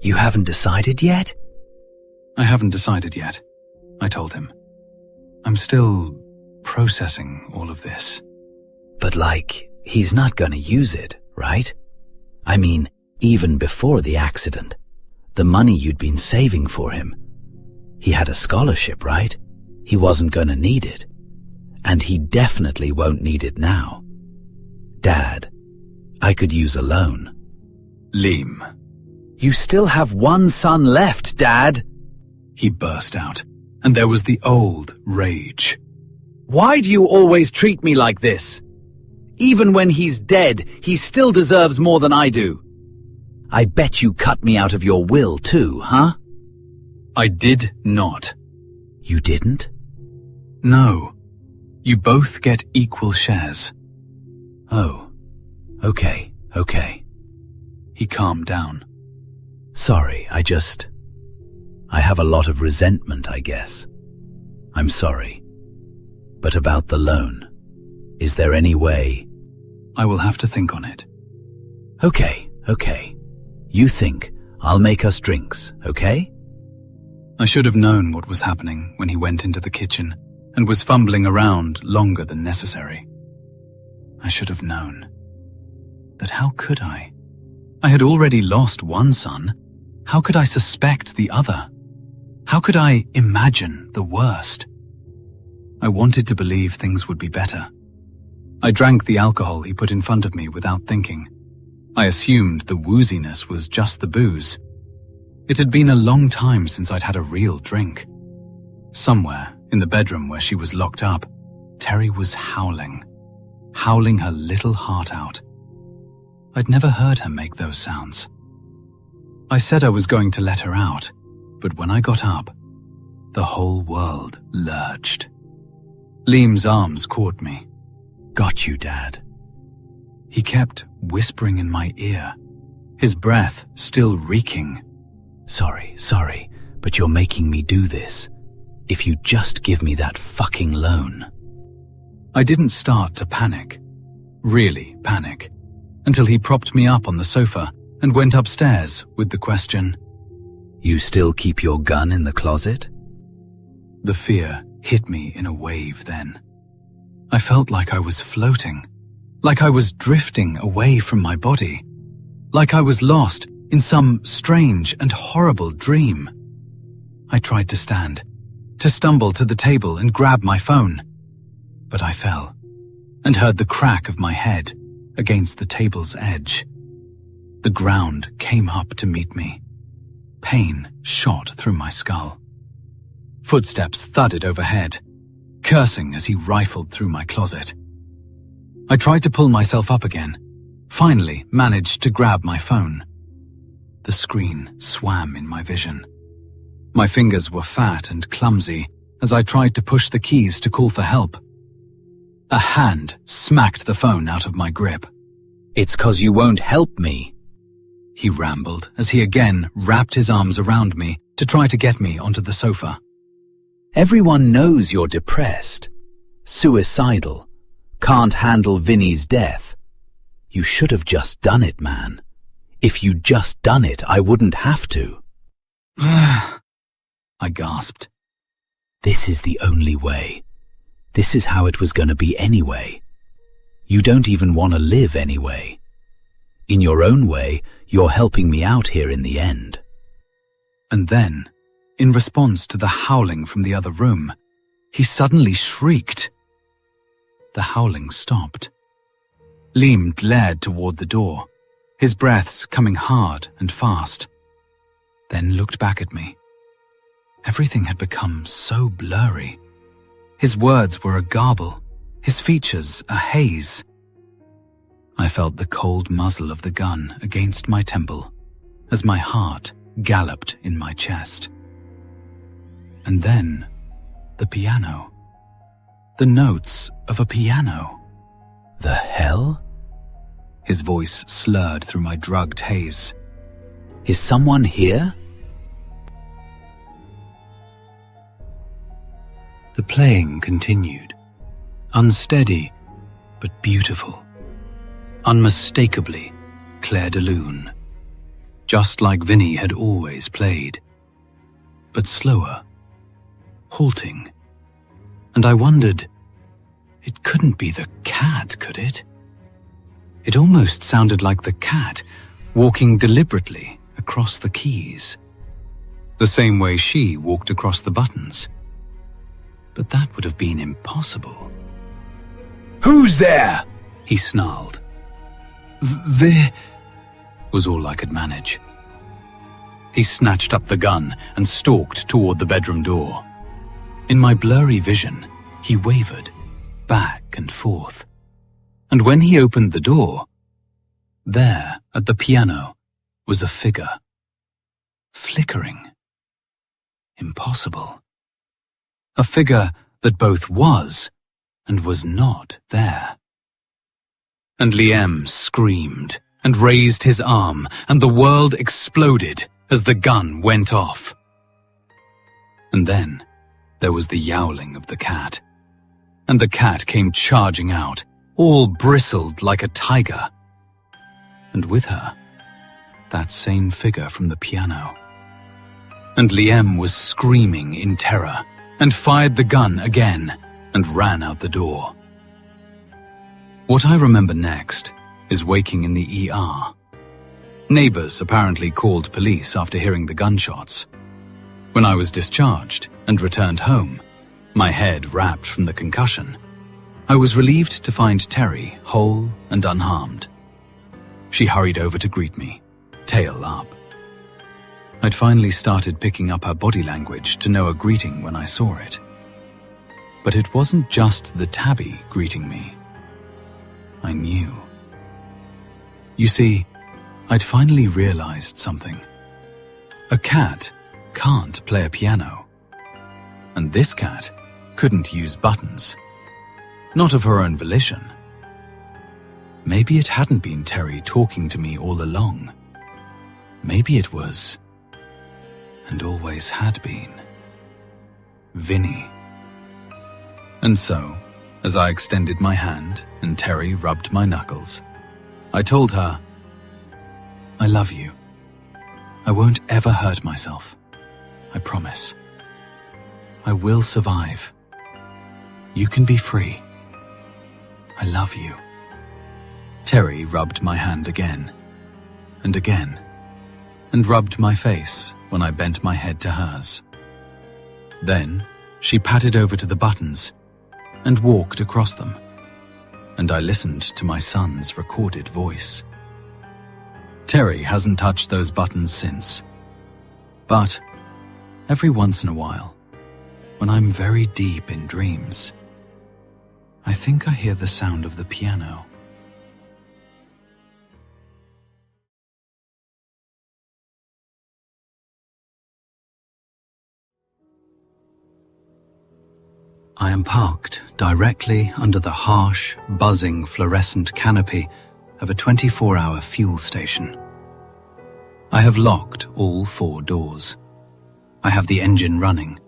"You haven't decided yet?" "I haven't decided yet," I told him. "I'm still processing all of this." "But he's not gonna use it, right? I mean, even before the accident, the money you'd been saving for him. He had a scholarship, right? He wasn't gonna need it. And he definitely won't need it now. Dad, I could use a loan." "Liam, you still have one son left, Dad!" he burst out, and there was the old rage. "Why do you always treat me like this? Even when he's dead, he still deserves more than I do. I bet you cut me out of your will too, huh?" "I did not." "You didn't?" "No. You both get equal shares." "Oh, okay. He calmed down. "Sorry, I have a lot of resentment, I guess. I'm sorry. But about the loan, is there any way?" "I will have to think on it." Okay. You think. I'll make us drinks, okay?" I should have known what was happening when he went into the kitchen and was fumbling around longer than necessary. I should have known. But how could I? I had already lost one son. How could I suspect the other? How could I imagine the worst? I wanted to believe things would be better. I drank the alcohol he put in front of me without thinking. I assumed the wooziness was just the booze. It had been a long time since I'd had a real drink. Somewhere in the bedroom where she was locked up, Terry was howling her little heart out. I'd never heard her make those sounds. I said I was going to let her out, but when I got up, the whole world lurched. Liam's arms caught me. "Got you, Dad." He kept whispering in my ear, his breath still reeking. Sorry, but you're making me do this. If you just give me that fucking loan." I didn't start to panic, really panic, until he propped me up on the sofa and went upstairs with the question, "You still keep your gun in the closet?" The fear hit me in a wave then. I felt like I was floating, like I was drifting away from my body, like I was lost in some strange and horrible dream. I tried to stand, to stumble to the table and grab my phone, but I fell and heard the crack of my head against the table's edge. The ground came up to meet me. Pain shot through my skull. Footsteps thudded overhead, cursing as he rifled through my closet. I tried to pull myself up again, finally managed to grab my phone. The screen swam in my vision. My fingers were fat and clumsy as I tried to push the keys to call for help. A hand smacked the phone out of my grip. "It's 'cause you won't help me," he rambled as he again wrapped his arms around me to try to get me onto the sofa. "Everyone knows you're depressed, suicidal, can't handle Vinny's death. You should have just done it, man. If you'd just done it, I wouldn't have to." I gasped. "This is the only way. This is how it was going to be anyway. You don't even want to live anyway. In your own way, you're helping me out here in the end." And then, in response to the howling from the other room, he suddenly shrieked. The howling stopped. Liam glared toward the door, his breaths coming hard and fast, then looked back at me. Everything had become so blurry. His words were a garble, his features a haze. I felt the cold muzzle of the gun against my temple as my heart galloped in my chest. And then, the piano. The notes of a piano. "The hell?" His voice slurred through my drugged haze. "Is someone here?" The playing continued, unsteady but beautiful, unmistakably Clair de Lune, just like Vinny had always played, but slower, halting, and I wondered, it couldn't be the cat, could it? It almost sounded like the cat walking deliberately across the keys, the same way she walked across the buttons. But that would have been impossible. "Who's there?" he snarled. "There," was all I could manage. He snatched up the gun and stalked toward the bedroom door. In my blurry vision, he wavered, back and forth. And when he opened the door, there, at the piano, was a figure. Flickering. Impossible. A figure that both was and was not there. And Liam screamed and raised his arm, and the world exploded as the gun went off. And then there was the yowling of the cat, and the cat came charging out, all bristled like a tiger. And with her, that same figure from the piano. And Liam was screaming in terror, and fired the gun again, and ran out the door. What I remember next is waking in the ER. Neighbors apparently called police after hearing the gunshots. When I was discharged and returned home, my head wrapped from the concussion, I was relieved to find Terry whole and unharmed. She hurried over to greet me, tail up. I'd finally started picking up her body language to know a greeting when I saw it. But it wasn't just the tabby greeting me. I knew. You see, I'd finally realized something. A cat can't play a piano. And this cat couldn't use buttons. Not of her own volition. Maybe it hadn't been Terry talking to me all along. Maybe it was, and always had been, Vinny. And so, as I extended my hand and Terry rubbed my knuckles, I told her, I love you. I won't ever hurt myself. I promise. I will survive. You can be free. I love you. Terry rubbed my hand again, and again, and rubbed my face when I bent my head to hers. Then she patted over to the buttons and walked across them, and I listened to my son's recorded voice. Terry hasn't touched those buttons since, but every once in a while, when I'm very deep in dreams, I think I hear the sound of the piano. I am parked directly under the harsh, buzzing fluorescent canopy of a 24-hour fuel station. I have locked all 4 doors. I have the engine running,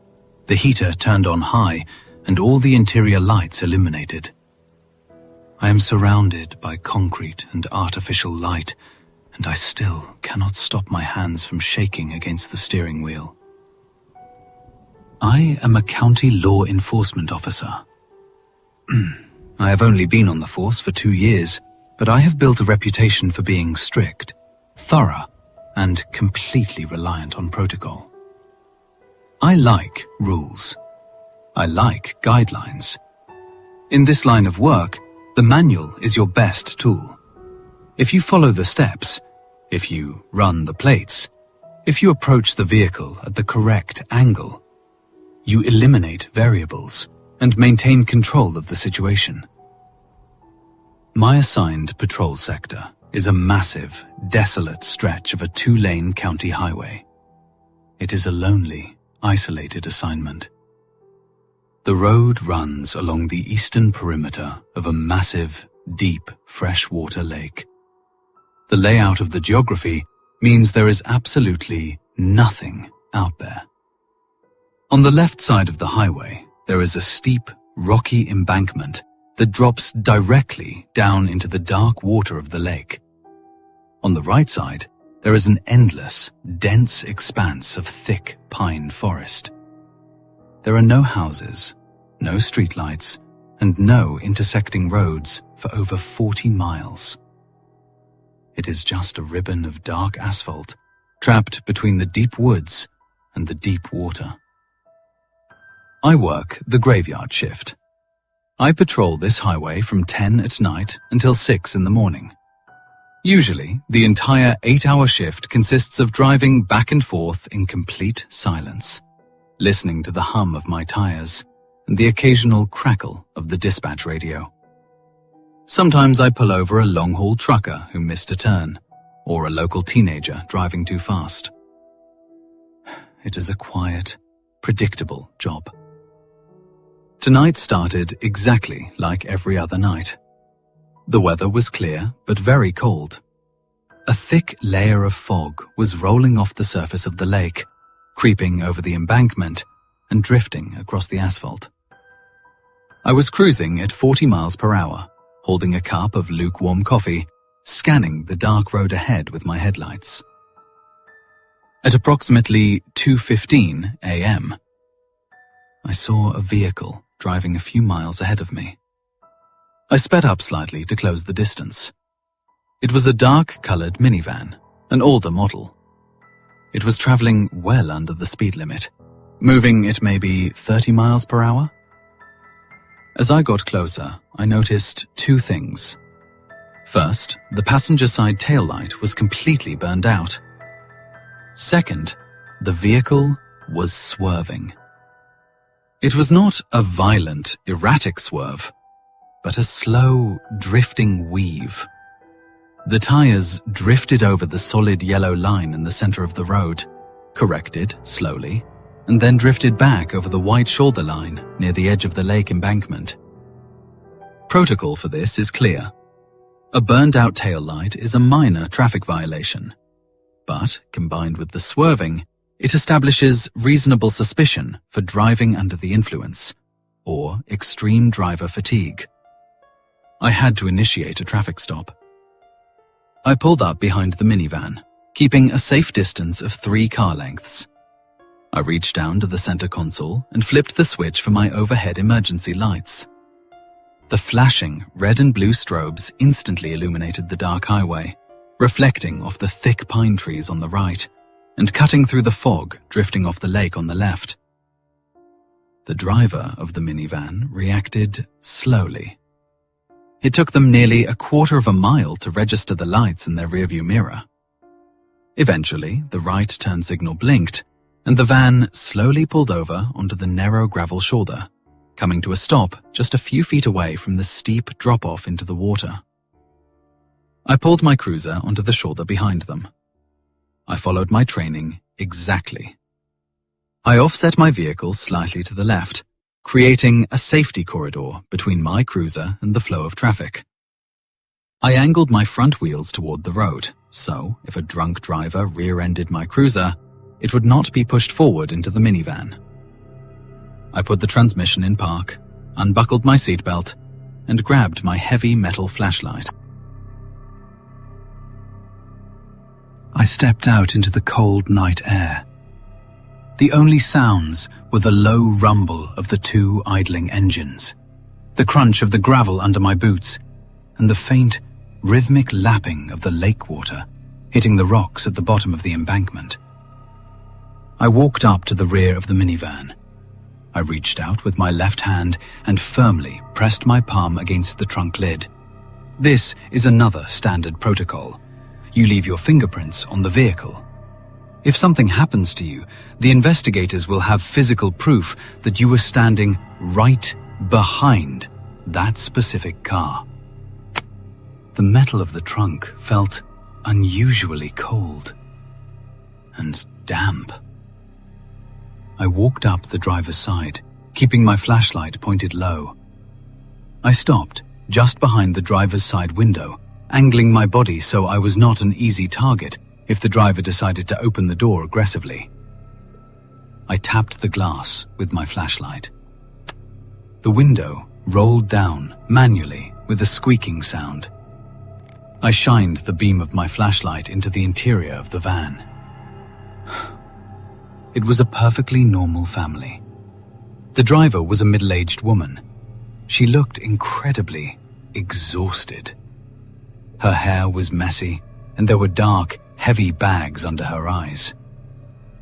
the heater turned on high, and all the interior lights illuminated. I am surrounded by concrete and artificial light, and I still cannot stop my hands from shaking against the steering wheel. I am a county law enforcement officer. I have only been on the force for 2 years, but I have built a reputation for being strict, thorough, and completely reliant on protocol. I like rules. I like guidelines. In this line of work, the manual is your best tool. If you follow the steps, if you run the plates, if you approach the vehicle at the correct angle, you eliminate variables and maintain control of the situation. My assigned patrol sector is a massive, desolate stretch of a 2-lane county highway. It is a lonely, isolated assignment. The road runs along the eastern perimeter of a massive, deep, freshwater lake. The layout of the geography means there is absolutely nothing out there. On the left side of the highway, there is a steep, rocky embankment that drops directly down into the dark water of the lake. On the right side, there is an endless, dense expanse of thick pine forest. There are no houses, no streetlights, and no intersecting roads for over 40 miles. It is just a ribbon of dark asphalt, trapped between the deep woods and the deep water. I work the graveyard shift. I patrol this highway from 10 at night until 6 in the morning. Usually, the entire 8-hour shift consists of driving back and forth in complete silence, listening to the hum of my tires and the occasional crackle of the dispatch radio. Sometimes I pull over a long-haul trucker who missed a turn, or a local teenager driving too fast. It is a quiet, predictable job. Tonight started exactly like every other night. The weather was clear but very cold. A thick layer of fog was rolling off the surface of the lake, creeping over the embankment and drifting across the asphalt. I was cruising at 40 miles per hour, holding a cup of lukewarm coffee, scanning the dark road ahead with my headlights. At approximately 2:15 a.m., I saw a vehicle driving a few miles ahead of me. I sped up slightly to close the distance. It was a dark-colored minivan, an older model. It was traveling well under the speed limit, moving at maybe 30 miles per hour. As I got closer, I noticed 2 things. First, the passenger side taillight was completely burned out. Second, the vehicle was swerving. It was not a violent, erratic swerve, but a slow, drifting weave. The tires drifted over the solid yellow line in the center of the road, corrected slowly, and then drifted back over the white shoulder line near the edge of the lake embankment. Protocol for this is clear. A burned-out tail light is a minor traffic violation, but combined with the swerving, it establishes reasonable suspicion for driving under the influence, or extreme driver fatigue. I had to initiate a traffic stop. I pulled up behind the minivan, keeping a safe distance of 3 car lengths. I reached down to the center console and flipped the switch for my overhead emergency lights. The flashing red and blue strobes instantly illuminated the dark highway, reflecting off the thick pine trees on the right and cutting through the fog drifting off the lake on the left. The driver of the minivan reacted slowly. It took them nearly a quarter of a mile to register the lights in their rearview mirror. Eventually, the right turn signal blinked, and the van slowly pulled over onto the narrow gravel shoulder, coming to a stop just a few feet away from the steep drop-off into the water. I pulled my cruiser onto the shoulder behind them. I followed my training exactly. I offset my vehicle slightly to the left, creating a safety corridor between my cruiser and the flow of traffic. I angled my front wheels toward the road, so if a drunk driver rear-ended my cruiser, it would not be pushed forward into the minivan. I put the transmission in park, unbuckled my seatbelt, and grabbed my heavy metal flashlight. I stepped out into the cold night air. The only sounds were the low rumble of the 2 idling engines, the crunch of the gravel under my boots, and the faint, rhythmic lapping of the lake water hitting the rocks at the bottom of the embankment. I walked up to the rear of the minivan. I reached out with my left hand and firmly pressed my palm against the trunk lid. This is another standard protocol. You leave your fingerprints on the vehicle. If something happens to you, the investigators will have physical proof that you were standing right behind that specific car. The metal of the trunk felt unusually cold and damp. I walked up the driver's side, keeping my flashlight pointed low. I stopped just behind the driver's side window, angling my body so I was not an easy target if the driver decided to open the door aggressively. I tapped the glass with my flashlight. The window rolled down manually with a squeaking sound. I shined the beam of my flashlight into the interior of the van. It was a perfectly normal family. The driver was a middle-aged woman. She looked incredibly exhausted. Her hair was messy, and there were dark, heavy bags under her eyes.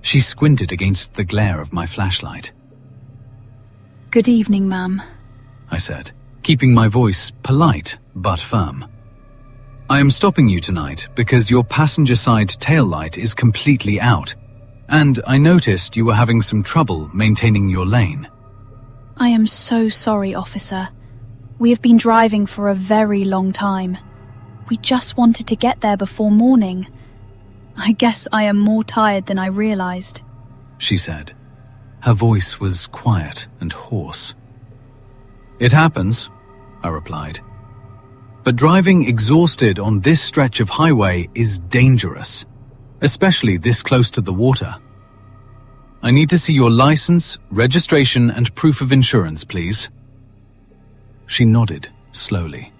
She squinted against the glare of my flashlight. "Good evening, ma'am," I said, keeping my voice polite but firm. "I am stopping you tonight because your passenger side taillight is completely out, and I noticed you were having some trouble maintaining your lane." "I am so sorry, officer. We have been driving for a very long time. We just wanted to get there before morning. I guess I am more tired than I realized," she said. Her voice was quiet and hoarse. "It happens," I replied. "But driving exhausted on this stretch of highway is dangerous, especially this close to the water. I need to see your license, registration, and proof of insurance, please." She nodded slowly.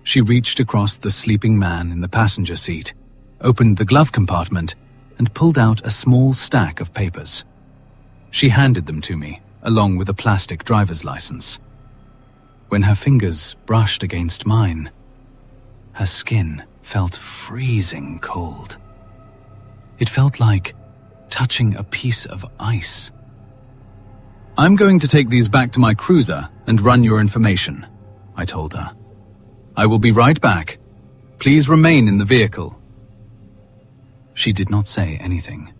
She reached across the sleeping man in the passenger seat, opened the glove compartment, and pulled out a small stack of papers. She handed them to me, along with a plastic driver's license. When her fingers brushed against mine, her skin felt freezing cold. It felt like touching a piece of ice. "I'm going to take these back to my cruiser and run your information," I told her. "I will be right back. Please remain in the vehicle." She did not say anything.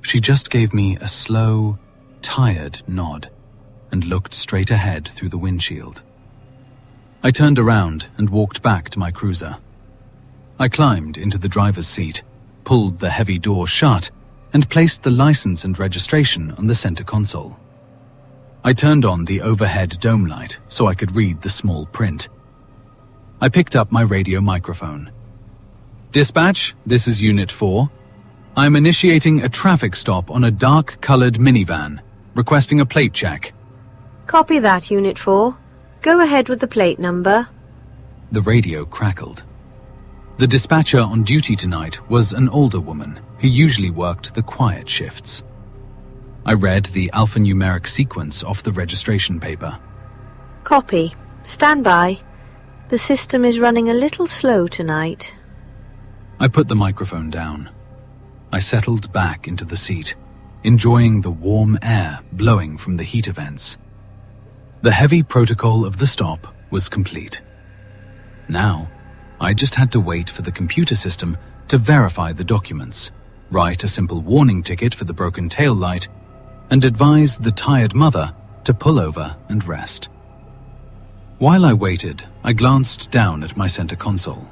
She just gave me a slow, tired nod and looked straight ahead through the windshield. I turned around and walked back to my cruiser. I climbed into the driver's seat, pulled the heavy door shut, and placed the license and registration on the center console. I turned on the overhead dome light so I could read the small print. I picked up my radio microphone. "Dispatch, this is Unit 4. I'm initiating a traffic stop on a dark-colored minivan, requesting a plate check." Copy that, Unit 4. Go ahead with the plate number. The radio crackled. The dispatcher on duty tonight was an older woman who usually worked the quiet shifts. I read the alphanumeric sequence off the registration paper. Copy. Stand by. The system is running a little slow tonight. I put the microphone down. I settled back into the seat, enjoying the warm air blowing from the heater vents. The heavy protocol of the stop was complete. Now, I just had to wait for the computer system to verify the documents, write a simple warning ticket for the broken tail light, and advise the tired mother to pull over and rest. While I waited, I glanced down at my center console.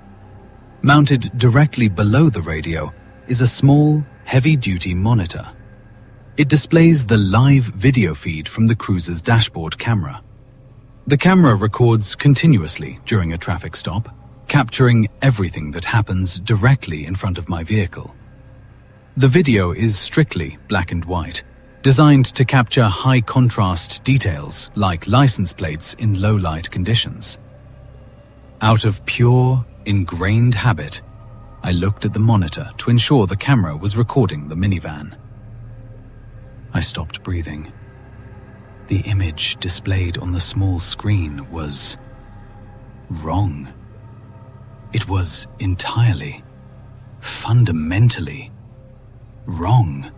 Mounted directly below the radio is a small, heavy-duty monitor. It displays the live video feed from the cruiser's dashboard camera. The camera records continuously during a traffic stop, capturing everything that happens directly in front of my vehicle. The video is strictly black and white, designed to capture high-contrast details like license plates in low-light conditions. Out of pure, ingrained habit, I looked at the monitor to ensure the camera was recording the minivan. I stopped breathing. The image displayed on the small screen was wrong. It was entirely, fundamentally wrong.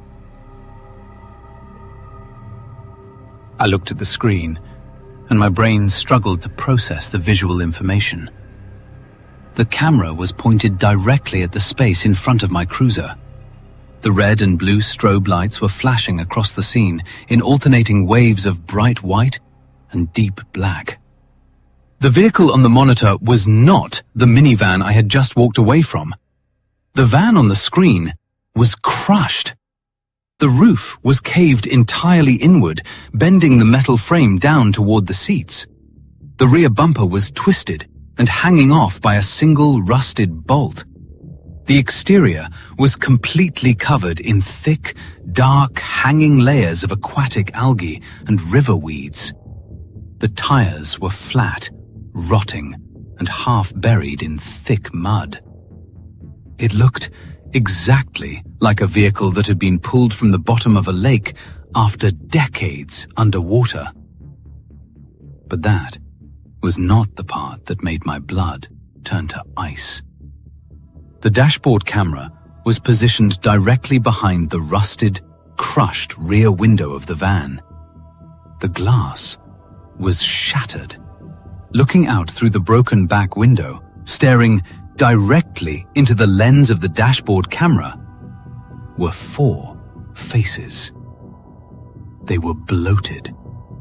I looked at the screen, and my brain struggled to process the visual information. The camera was pointed directly at the space in front of my cruiser. The red and blue strobe lights were flashing across the scene in alternating waves of bright white and deep black. The vehicle on the monitor was not the minivan I had just walked away from. The van on the screen was crushed. The roof was caved entirely inward, bending the metal frame down toward the seats. The rear bumper was twisted and hanging off by a single rusted bolt. The exterior was completely covered in thick, dark, hanging layers of aquatic algae and river weeds. The tires were flat, rotting, and half buried in thick mud. It looked exactly like a vehicle that had been pulled from the bottom of a lake after decades underwater. But that was not the part that made my blood turn to ice. The dashboard camera was positioned directly behind the rusted, crushed rear window of the van. The glass was shattered. Looking out through the broken back window, staring directly into the lens of the dashboard camera, were 4 faces. They were bloated.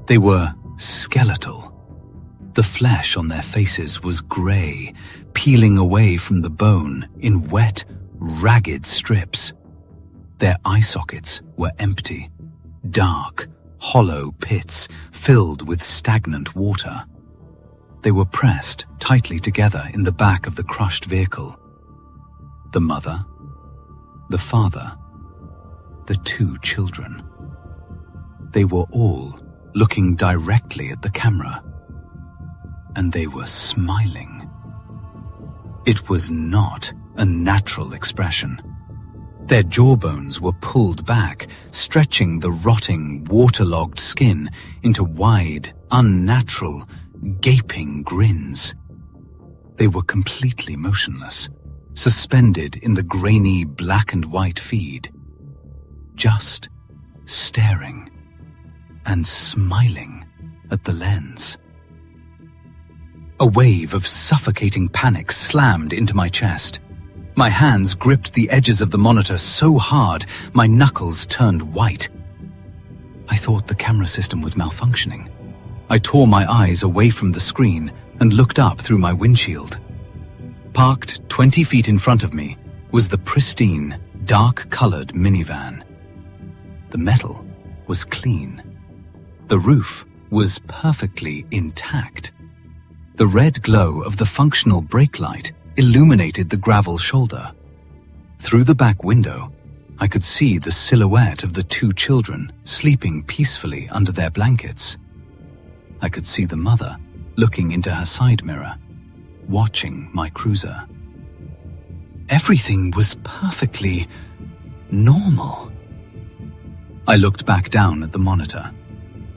They were skeletal. The flesh on their faces was grey, peeling away from the bone in wet, ragged strips. Their eye sockets were empty, dark, hollow pits filled with stagnant water. They were pressed tightly together in the back of the crushed vehicle. The mother, the father, the 2 children. They were all looking directly at the camera. And they were smiling. It was not a natural expression. Their jawbones were pulled back, stretching the rotting, waterlogged skin into wide, unnatural, gaping grins. They were completely motionless, suspended in the grainy black and white feed, just staring and smiling at the lens. A wave of suffocating panic slammed into my chest. My hands gripped the edges of the monitor so hard, my knuckles turned white. I thought the camera system was malfunctioning. I tore my eyes away from the screen and looked up through my windshield. Parked 20 feet in front of me was the pristine, dark-colored minivan. The metal was clean. The roof was perfectly intact. The red glow of the functional brake light illuminated the gravel shoulder. Through the back window, I could see the silhouette of the two children sleeping peacefully under their blankets. I could see the mother looking into her side mirror, watching my cruiser. Everything was perfectly normal. I looked back down at the monitor.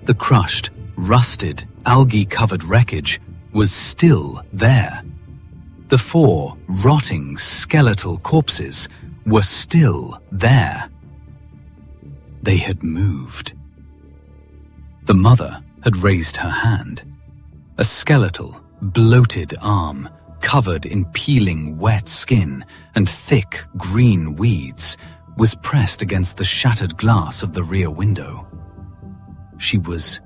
The crushed, rusted, algae-covered wreckage was still there. The 4 rotting skeletal corpses were still there. They had moved. The mother had raised her hand. A skeletal, bloated arm, covered in peeling wet skin and thick green weeds, was pressed against the shattered glass of the rear window. She was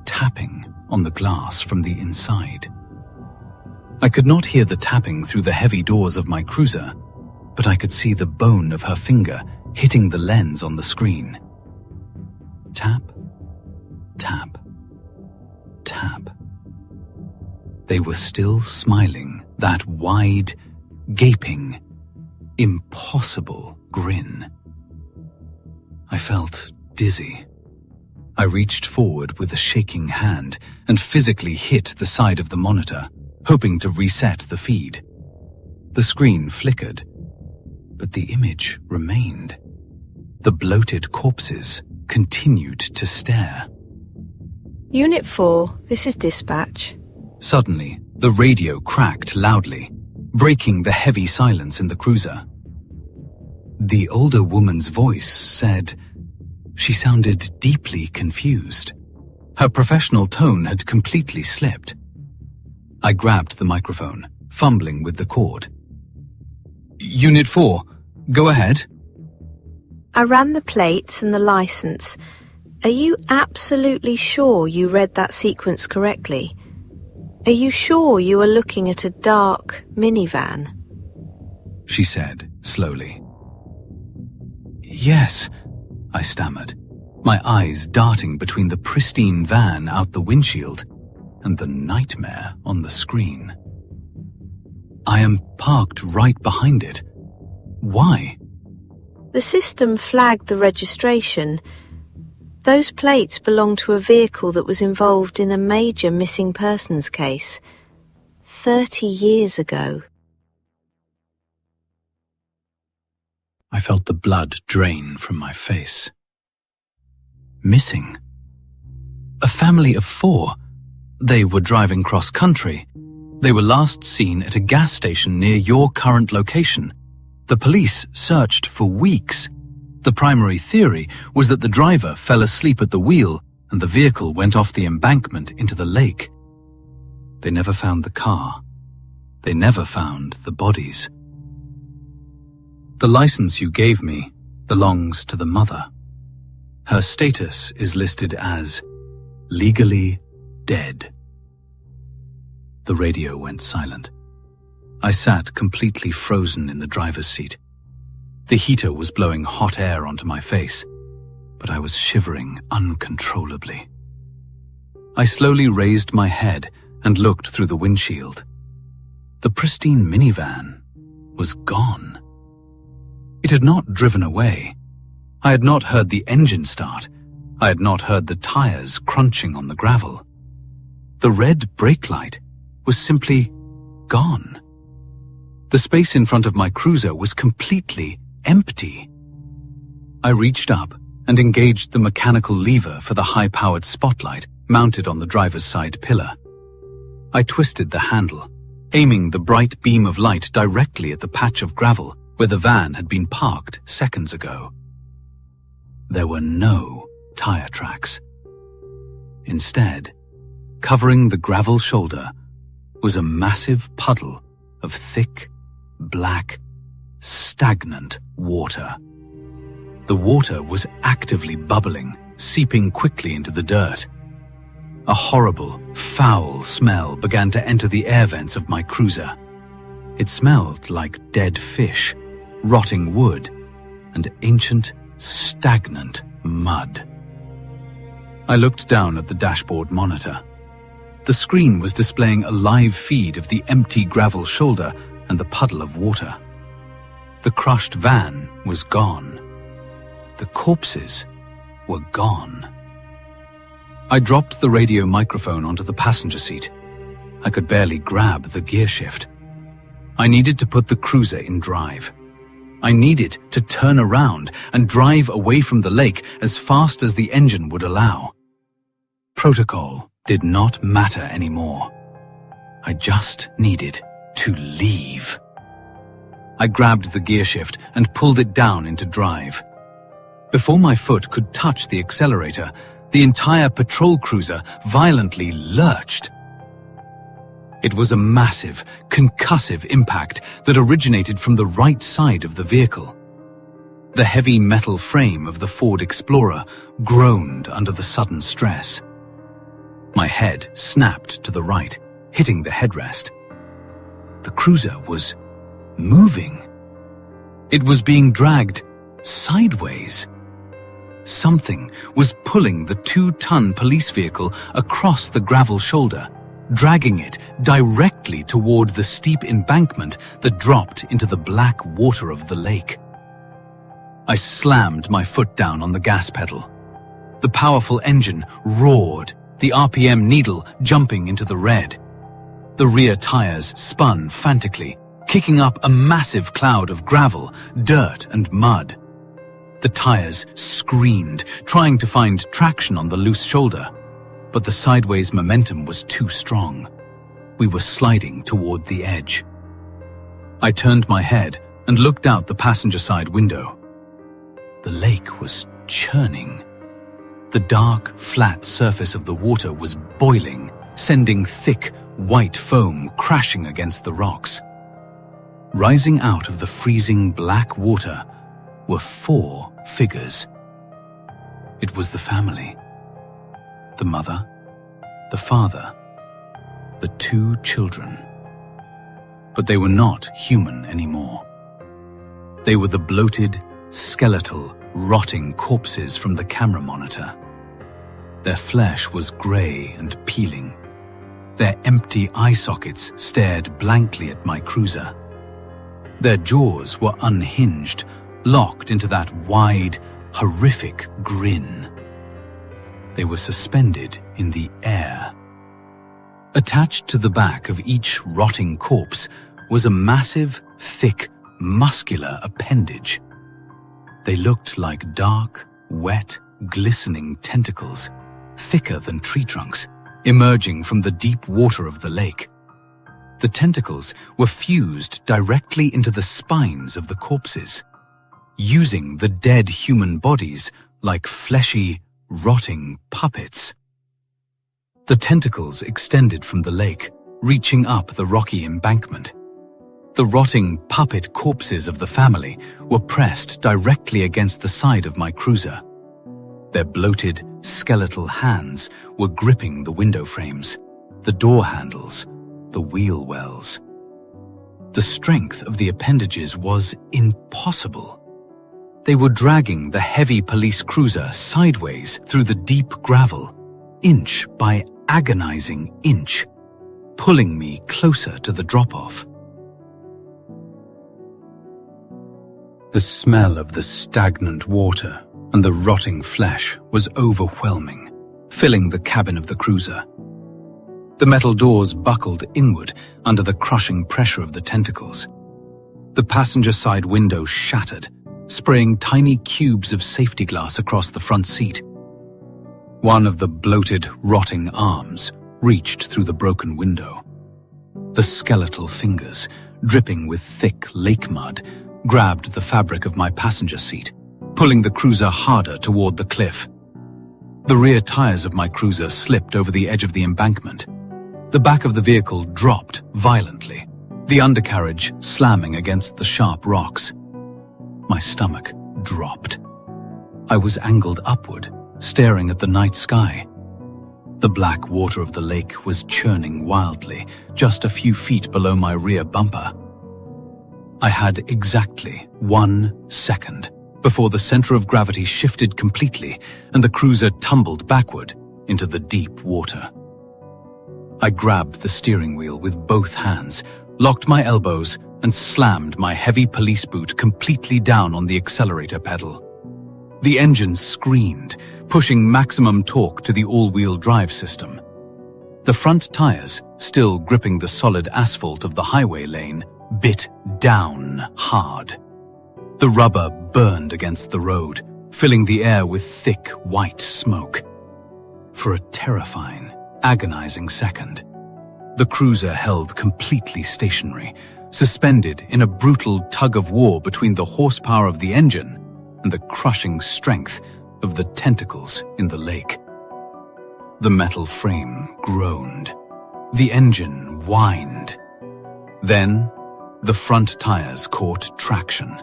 tapping on the glass from the inside. I could not hear the tapping through the heavy doors of my cruiser, but I could see the bone of her finger hitting the lens on the screen. Tap, tap, tap. They were still smiling that wide, gaping, impossible grin. I felt dizzy. I reached forward with a shaking hand and physically hit the side of the monitor, hoping to reset the feed. The screen flickered, but the image remained. The bloated corpses continued to stare. Unit 4, this is dispatch. Suddenly, the radio cracked loudly, breaking the heavy silence in the cruiser. The older woman's voice said she sounded deeply confused. Her professional tone had completely slipped. I grabbed the microphone, fumbling with the cord. Unit 4, go ahead. I ran the plates and the license. Are you absolutely sure you read that sequence correctly? Are you sure you are looking at a dark minivan? She said, slowly. Yes, I stammered, my eyes darting between the pristine van out the windshield and the nightmare on the screen. I am parked right behind it. Why? The system flagged the registration. Those plates belong to a vehicle that was involved in a major missing persons case 30 years ago. I felt the blood drain from my face. Missing? A family of 4. They were driving cross-country. They were last seen at a gas station near your current location. The police searched for weeks. The primary theory was that the driver fell asleep at the wheel and the vehicle went off the embankment into the lake. They never found the car. They never found the bodies. The license you gave me belongs to the mother. Her status is listed as legally dead. The radio went silent. I sat completely frozen in the driver's seat. The heater was blowing hot air onto my face, but I was shivering uncontrollably. I slowly raised my head and looked through the windshield. The pristine minivan was gone. It had not driven away. I had not heard the engine start. I had not heard the tires crunching on the gravel. The red brake light was simply gone. The space in front of my cruiser was completely empty. I reached up and engaged the mechanical lever for the high-powered spotlight mounted on the driver's side pillar. I twisted the handle, aiming the bright beam of light directly at the patch of gravel where the van had been parked seconds ago. There were no tire tracks. Instead, covering the gravel shoulder was a massive puddle of thick, black, stagnant water. The water was actively bubbling, seeping quickly into the dirt. A horrible, foul smell began to enter the air vents of my cruiser. It smelled like dead fish, rotting wood, and ancient, stagnant mud. I looked down at the dashboard monitor. The screen was displaying a live feed of the empty gravel shoulder and the puddle of water. The crushed van was gone. The corpses were gone. I dropped the radio microphone onto the passenger seat. I could barely grab the gear shift. I needed to put the cruiser in drive. I needed to turn around and drive away from the lake as fast as the engine would allow. Protocol did not matter anymore. I just needed to leave. I grabbed the gear shift and pulled it down into drive. Before my foot could touch the accelerator, the entire patrol cruiser violently lurched. It was a massive, concussive impact that originated from the right side of the vehicle. The heavy metal frame of the Ford Explorer groaned under the sudden stress. My head snapped to the right, hitting the headrest. The cruiser was moving. It was being dragged sideways. Something was pulling the 2-ton police vehicle across the gravel shoulder, dragging it directly toward the steep embankment that dropped into the black water of the lake. I slammed my foot down on the gas pedal. The powerful engine roared, the RPM needle jumping into the red. The rear tires spun frantically, kicking up a massive cloud of gravel, dirt, and mud. The tires screamed, trying to find traction on the loose shoulder, but the sideways momentum was too strong. We were sliding toward the edge. I turned my head and looked out the passenger side window. The lake was churning. The dark, flat surface of the water was boiling, sending thick, white foam crashing against the rocks. Rising out of the freezing black water were 4 figures. It was the family. The mother, the father, the 2 children. But they were not human anymore. They were the bloated, skeletal, rotting corpses from the camera monitor. Their flesh was grey and peeling. Their empty eye sockets stared blankly at my cruiser. Their jaws were unhinged, locked into that wide, horrific grin. They were suspended in the air. Attached to the back of each rotting corpse was a massive, thick, muscular appendage. They looked like dark, wet, glistening tentacles, thicker than tree trunks, emerging from the deep water of the lake. The tentacles were fused directly into the spines of the corpses, using the dead human bodies like fleshy, rotting puppets. The tentacles extended from the lake, reaching up the rocky embankment. The rotting puppet corpses of the family were pressed directly against the side of my cruiser. Their bloated, skeletal hands were gripping the window frames, the door handles, the wheel wells. The strength of the appendages was impossible. They were dragging the heavy police cruiser sideways through the deep gravel, inch by agonizing inch, pulling me closer to the drop-off. The smell of the stagnant water and the rotting flesh was overwhelming, filling the cabin of the cruiser. The metal doors buckled inward under the crushing pressure of the tentacles. The passenger side window shattered, spraying tiny cubes of safety glass across the front seat. One of the bloated, rotting arms reached through the broken window. The skeletal fingers, dripping with thick lake mud, grabbed the fabric of my passenger seat, pulling the cruiser harder toward the cliff. The rear tires of my cruiser slipped over the edge of the embankment. The back of the vehicle dropped violently, the undercarriage slamming against the sharp rocks. My stomach dropped. I was angled upward, staring at the night sky. The black water of the lake was churning wildly, just a few feet below my rear bumper. I had exactly 1 second before the center of gravity shifted completely and the cruiser tumbled backward into the deep water. I grabbed the steering wheel with both hands, locked my elbows, and slammed my heavy police boot completely down on the accelerator pedal. The engine screamed, pushing maximum torque to the all-wheel drive system. The front tires, still gripping the solid asphalt of the highway lane, bit down hard. The rubber burned against the road, filling the air with thick, white smoke. For a terrifying, agonizing second, the cruiser held completely stationary, suspended in a brutal tug-of-war between the horsepower of the engine and the crushing strength of the tentacles in the lake. The metal frame groaned. The engine whined. Then, the front tires caught traction.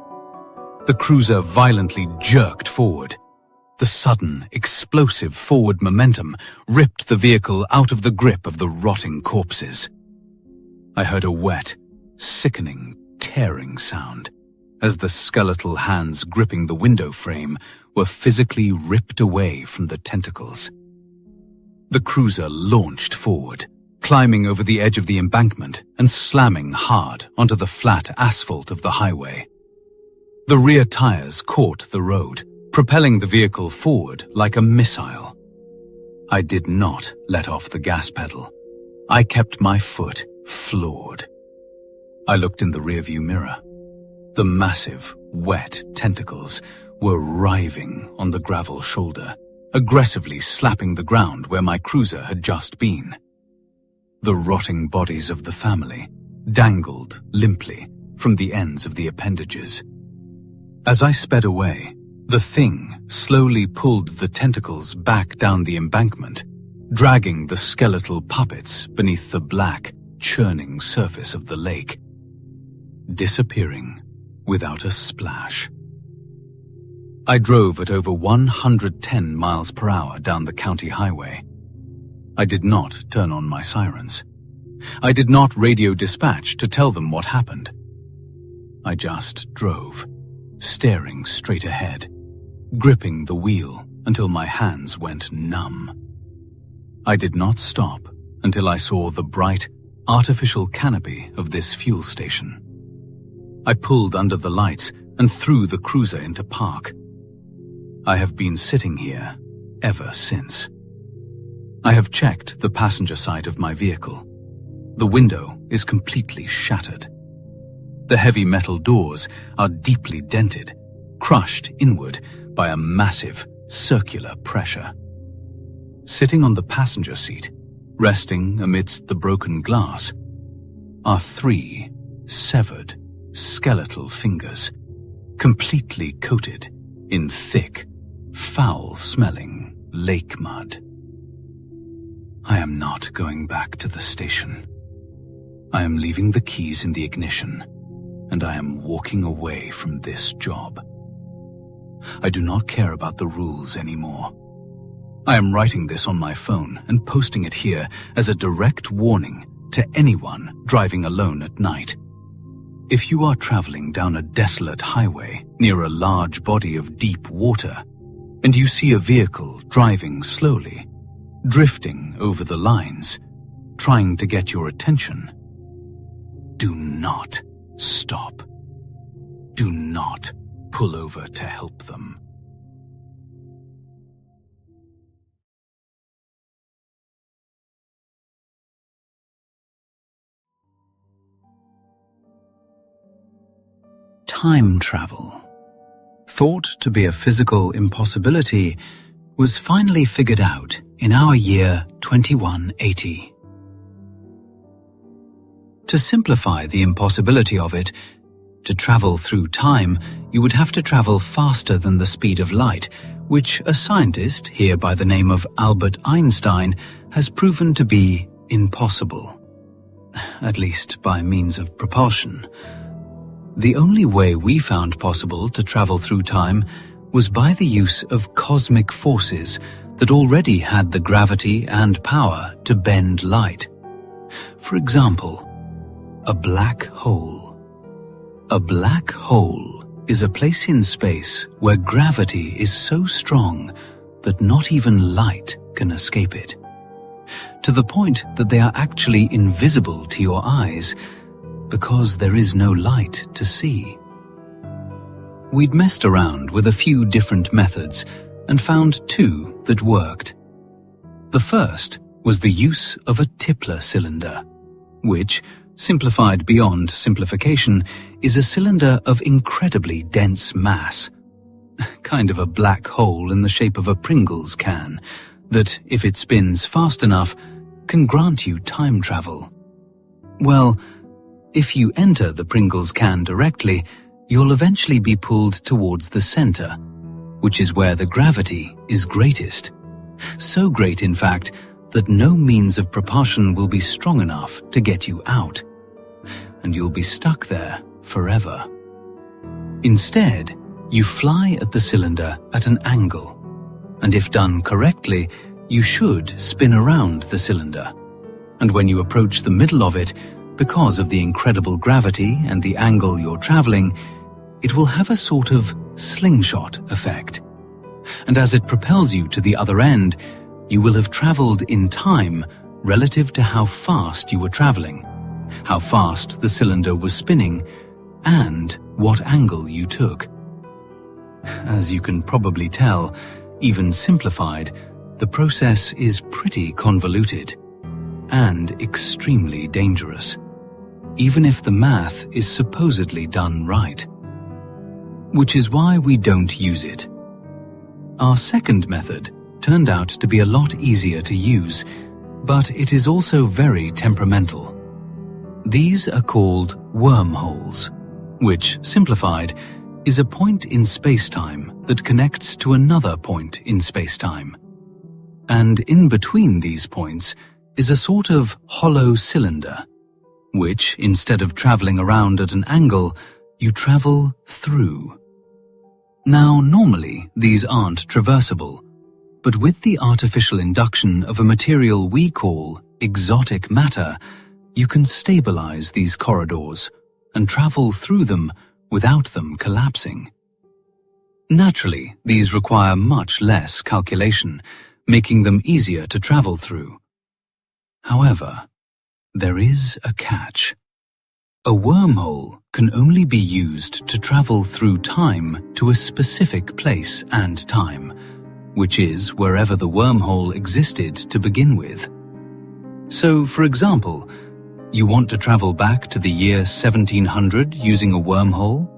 The cruiser violently jerked forward. The sudden, explosive forward momentum ripped the vehicle out of the grip of the rotting corpses. I heard a wet, sickening, tearing sound as the skeletal hands gripping the window frame were physically ripped away from the tentacles. The cruiser launched forward, climbing over the edge of the embankment and slamming hard onto the flat asphalt of the highway. The rear tires caught the road, propelling the vehicle forward like a missile. I did not let off the gas pedal. I kept my foot floored. I looked in the rearview mirror. The massive, wet tentacles were writhing on the gravel shoulder, aggressively slapping the ground where my cruiser had just been. The rotting bodies of the family dangled limply from the ends of the appendages. As I sped away, the thing slowly pulled the tentacles back down the embankment, dragging the skeletal puppets beneath the black, churning surface of the lake, disappearing without a splash. I drove at over 110 miles per hour down the county highway. I did not turn on my sirens. I did not radio dispatch to tell them what happened. I just drove, staring straight ahead, gripping the wheel until my hands went numb. I did not stop until I saw the bright, artificial canopy of this fuel station. I pulled under the lights and threw the cruiser into park. I have been sitting here ever since. I have checked the passenger side of my vehicle. The window is completely shattered. The heavy metal doors are deeply dented, crushed inward by a massive, circular pressure. Sitting on the passenger seat, resting amidst the broken glass, are 3 severed, skeletal fingers, completely coated in thick, foul-smelling lake mud. I am not going back to the station. I am leaving the keys in the ignition, and I am walking away from this job. I do not care about the rules anymore. I am writing this on my phone and posting it here as a direct warning to anyone driving alone at night. If you are traveling down a desolate highway near a large body of deep water, and you see a vehicle driving slowly, drifting over the lines, trying to get your attention, do not stop. Do not pull over to help them. Time travel, thought to be a physical impossibility, was finally figured out in our year 2180. To simplify the impossibility of it, to travel through time, you would have to travel faster than the speed of light, which a scientist here by the name of Albert Einstein has proven to be impossible, at least by means of propulsion. The only way we found possible to travel through time was by the use of cosmic forces that already had the gravity and power to bend light. For example, a black hole. A black hole is a place in space where gravity is so strong that not even light can escape it, to the point that they are actually invisible to your eyes because there is no light to see. We'd messed around with a few different methods and found two that worked. The first was the use of a Tipler cylinder, which, simplified beyond simplification, is a cylinder of incredibly dense mass, kind of a black hole in the shape of a Pringles can, that, if it spins fast enough, can grant you time travel. Well, if you enter the Pringles can directly, you'll eventually be pulled towards the center, which is where the gravity is greatest. So great, in fact, that no means of propulsion will be strong enough to get you out, and you'll be stuck there forever. Instead, you fly at the cylinder at an angle, and if done correctly, you should spin around the cylinder. And when you approach the middle of it, because of the incredible gravity and the angle you're traveling, it will have a sort of slingshot effect. And as it propels you to the other end, you will have traveled in time relative to how fast you were traveling, how fast the cylinder was spinning, and what angle you took. As you can probably tell, even simplified, the process is pretty convoluted and extremely dangerous, even if the math is supposedly done right. Which is why we don't use it. Our second method turned out to be a lot easier to use, but it is also very temperamental. These are called wormholes, which, simplified, is a point in space-time that connects to another point in space-time. And in between these points is a sort of hollow cylinder, which, instead of traveling around at an angle, you travel through. Now, normally, these aren't traversable, but with the artificial induction of a material we call exotic matter, you can stabilize these corridors and travel through them without them collapsing. Naturally, these require much less calculation, making them easier to travel through. However, there is a catch. A wormhole can only be used to travel through time to a specific place and time, which is wherever the wormhole existed to begin with. So, for example, you want to travel back to the year 1700 using a wormhole?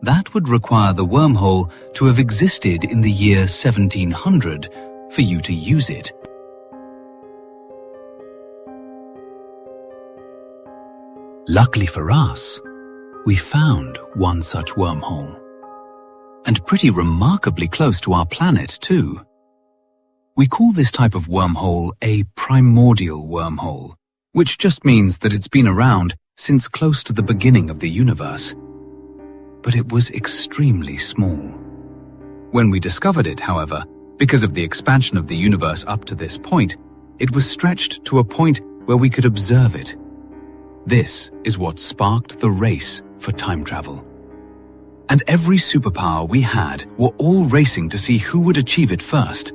That would require the wormhole to have existed in the year 1700 for you to use it. Luckily for us, we found one such wormhole. And pretty remarkably close to our planet, too. We call this type of wormhole a primordial wormhole, which just means that it's been around since close to the beginning of the universe. But it was extremely small. When we discovered it, however, because of the expansion of the universe up to this point, it was stretched to a point where we could observe it. This is what sparked the race for time travel. And every superpower we had were all racing to see who would achieve it first.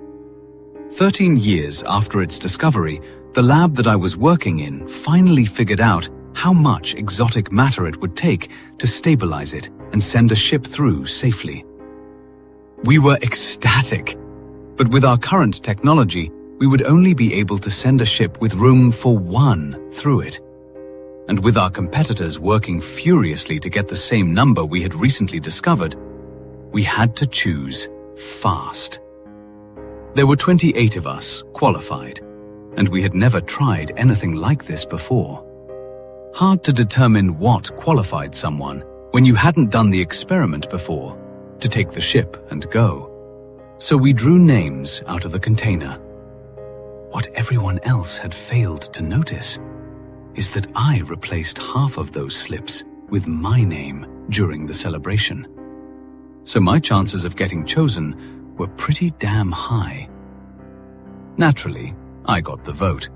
13 years after its discovery, the lab that I was working in finally figured out how much exotic matter it would take to stabilize it and send a ship through safely. We were ecstatic, but with our current technology, we would only be able to send a ship with room for one through it. And with our competitors working furiously to get the same number we had recently discovered, we had to choose fast. There were 28 of us qualified, and we had never tried anything like this before. Hard to determine what qualified someone when you hadn't done the experiment before, to take the ship and go. So we drew names out of the container. What everyone else had failed to notice is that I replaced half of those slips with my name during the celebration. so my chances of getting chosen were pretty damn high. Naturally, I got the vote.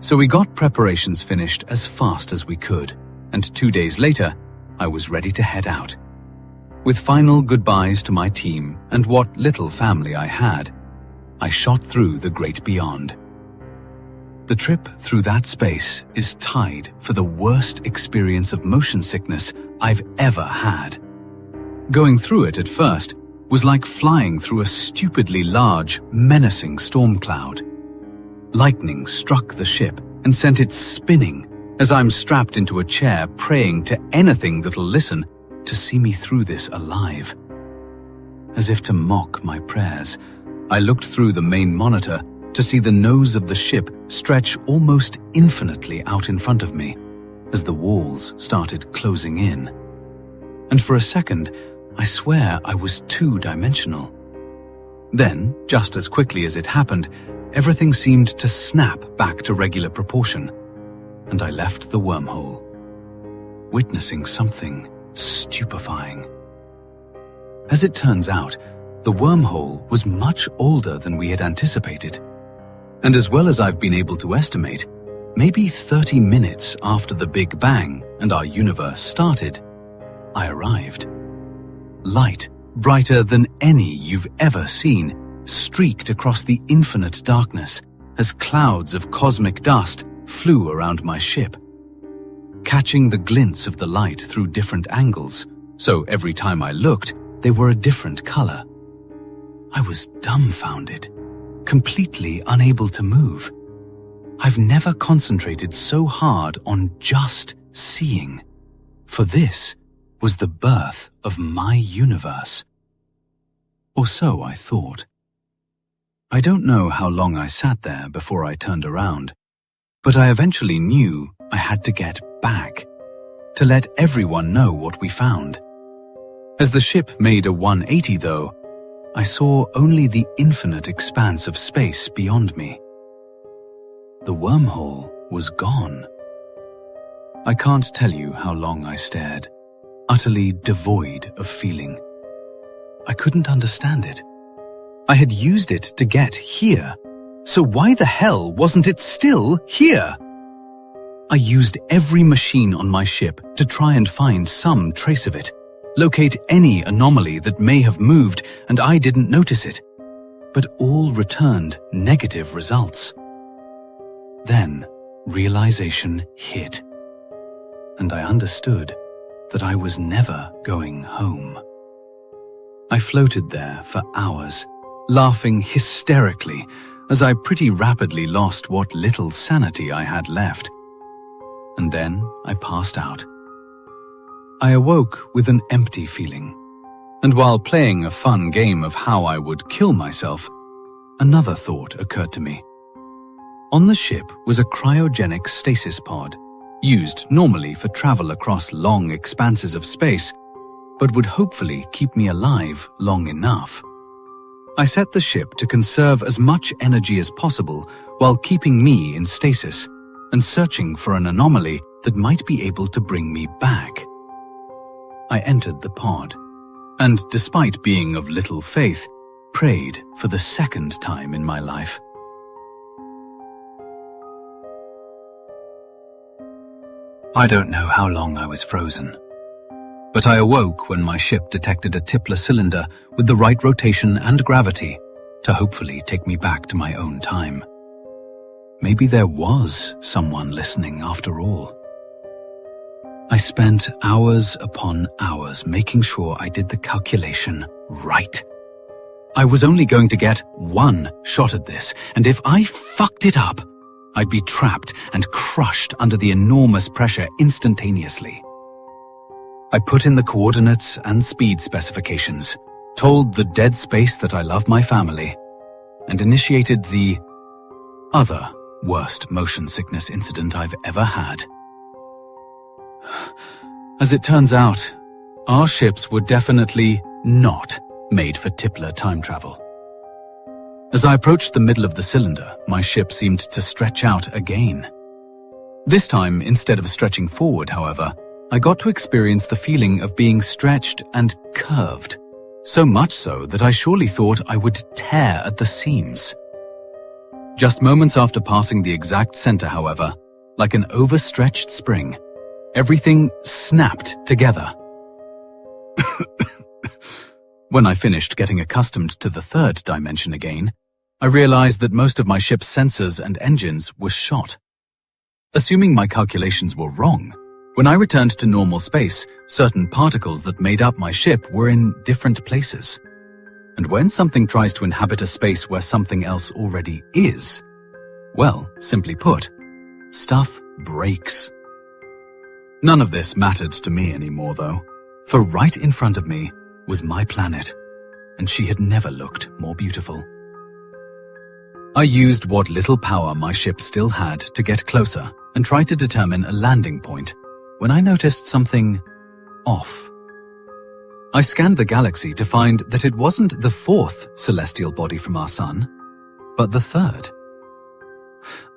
So we got preparations finished as fast as we could, and 2 days later, I was ready to head out. With final goodbyes to my team and what little family I had, I shot through the great beyond. The trip through that space is tied for the worst experience of motion sickness I've ever had. Going through it at first was like flying through a stupidly large, menacing storm cloud. Lightning struck the ship and sent it spinning as I'm strapped into a chair praying to anything that'll listen to see me through this alive. As if to mock my prayers, I looked through the main monitor to see the nose of the ship stretch almost infinitely out in front of me as the walls started closing in. And for a second, I swear I was two-dimensional. Then, just as quickly as it happened, everything seemed to snap back to regular proportion, and I left the wormhole, witnessing something stupefying. As it turns out, the wormhole was much older than we had anticipated. And as well as I've been able to estimate, maybe 30 minutes after the Big Bang and our universe started, I arrived. Light, brighter than any you've ever seen, streaked across the infinite darkness as clouds of cosmic dust flew around my ship, catching the glints of the light through different angles, so every time I looked, they were a different color. I was dumbfounded, completely unable to move. I've never concentrated so hard on just seeing, for this was the birth of my universe. Or so I thought. I don't know how long I sat there before I turned around, but I eventually knew I had to get back, to let everyone know what we found. As the ship made a 180 though, I saw only the infinite expanse of space beyond me. The wormhole was gone. I can't tell you how long I stared, utterly devoid of feeling. I couldn't understand it. I had used it to get here, so why the hell wasn't it still here? I used every machine on my ship to try and find some trace of it, locate any anomaly that may have moved and I didn't notice it, but all returned negative results. Then realization hit, and I understood that I was never going home. I floated there for hours, laughing hysterically as I pretty rapidly lost what little sanity I had left. And then I passed out. I awoke with an empty feeling, and while playing a fun game of how I would kill myself, another thought occurred to me. On the ship was a cryogenic stasis pod, used normally for travel across long expanses of space, but would hopefully keep me alive long enough. I set the ship to conserve as much energy as possible while keeping me in stasis and searching for an anomaly that might be able to bring me back. I entered the pod, and despite being of little faith, prayed for the second time in my life. I don't know how long I was frozen, but I awoke when my ship detected a Tipler cylinder with the right rotation and gravity to hopefully take me back to my own time. Maybe there was someone listening after all. I spent hours upon hours making sure I did the calculation right. I was only going to get one shot at this, and if I fucked it up, I'd be trapped and crushed under the enormous pressure instantaneously. I put in the coordinates and speed specifications, told the dead space that I love my family, and initiated the other worst motion sickness incident I've ever had. As it turns out, our ships were definitely not made for Tipler time travel. As I approached the middle of the cylinder, my ship seemed to stretch out again. This time, instead of stretching forward, however, I got to experience the feeling of being stretched and curved, so much so that I surely thought I would tear at the seams. Just moments after passing the exact center, however, like an overstretched spring, everything snapped together. When I finished getting accustomed to the third dimension again, I realized that most of my ship's sensors and engines were shot. Assuming my calculations were wrong, when I returned to normal space, certain particles that made up my ship were in different places. And when something tries to inhabit a space where something else already is, well, simply put, stuff breaks. None of this mattered to me anymore, though, for right in front of me was my planet, and she had never looked more beautiful. I used what little power my ship still had to get closer and try to determine a landing point when I noticed something off. I scanned the galaxy to find that it wasn't the fourth celestial body from our sun, but the third.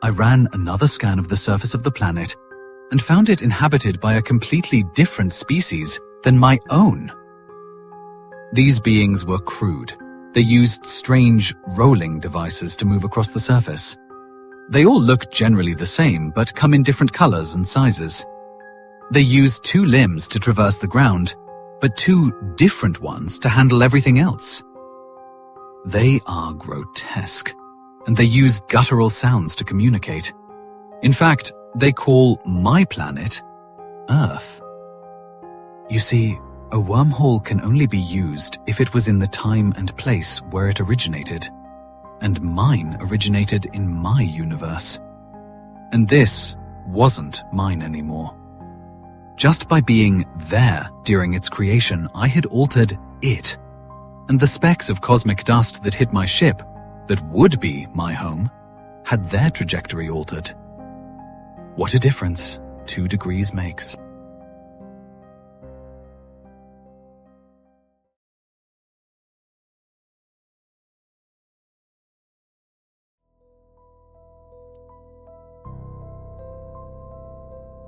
I ran another scan of the surface of the planet and found it inhabited by a completely different species than my own. These beings were crude. They used strange rolling devices to move across the surface. They all look generally the same, but come in different colors and sizes. They use 2 limbs to traverse the ground, but 2 different ones to handle everything else. They are grotesque, and they use guttural sounds to communicate. In fact, they call my planet Earth. You see, a wormhole can only be used if it was in the time and place where it originated, and mine originated in my universe. And this wasn't mine anymore. Just by being there during its creation, I had altered it, and the specks of cosmic dust that hit my ship, that would be my home, had their trajectory altered. What a difference 2 degrees makes.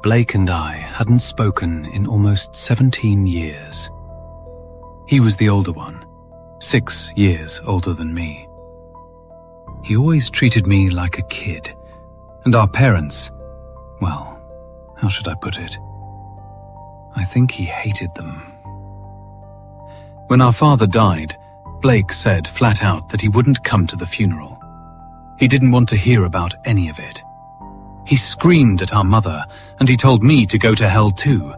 Blake and I hadn't spoken in almost 17 years. He was the older one, 6 years older than me. He always treated me like a kid, and our parents, well, how should I put it? I think he hated them. When our father died, Blake said flat out that he wouldn't come to the funeral. He didn't want to hear about any of it. He screamed at our mother, and he told me to go to hell too,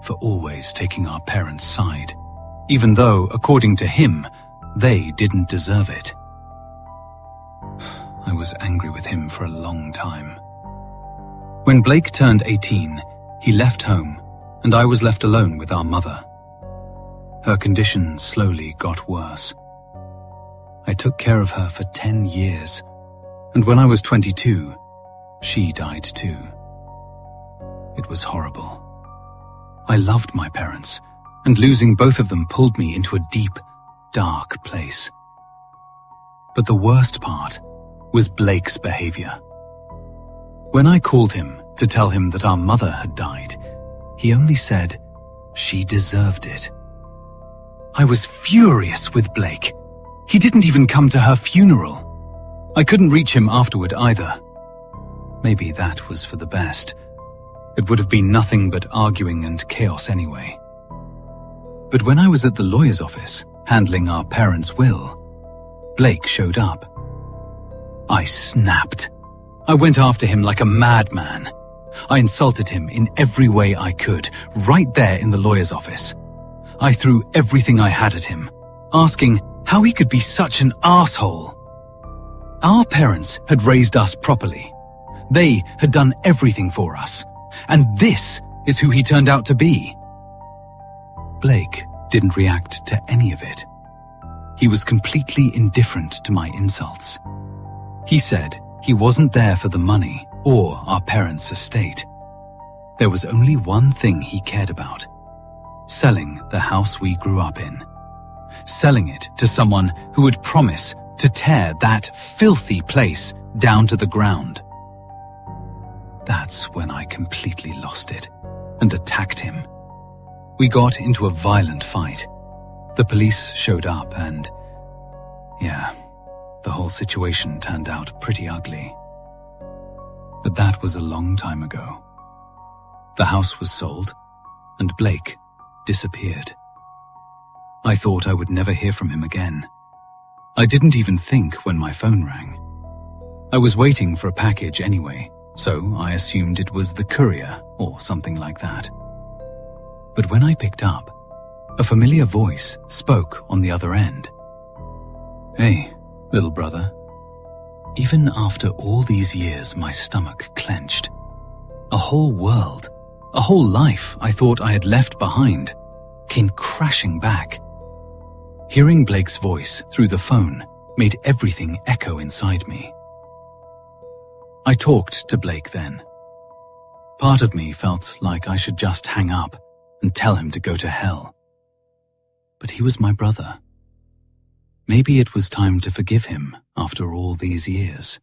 for always taking our parents' side, even though, according to him, they didn't deserve it. I was angry with him for a long time. When Blake turned 18, he left home, and I was left alone with our mother. Her condition slowly got worse. I took care of her for 10 years, and when I was 22, she died too. It was horrible. I loved my parents, and losing both of them pulled me into a deep, dark place. But the worst part was Blake's behavior. When I called him to tell him that our mother had died, he only said she deserved it. I was furious with Blake. He didn't even come to her funeral. I couldn't reach him afterward either. Maybe that was for the best. It would have been nothing but arguing and chaos anyway. But when I was at the lawyer's office, handling our parents' will, Blake showed up. I snapped. I went after him like a madman. I insulted him in every way I could, right there in the lawyer's office. I threw everything I had at him, asking how he could be such an asshole. Our parents had raised us properly. They had done everything for us, and this is who he turned out to be. Blake didn't react to any of it. He was completely indifferent to my insults. He said he wasn't there for the money or our parents' estate. There was only one thing he cared about: selling the house we grew up in. Selling it to someone who would promise to tear that filthy place down to the ground. That's when I completely lost it and attacked him. We got into a violent fight. The police showed up and, yeah, the whole situation turned out pretty ugly. But that was a long time ago. The house was sold, and Blake disappeared. I thought I would never hear from him again. I didn't even think when my phone rang. I was waiting for a package anyway, so I assumed it was the courier or something like that. But when I picked up, a familiar voice spoke on the other end. "Hey, little brother." Even after all these years, my stomach clenched. A whole world, a whole life I thought I had left behind, came crashing back. Hearing Blake's voice through the phone made everything echo inside me. I talked to Blake then. Part of me felt like I should just hang up and tell him to go to hell. But he was my brother. Maybe it was time to forgive him after all these years.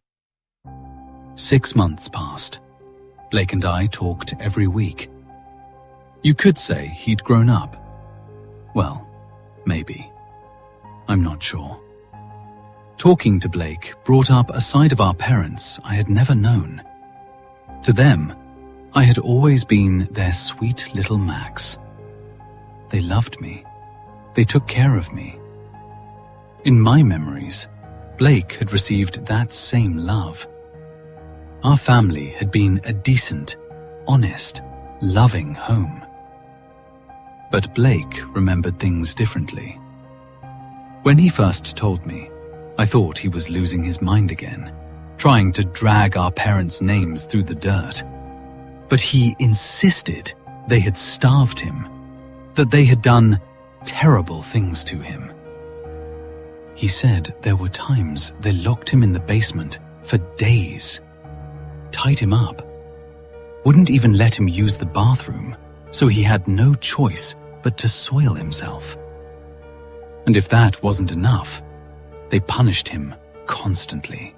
6 months passed. Blake and I talked every week. You could say he'd grown up. Well, maybe. I'm not sure. Talking to Blake brought up a side of our parents I had never known. To them, I had always been their sweet little Max. They loved me. They took care of me. In my memories, Blake had received that same love. Our family had been a decent, honest, loving home. But Blake remembered things differently. When he first told me, I thought he was losing his mind again, trying to drag our parents' names through the dirt. But he insisted they had starved him, that they had done terrible things to him. He said there were times they locked him in the basement for days, tied him up, wouldn't even let him use the bathroom, so he had no choice but to soil himself. And if that wasn't enough, they punished him constantly.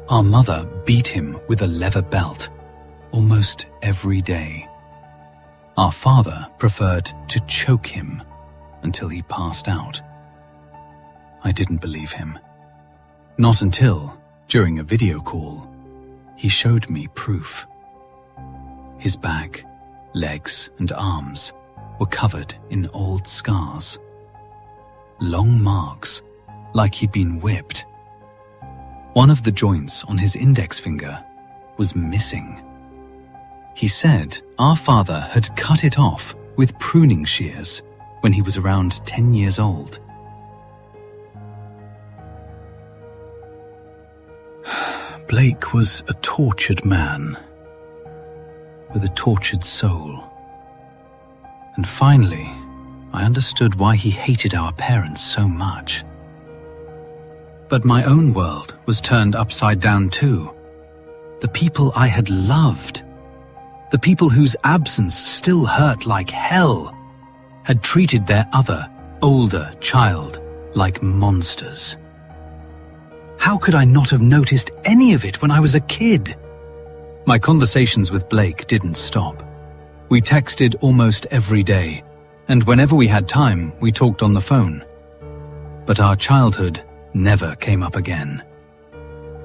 Our mother beat him with a leather belt almost every day. Our father preferred to choke him until he passed out. I didn't believe him. Not until, during a video call, he showed me proof. His back, legs, and arms were covered in old scars. Long marks, like he'd been whipped. One of the joints on his index finger was missing. He said our father had cut it off with pruning shears when he was around 10 years old. Blake was a tortured man with a tortured soul. And finally, I understood why he hated our parents so much. But my own world was turned upside down too. The people I had loved, the people whose absence still hurt like hell, had treated their other, older child like monsters. How could I not have noticed any of it when I was a kid? My conversations with Blake didn't stop. We texted almost every day, and whenever we had time, we talked on the phone. But our childhood never came up again.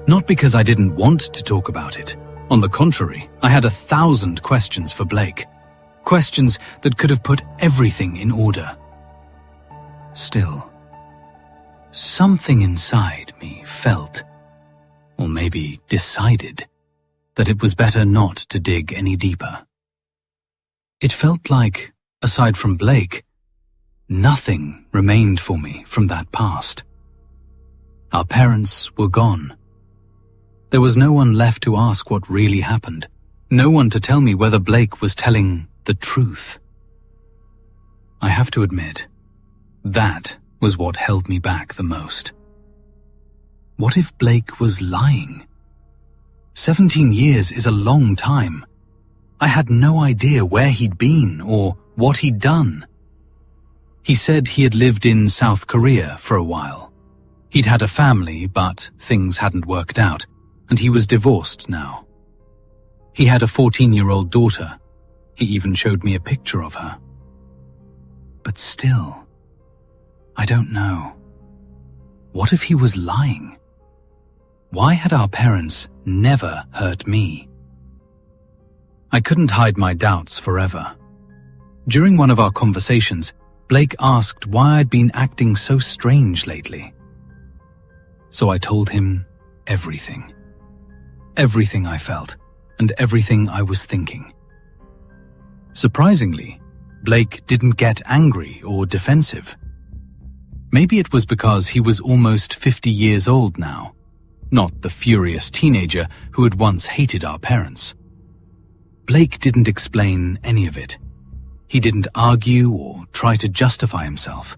Not because I didn't want to talk about it. On the contrary, I had 1,000 questions for Blake. Questions that could have put everything in order. Still, something inside me felt, or maybe decided, that it was better not to dig any deeper. It felt like, aside from Blake, nothing remained for me from that past. Our parents were gone. There was no one left to ask what really happened, no one to tell me whether Blake was telling the truth. I have to admit, that was what held me back the most. What if Blake was lying? 17 years is a long time. I had no idea where he'd been or what he'd done. He said he had lived in South Korea for a while. He'd had a family, but things hadn't worked out, and he was divorced now. He had a 14-year-old daughter. He even showed me a picture of her. But still, I don't know. What if he was lying? Why had our parents never hurt me? I couldn't hide my doubts forever. During one of our conversations, Blake asked why I'd been acting so strange lately. So I told him everything. Everything I felt, and everything I was thinking. Surprisingly, Blake didn't get angry or defensive. Maybe it was because he was almost 50 years old now, not the furious teenager who had once hated our parents. Blake didn't explain any of it. He didn't argue or try to justify himself.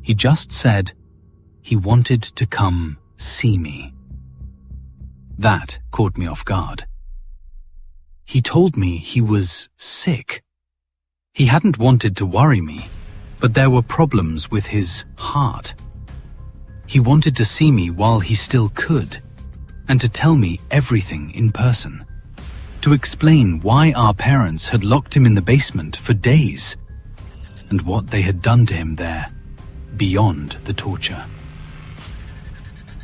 He just said he wanted to come see me. That caught me off guard. He told me he was sick. He hadn't wanted to worry me, but there were problems with his heart. He wanted to see me while he still could, and to tell me everything in person. To explain why our parents had locked him in the basement for days, and what they had done to him there, beyond the torture.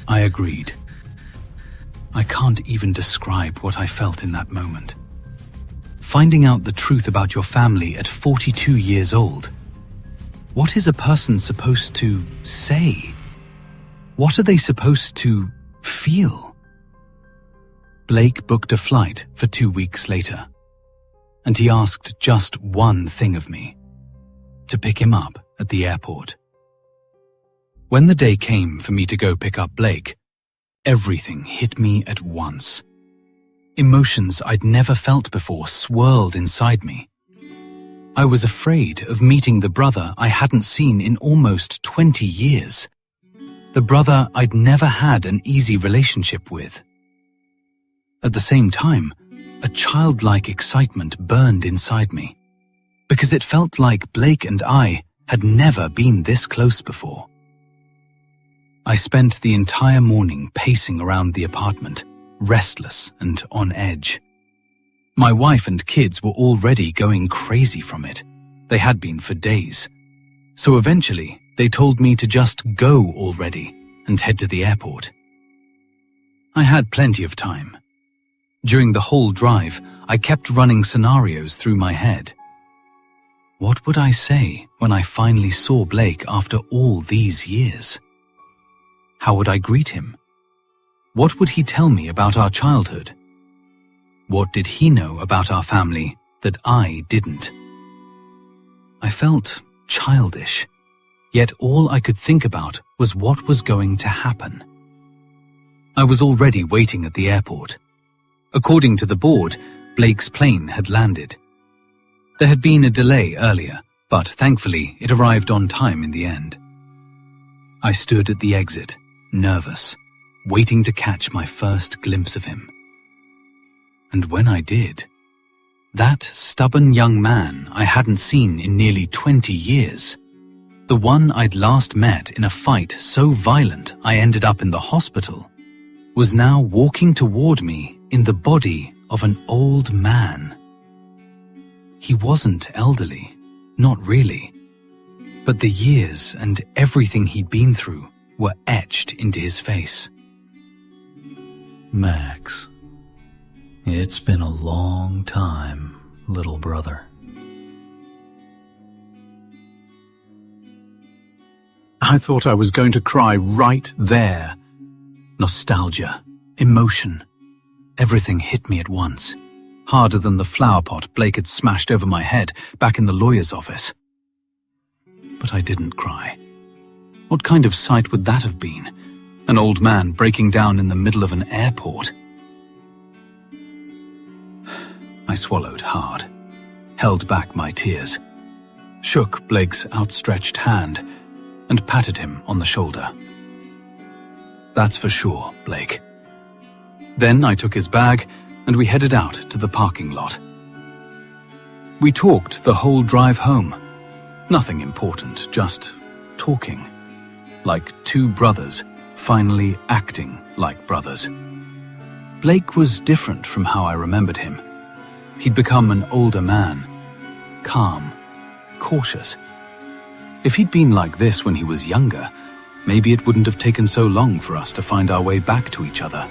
I agreed. I can't even describe what I felt in that moment. Finding out the truth about your family at 42 years old. What is a person supposed to say? What are they supposed to feel? Blake booked a flight for 2 weeks later, and he asked just one thing of me: to pick him up at the airport. When the day came for me to go pick up Blake, everything hit me at once. Emotions I'd never felt before swirled inside me. I was afraid of meeting the brother I hadn't seen in almost 20 years. The brother I'd never had an easy relationship with. At the same time, a childlike excitement burned inside me, because it felt like Blake and I had never been this close before. I spent the entire morning pacing around the apartment, restless and on edge. My wife and kids were already going crazy from it. They had been for days. So eventually, they told me to just go already and head to the airport. I had plenty of time. During the whole drive, I kept running scenarios through my head. What would I say when I finally saw Blake after all these years? How would I greet him? What would he tell me about our childhood? What did he know about our family that I didn't? I felt childish, yet all I could think about was what was going to happen. I was already waiting at the airport. According to the board, Blake's plane had landed. There had been a delay earlier, but thankfully it arrived on time in the end. I stood at the exit, nervous, waiting to catch my first glimpse of him. And when I did, that stubborn young man I hadn't seen in nearly 20 years, the one I'd last met in a fight so violent I ended up in the hospital, was now walking toward me in the body of an old man. He wasn't elderly, not really, but the years and everything he'd been through were etched into his face. Max, it's been a long time, little brother. I thought I was going to cry right there. Nostalgia, emotion, everything hit me at once, harder than the flower pot Blake had smashed over my head back in the lawyer's office. But I didn't cry. What kind of sight would that have been? An old man breaking down in the middle of an airport. I swallowed hard, held back my tears, shook Blake's outstretched hand, and patted him on the shoulder. That's for sure, Blake. Then I took his bag and we headed out to the parking lot. We talked the whole drive home. Nothing important, just talking. Like two brothers, finally acting like brothers. Blake was different from how I remembered him. He'd become an older man, calm, cautious. If he'd been like this when he was younger, maybe it wouldn't have taken so long for us to find our way back to each other.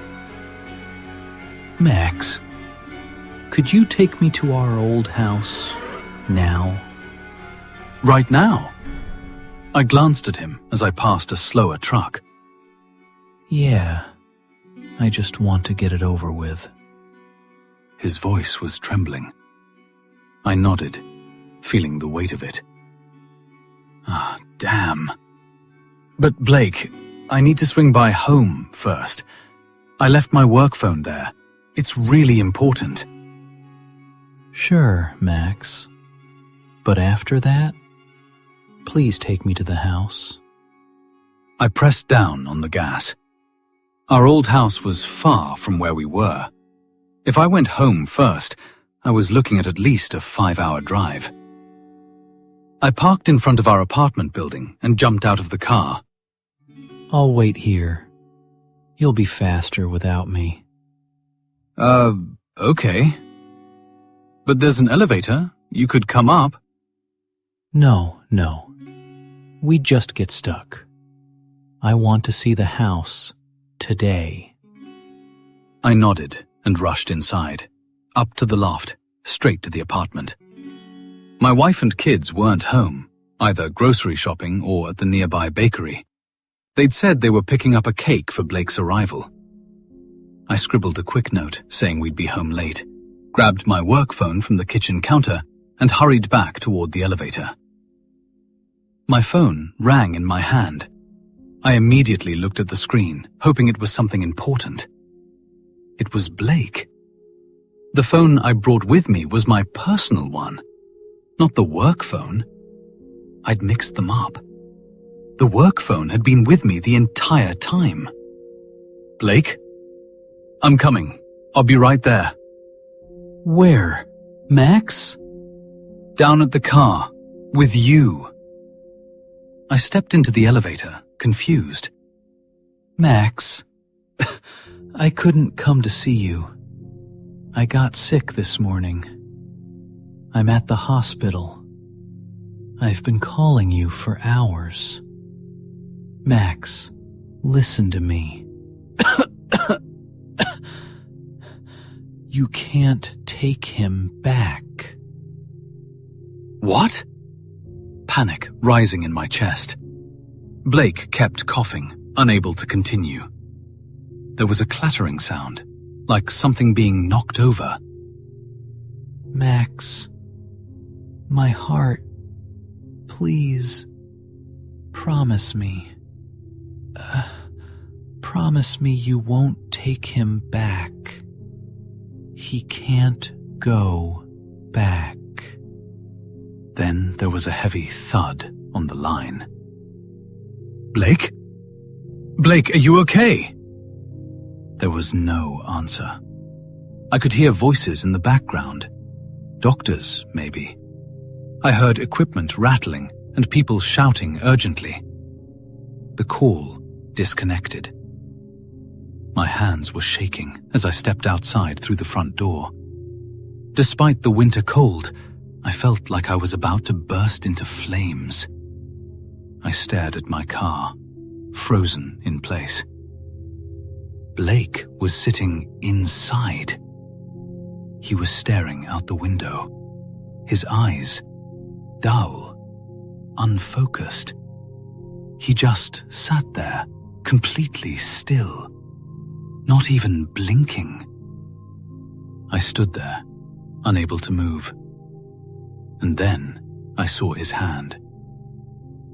Max, could you take me to our old house now? Right now? I glanced at him as I passed a slower truck. Yeah, I just want to get it over with. His voice was trembling. I nodded, feeling the weight of it. Ah, damn. But Blake, I need to swing by home first. I left my work phone there. It's really important. Sure, Max. But after that, please take me to the house. I pressed down on the gas. Our old house was far from where we were. If I went home first, I was looking at least a 5-hour drive. I parked in front of our apartment building and jumped out of the car. I'll wait here. You'll be faster without me. Okay. But there's an elevator. You could come up. No. We'd just get stuck. I want to see the house today. I nodded and rushed inside, up to the loft, straight to the apartment. My wife and kids weren't home, either grocery shopping or at the nearby bakery. They'd said they were picking up a cake for Blake's arrival. I scribbled a quick note saying we'd be home late, grabbed my work phone from the kitchen counter, and hurried back toward the elevator. My phone rang in my hand. I immediately looked at the screen, hoping it was something important. It was Blake. The phone I brought with me was my personal one, not the work phone. I'd mixed them up. The work phone had been with me the entire time. Blake? I'm coming. I'll be right there. Where? Max? Down at the car, with you. I stepped into the elevator, confused. Max, I couldn't come to see you. I got sick this morning. I'm at the hospital. I've been calling you for hours. Max, listen to me. You can't take him back. What? Panic rising in my chest. Blake kept coughing, unable to continue. There was a clattering sound, like something being knocked over. Max, my heart, please, promise me. Promise me you won't take him back. He can't go back. Then there was a heavy thud on the line. Blake? Blake, are you okay? There was no answer. I could hear voices in the background. Doctors, maybe. I heard equipment rattling and people shouting urgently. The call disconnected. My hands were shaking as I stepped outside through the front door. Despite the winter cold, I felt like I was about to burst into flames. I stared at my car, frozen in place. Blake was sitting inside. He was staring out the window, his eyes dull, unfocused. He just sat there, completely still, not even blinking. I stood there, unable to move. And then I saw his hand.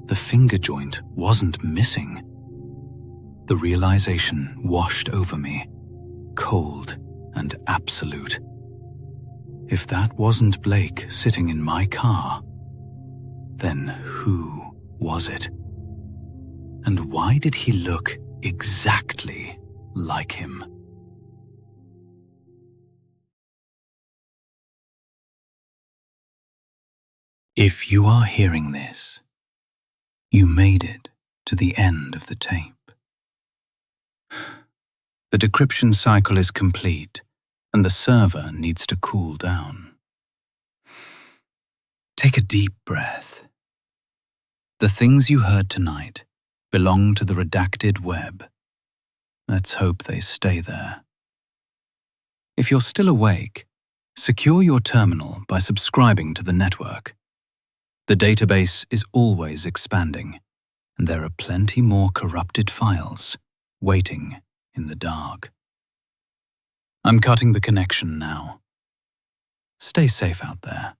The finger joint wasn't missing. The realization washed over me, cold and absolute. If that wasn't Blake sitting in my car, then who was it? And why did he look exactly like him? If you are hearing this, you made it to the end of the tape. The decryption cycle is complete, and the server needs to cool down. Take a deep breath. The things you heard tonight belong to the redacted web. Let's hope they stay there. If you're still awake, secure your terminal by subscribing to the network. The database is always expanding, and there are plenty more corrupted files waiting in the dark. I'm cutting the connection now. Stay safe out there.